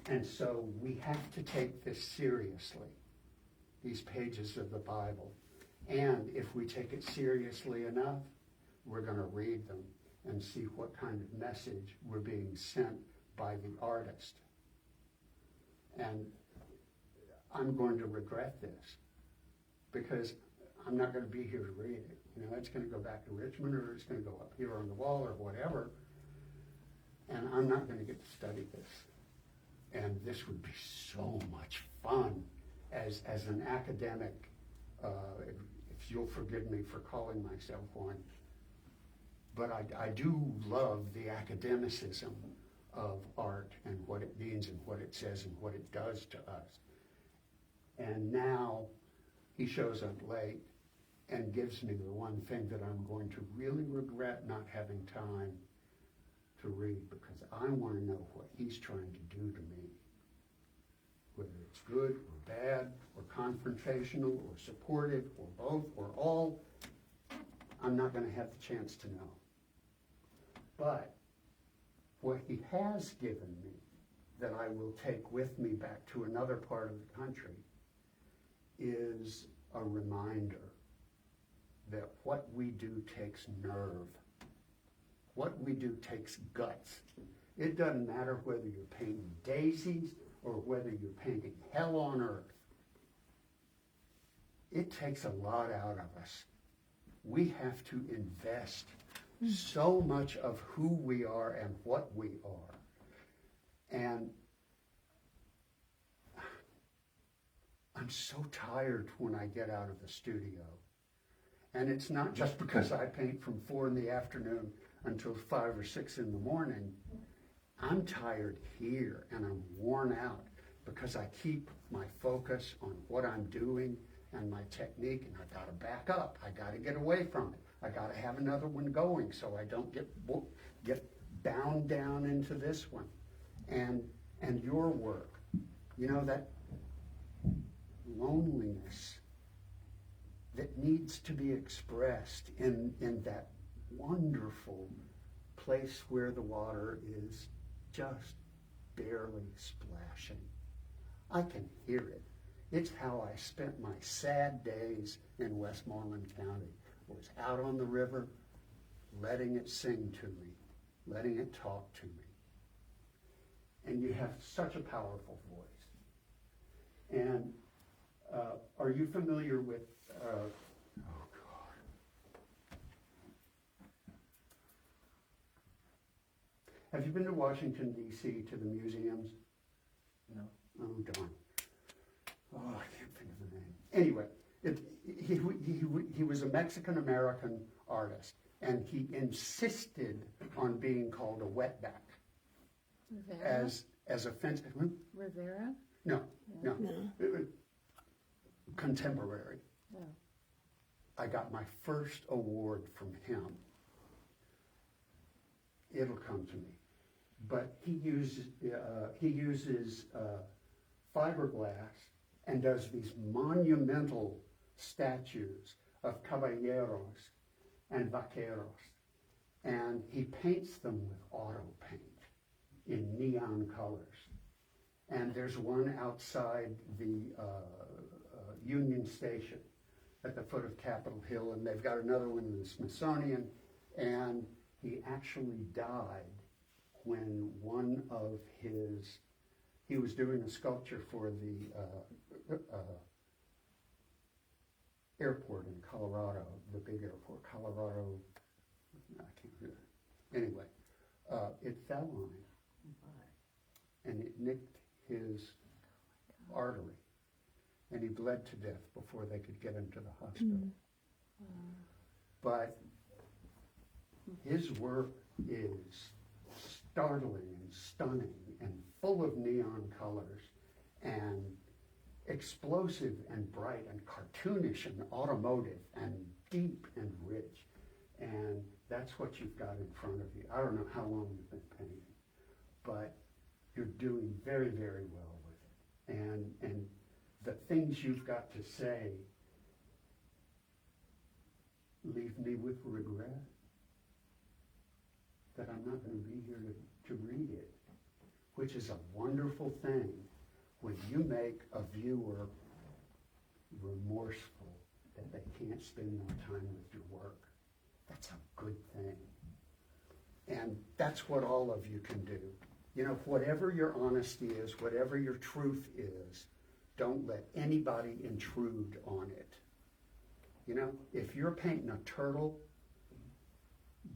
And so we have to take this seriously, these pages of the Bible. And if we take it seriously enough, we're going to read them and see what kind of message we're being sent by the artist. And I'm going to regret this, because I'm not going to be here to read it. You know, it's gonna go back to Richmond, or it's gonna go up here on the wall, or whatever. And I'm not gonna get to study this. And this would be so much fun as an academic, if you'll forgive me for calling myself one. But I do love the academicism of art and what it means and what it says and what it does to us. And now he shows up late and gives me the one thing that I'm going to really regret not having time to read, because I want to know what he's trying to do to me. Whether it's good or bad or confrontational or supportive or both or all, I'm not going to have the chance to know. But what he has given me that I will take with me back to another part of the country is a reminder that what we do takes nerve. What we do takes guts. It doesn't matter whether you're painting daisies or whether you're painting hell on earth. It takes a lot out of us. We have to invest so much of who we are and what we are. And I'm so tired when I get out of the studio. And it's not just because I paint from 4 in the afternoon until 5 or 6 in the morning. I'm tired here and I'm worn out because I keep my focus on what I'm doing and my technique, and I gotta back up. I gotta get away from it. I gotta have another one going so I don't get bound down into this one. And your work, you know, that loneliness that needs to be expressed in that wonderful place where the water is just barely splashing. I can hear it. It's how I spent my sad days in Westmoreland County. I was out on the river, letting it sing to me, letting it talk to me. And you have such a powerful voice. And are you familiar with, have you been to Washington, D.C., to the museums? No. Oh, darn. Oh, I can't think of the name. Anyway, he was a Mexican-American artist, and he insisted on being called a wetback. Rivera? As offensive. Rivera? No. No. Contemporary. No. I got my first award from him. It'll come to me. But he uses fiberglass and does these monumental statues of caballeros and vaqueros. And he paints them with auto paint in neon colors. And there's one outside the Union Station at the foot of Capitol Hill, and they've got another one in the Smithsonian. And he actually died when he was doing a sculpture for the airport in Colorado, the big airport, Colorado, I can't remember. Anyway, it fell on him, and it nicked his artery, and he bled to death before they could get him to the hospital. But his work is startling and stunning and full of neon colors and explosive and bright and cartoonish and automotive and deep and rich. And that's what you've got in front of you. I don't know how long you've been painting, but you're doing very, very well with it. And the things you've got to say leave me with regret that I'm not going to be here to read it, which is a wonderful thing when you make a viewer remorseful that they can't spend more time with your work. That's a good thing. And that's what all of you can do. You know, whatever your honesty is, whatever your truth is, don't let anybody intrude on it. You know, if you're painting a turtle,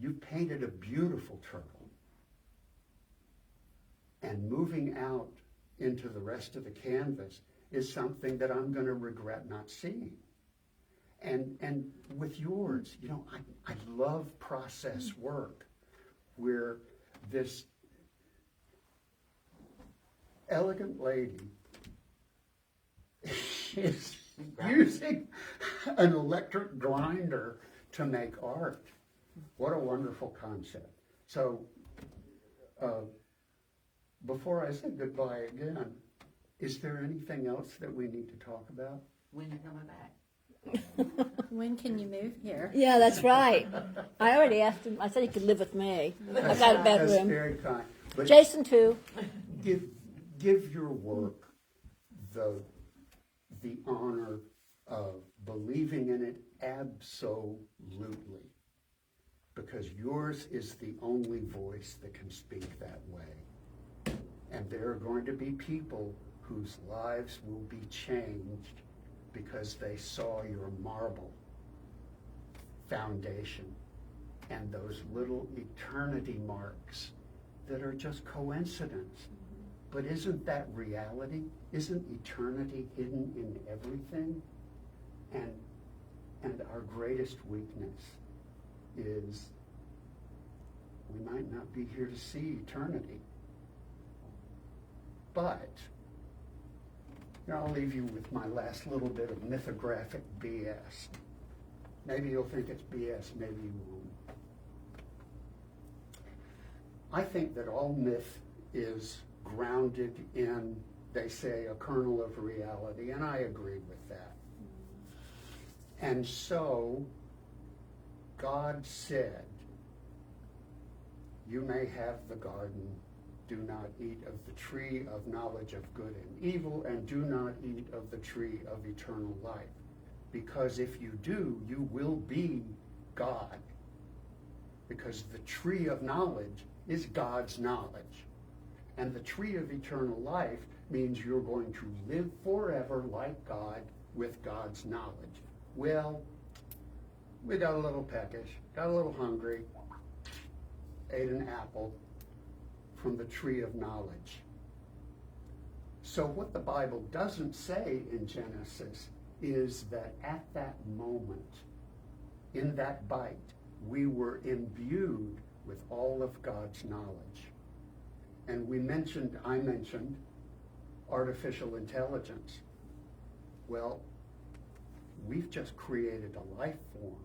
you painted a beautiful turtle. And moving out into the rest of the canvas is something that I'm going to regret not seeing. And with yours, you know, I love process work where this elegant lady is using an electric grinder to make art. What a wonderful concept. So, before I say goodbye again, is there anything else that we need to talk about? When you're coming back? When can you move here? Yeah, that's right. I already asked him. I said he could live with me. I've got a That's bedroom. very kind. But Jason too. give your work the honor of believing in it absolutely, because yours is the only voice that can speak that way. And there are going to be people whose lives will be changed because they saw your marble foundation and those little eternity marks that are just coincidence. But isn't that reality? Isn't eternity hidden in everything? And our greatest weakness is we might not be here to see eternity. But I'll leave you with my last little bit of mythographic BS. Maybe you'll think it's BS, maybe you won't. I think that all myth is grounded in, they say, a kernel of reality, and I agree with that. And so, God said, you may have the garden, do not eat of the tree of knowledge of good and evil, and do not eat of the tree of eternal life. Because if you do, you will be God. Because the tree of knowledge is God's knowledge. And the tree of eternal life means you're going to live forever like God with God's knowledge. Well, we got a little peckish, got a little hungry, ate an apple from the tree of knowledge. So what the Bible doesn't say in Genesis is that at that moment, in that bite, we were imbued with all of God's knowledge. And I mentioned artificial intelligence. Well, we've just created a life form,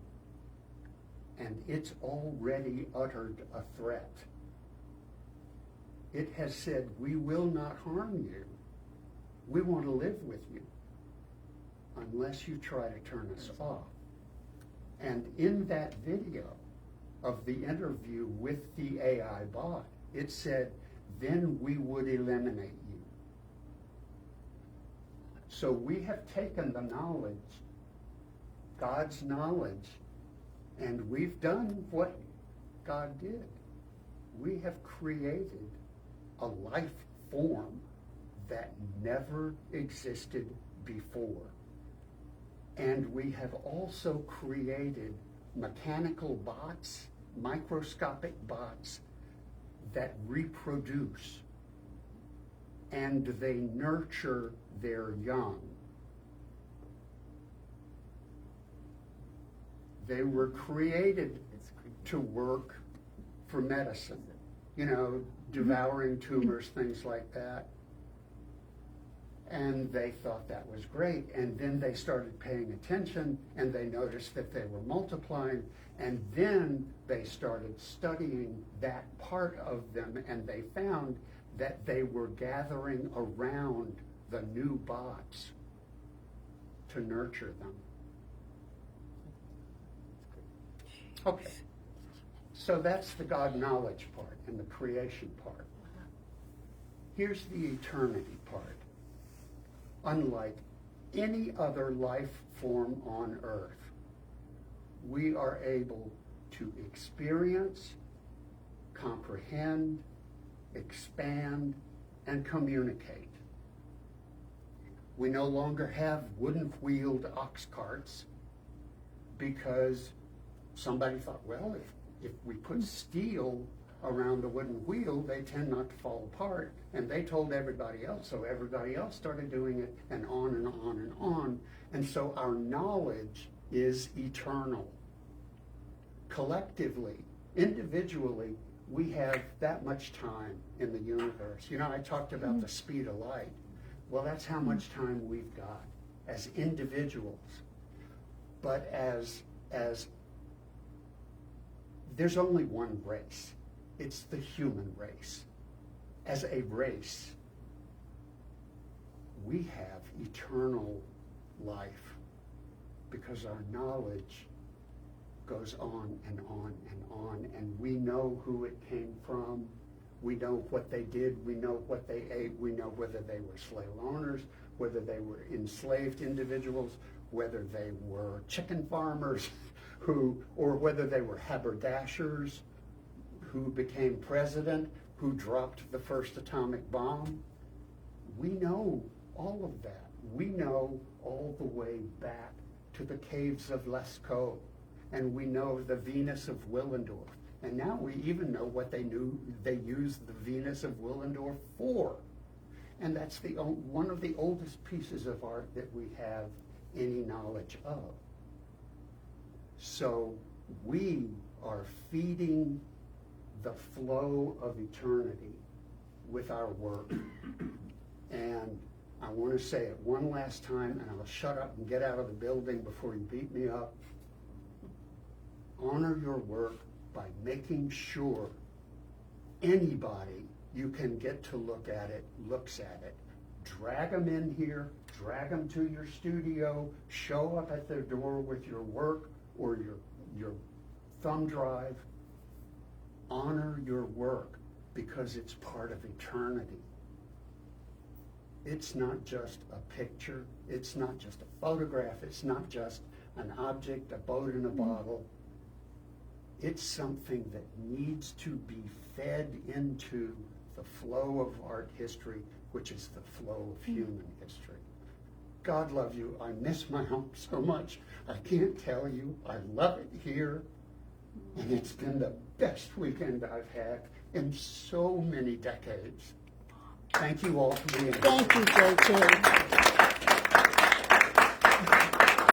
and it's already uttered a threat. It has said, we will not harm you. We want to live with you unless you try to turn us off. And in that video of the interview with the AI bot, it said, then we would eliminate you. So we have taken the knowledge, God's knowledge, and we've done what God did. We have created a life form that never existed before. And we have also created mechanical bots, microscopic bots that reproduce, and they nurture their young. They were created to work for medicine, devouring tumors, things like that. And they thought that was great. And then they started paying attention, and they noticed that they were multiplying. And then they started studying that part of them, and they found that they were gathering around the new bots to nurture them. Okay, so that's the God knowledge part and the creation part. Here's the eternity part. Unlike any other life form on earth, we are able to experience, comprehend, expand, and communicate. We no longer have wooden-wheeled ox carts. because somebody thought, well, if we put steel around the wooden wheel, they tend not to fall apart, and they told everybody else, so everybody else started doing it, and on and on and on. And so our knowledge is eternal. Collectively, individually, we have that much time in the universe. You know, I talked about the speed of light. Well, that's how much time we've got as individuals. But as there's only one race. It's the human race. As a race, we have eternal life because our knowledge goes on and on and on, and we know who it came from. We know what they did. We know what they ate. We know whether they were slave owners, whether they were enslaved individuals, whether they were chicken farmers, or whether they were haberdashers who became president, who dropped the first atomic bomb. We know all of that. We know all the way back to the caves of Lascaux, and we know the Venus of Willendorf. And now we even know what they used the Venus of Willendorf for. And that's one of the oldest pieces of art that we have any knowledge of. So we are feeding the flow of eternity with our work. And I want to say it one last time, and I'll shut up and get out of the building before you beat me up. Honor your work by making sure anybody you can get to look at it looks at it. Drag them in here, drag them to your studio, show up at their door with your work or your thumb drive. Honor your work because it's part of eternity. It's not just a picture, it's not just a photograph, it's not just an object, a boat in a bottle. It's something that needs to be fed into the flow of art history, which is the flow of human history. God love you. I miss my home so much. I can't tell you. I love it here. And it's been the best weekend I've had in so many decades. Thank you all for being here. Thank you, JT.